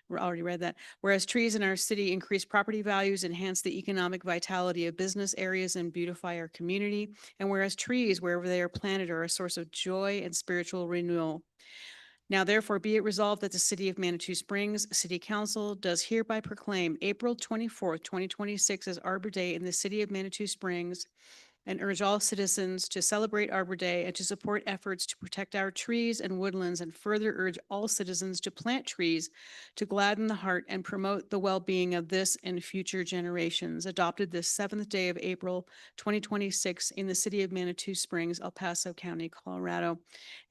we already read that. Whereas trees in our city increase property values, enhance the economic vitality of business areas, and beautify our community. And whereas trees, wherever they are planted, are a source of joy and spiritual renewal. Now therefore be it resolved that the City of Manitou Springs City Council does hereby proclaim April 24th, 2026 as Arbor Day in the City of Manitou Springs, and urge all citizens to celebrate Arbor Day and to support efforts to protect our trees and woodlands, and further urge all citizens to plant trees to gladden the heart and promote the well-being of this and future generations. Adopted this 7th day of April, 2026 in the City of Manitou Springs, El Paso County, Colorado.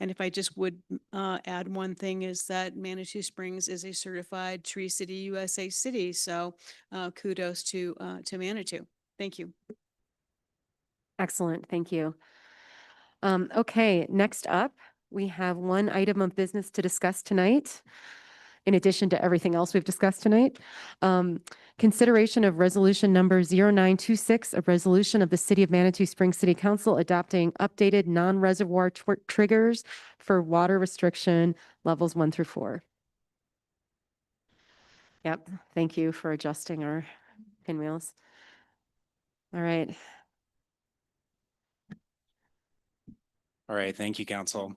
And if I just would add one thing, is that Manitou Springs is a certified Tree City USA city. So kudos to Manitou. Thank you. Excellent. Thank you. Okay, next up, we have one item of business to discuss tonight. In addition to everything else we've discussed tonight, consideration of resolution number 0926, a resolution of the City of Manitou Springs City Council adopting updated non-reservoir triggers for water restriction levels 1 through 4. Yep, thank you for adjusting our pinwheels. All right. All right, thank you, Council.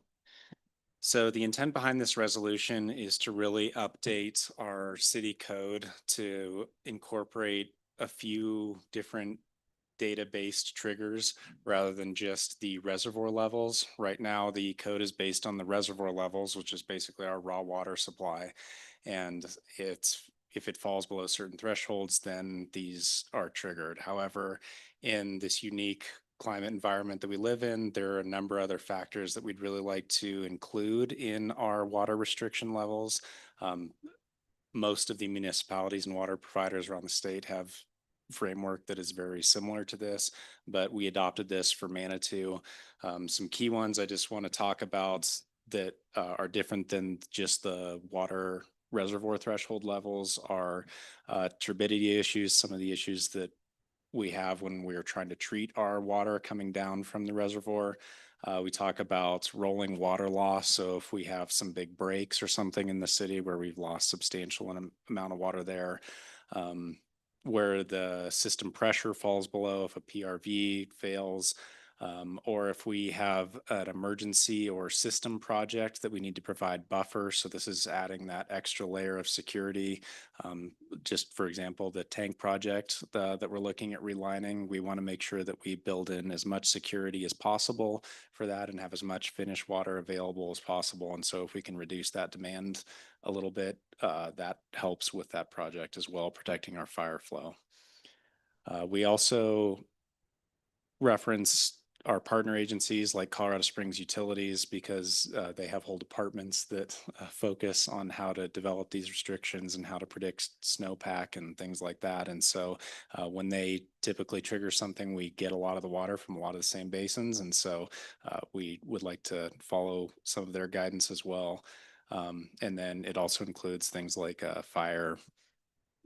So the intent behind this resolution is to really update our city code to incorporate a few different data-based triggers rather than just the reservoir levels. Right now, the code is based on the reservoir levels, which is basically our raw water supply. And if it falls below certain thresholds, then these are triggered. However, in this unique climate environment that we live in, there are a number of other factors that we'd really like to include in our water restriction levels. Most of the municipalities and water providers around the state have framework that is very similar to this, but we adopted this for Manitou. Some key ones I just want to talk about that are different than just the water reservoir threshold levels are turbidity issues, some of the issues that we have when we're trying to treat our water coming down from the reservoir. We talk about rolling water loss. So if we have some big breaks or something in the city where we've lost substantial amount of water there, where the system pressure falls below, if a PRV fails, or if we have an emergency or system project that we need to provide buffer. So this is adding that extra layer of security. Just for example, the tank project that we're looking at relining, we want to make sure that we build in as much security as possible for that and have as much finished water available as possible. And so if we can reduce that demand a little bit, that helps with that project as well, protecting our fire flow. We also reference our partner agencies like Colorado Springs Utilities because they have whole departments that focus on how to develop these restrictions and how to predict snowpack and things like that. And so when they typically trigger something, we get a lot of the water from a lot of the same basins. And so we would like to follow some of their guidance as well. And then it also includes things like fire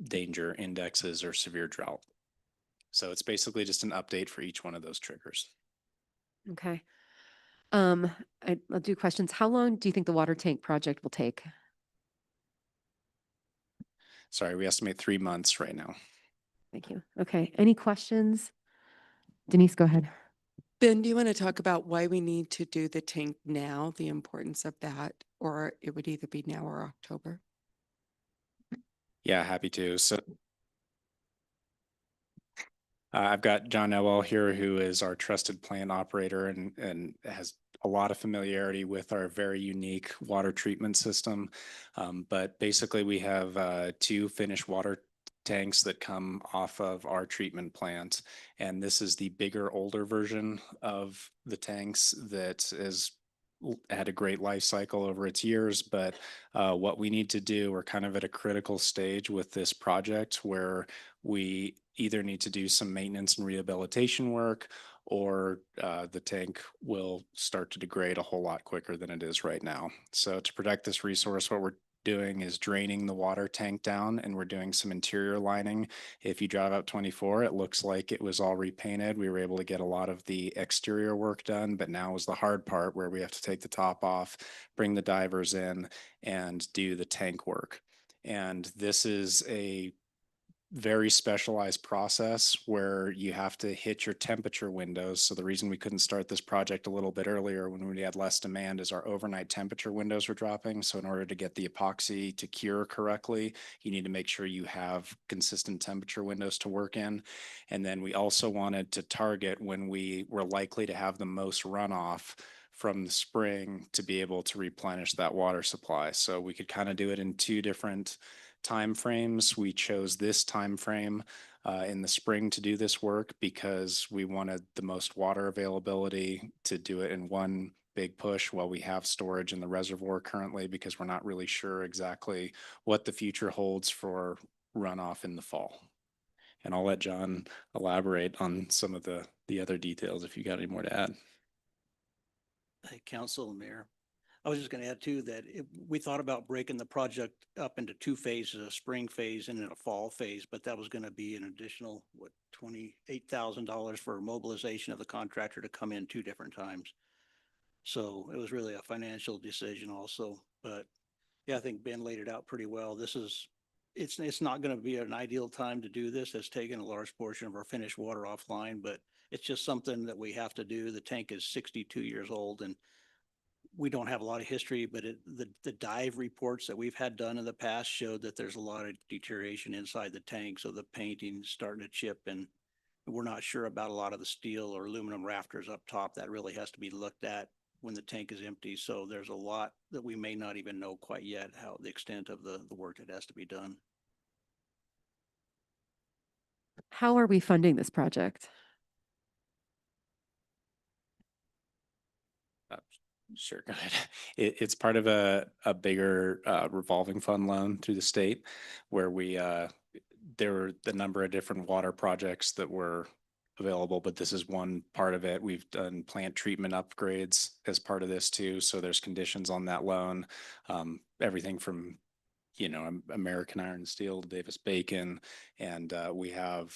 danger indexes or severe drought. So it's basically just an update for each one of those triggers. Okay. I'll do questions. How long do you think the water tank project will take? Sorry, we estimate 3 months right now. Thank you. Okay. Any questions? Denise, go ahead. Ben, do you want to talk about why we need to do the tank now, the importance of that, or it would either be now or October? Yeah, happy to. So I've got John Elwell here, who is our trusted plant operator and has a lot of familiarity with our very unique water treatment system. But basically, we have 2 finished water tanks that come off of our treatment plant. And this is the bigger, older version of the tanks that is had a great life cycle over its years, but what we need to do, we're kind of at a critical stage with this project where we either need to do some maintenance and rehabilitation work or the tank will start to degrade a whole lot quicker than it is right now. So to protect this resource, what we're doing is draining the water tank down and we're doing some interior lining. If you drive up 24, it looks like it was all repainted. We were able to get a lot of the exterior work done, but now is the hard part where we have to take the top off, bring the divers in and do the tank work. And this is a very specialized process where you have to hit your temperature windows. So the reason we couldn't start this project a little bit earlier when we had less demand is our overnight temperature windows were dropping. So in order to get the epoxy to cure correctly, you need to make sure you have consistent temperature windows to work in. And then we also wanted to target when we were likely to have the most runoff from the spring to be able to replenish that water supply. So we could kind of do it in 2 different time frames. We chose this time frame in the spring to do this work because we wanted the most water availability to do it in one big push while we have storage in the reservoir currently, because we're not really sure exactly what the future holds for runoff in the fall. And I'll let John elaborate on some of the other details if you got any more to add. Hey, Council and Mayor. I was just going to add too that we thought about breaking the project up into 2 phases, a spring phase and then a fall phase, but that was going to be an additional, $28,000 for mobilization of the contractor to come in 2 different times. So it was really a financial decision also, but yeah, I think Ben laid it out pretty well. It's not going to be an ideal time to do this. It's taken a large portion of our finished water offline, but it's just something that we have to do. The tank is 62 years old and we don't have a lot of history, but the dive reports that we've had done in the past showed that there's a lot of deterioration inside the tank. So the painting's starting to chip, and we're not sure about a lot of the steel or aluminum rafters up top. That really has to be looked at when the tank is empty. So there's a lot that we may not even know quite yet, how the extent of the work that has to be done. How are we funding this project? Sure, go ahead. It's part of a bigger revolving fund loan through the state where there were the number of different water projects that were available, but this is one part of it. We've done plant treatment upgrades as part of this too. So there's conditions on that loan. Everything from, American Iron and Steel, Davis Bacon, and we have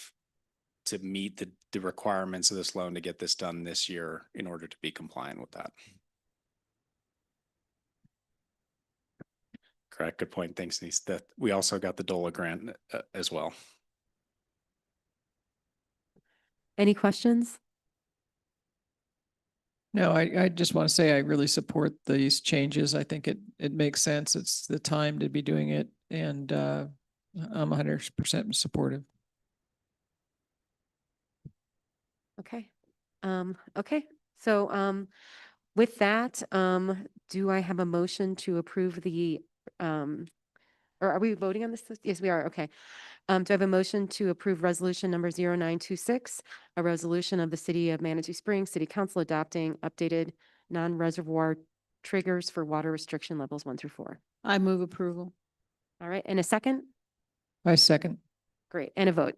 to meet the requirements of this loan to get this done this year in order to be compliant with that. Correct. Good point. Thanks, Denise. That we also got the DOLA grant as well. Any questions? No, I just want to say I really support these changes. I think it makes sense. It's the time to be doing it, and I'm 100% supportive. Okay. Okay. So, with that, do I have a motion to approve or are we voting on this? Yes, we are. Okay. Do I have a motion to approve resolution number 0926, a resolution of the City of Manitou Springs City Council adopting updated non-reservoir triggers for water restriction levels 1 through 4? I move approval. All right. And a second? I second. Great. And a vote.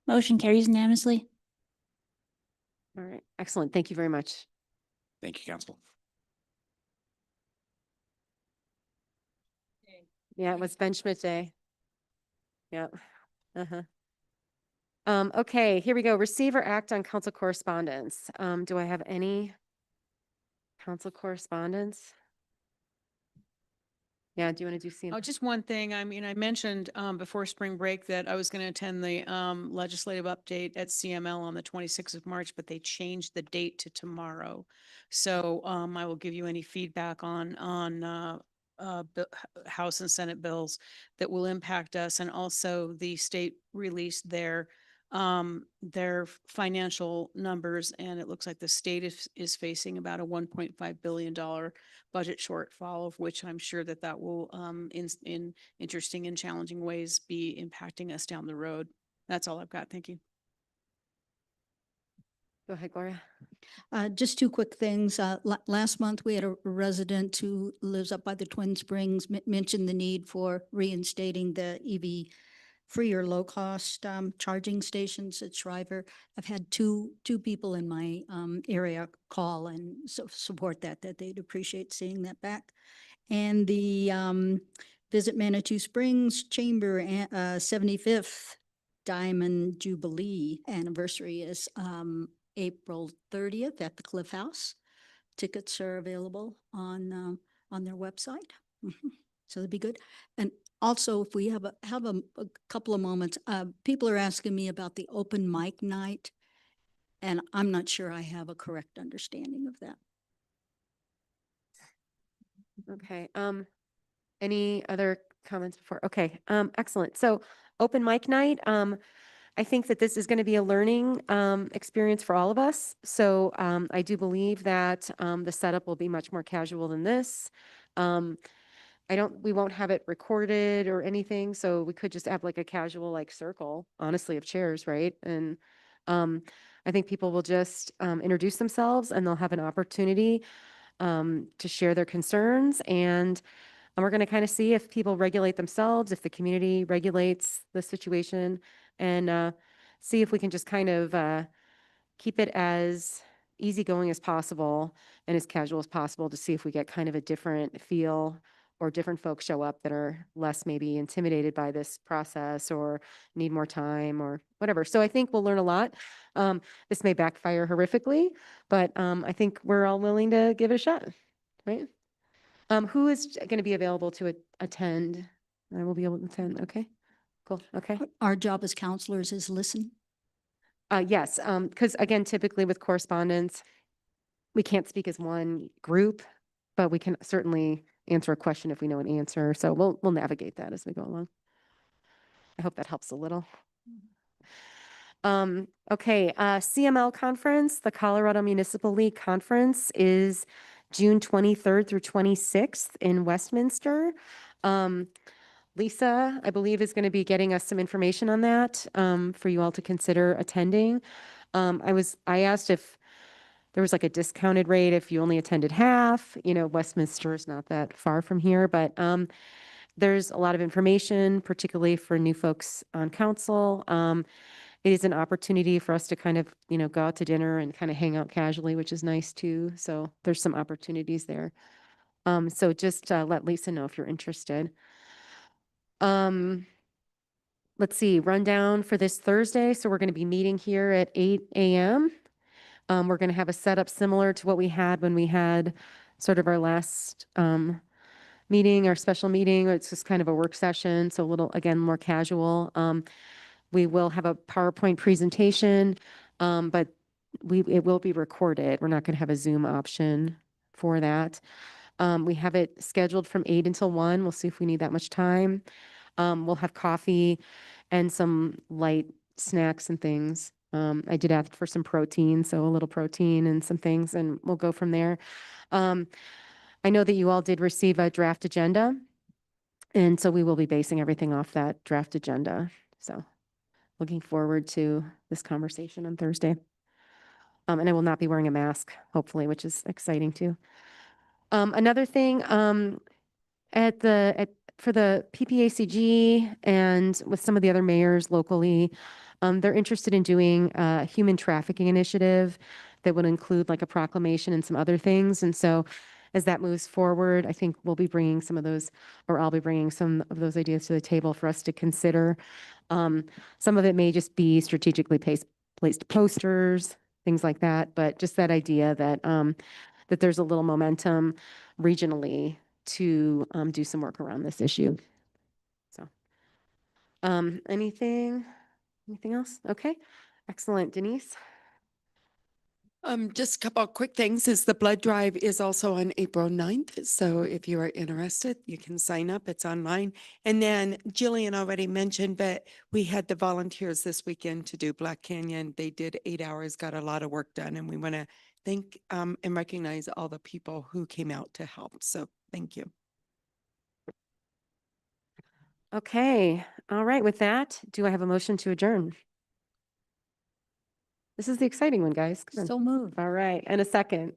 Motion carries unanimously. All right. Excellent. Thank you very much. Thank you, Council. Yeah, it was Ben Schmidt Day. Yep. Uh-huh. Okay, here we go. Receive or act on council correspondence. Do I have any council correspondence? Yeah, do you want to do CM? Oh, just one thing. I mean, I mentioned before spring break that I was going to attend the legislative update at CML on the 26th of March, but they changed the date to tomorrow. So I will give you any feedback on House and Senate bills that will impact us. And also the state released their financial numbers, and it looks like the state is facing about a $1.5 billion budget shortfall, of which I'm sure that will in interesting and challenging ways be impacting us down the road. That's all I've got. Thank you. Go ahead, Gloria. Just two quick things. Last month, we had a resident who lives up by the Twin Springs mentioned the need for reinstating the EV free or low cost charging stations at Shriver. I've had two people in my area call and support that they'd appreciate seeing that back. And the Visit Manitou Springs Chamber 75th Diamond Jubilee anniversary is April 30th at the Cliff House. Tickets are available on their website. So that'd be good. And also, if we have a couple of moments, people are asking me about the open mic night, and I'm not sure I have a correct understanding of that. Okay. Any other comments before? Okay. Excellent. So open mic night. I think that this is going to be a learning experience for all of us. So I do believe that the setup will be much more casual than this. We won't have it recorded or anything. So we could just have like a casual like circle, honestly, of chairs, right? And I think people will just introduce themselves and they'll have an opportunity to share their concerns. And we're going to kind of see if people regulate themselves, if the community regulates the situation, and see if we can just kind of keep it as easygoing as possible and as casual as possible to see if we get kind of a different feel or different folks show up that are less maybe intimidated by this process or need more time or whatever. So I think we'll learn a lot. This may backfire horrifically, but I think we're all willing to give it a shot, right? Who is going to be available to attend? I will be able to attend. Okay, cool. Okay. Our job as counselors is listen. Yes, because again, typically with correspondence, we can't speak as one group, but we can certainly answer a question if we know an answer. So we'll navigate that as we go along. I hope that helps a little. Okay, CML conference, the Colorado Municipal League Conference is June 23rd through 26th in Westminster. Lisa, I believe, is going to be getting us some information on that for you all to consider attending. I asked if there was like a discounted rate if you only attended half. You know, Westminster is not that far from here, but there's a lot of information, particularly for new folks on council. It is an opportunity for us to kind of, you know, go out to dinner and kind of hang out casually, which is nice too. So there's some opportunities there. So just let Lisa know if you're interested. Let's see, rundown for this Thursday. So we're going to be meeting here at 8 a.m. We're going to have a setup similar to what we had when we had sort of our last meeting, our special meeting. It's just kind of a work session, so a little, again, more casual. We will have a PowerPoint presentation, but it will be recorded. We're not going to have a Zoom option for that. We have it scheduled from 8 until 1. We'll see if we need that much time. We'll have coffee and some light snacks and things. I did ask for some protein, so a little protein and some things, and we'll go from there. I know that you all did receive a draft agenda, and so we will be basing everything off that draft agenda. So looking forward to this conversation on Thursday. And I will not be wearing a mask, hopefully, which is exciting too. Another thing, for the PPACG and with some of the other mayors locally, they're interested in doing a human trafficking initiative that would include like a proclamation and some other things. And so as that moves forward, I think we'll be bringing some of those, or I'll be bringing some of those ideas to the table for us to consider. Some of it may just be strategically placed posters, things like that, but just that idea that that there's a little momentum regionally to do some work around this issue. So, anything else? Okay, excellent. Denise? Just a couple of quick things is the blood drive is also on April 9th. So if you are interested, you can sign up. It's online. And then Jillian already mentioned, but we had the volunteers this weekend to do Black Canyon. They did 8 hours, got a lot of work done. And we want to thank and recognize all the people who came out to help. So thank you. Okay, all right. With that, do I have a motion to adjourn? This is the exciting one, guys. Come on. So moved. All right, and a second.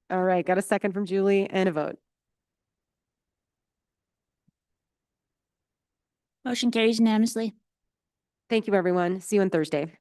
All right, got a second from Julie and a vote. Motion carries unanimously. Thank you, everyone. See you on Thursday.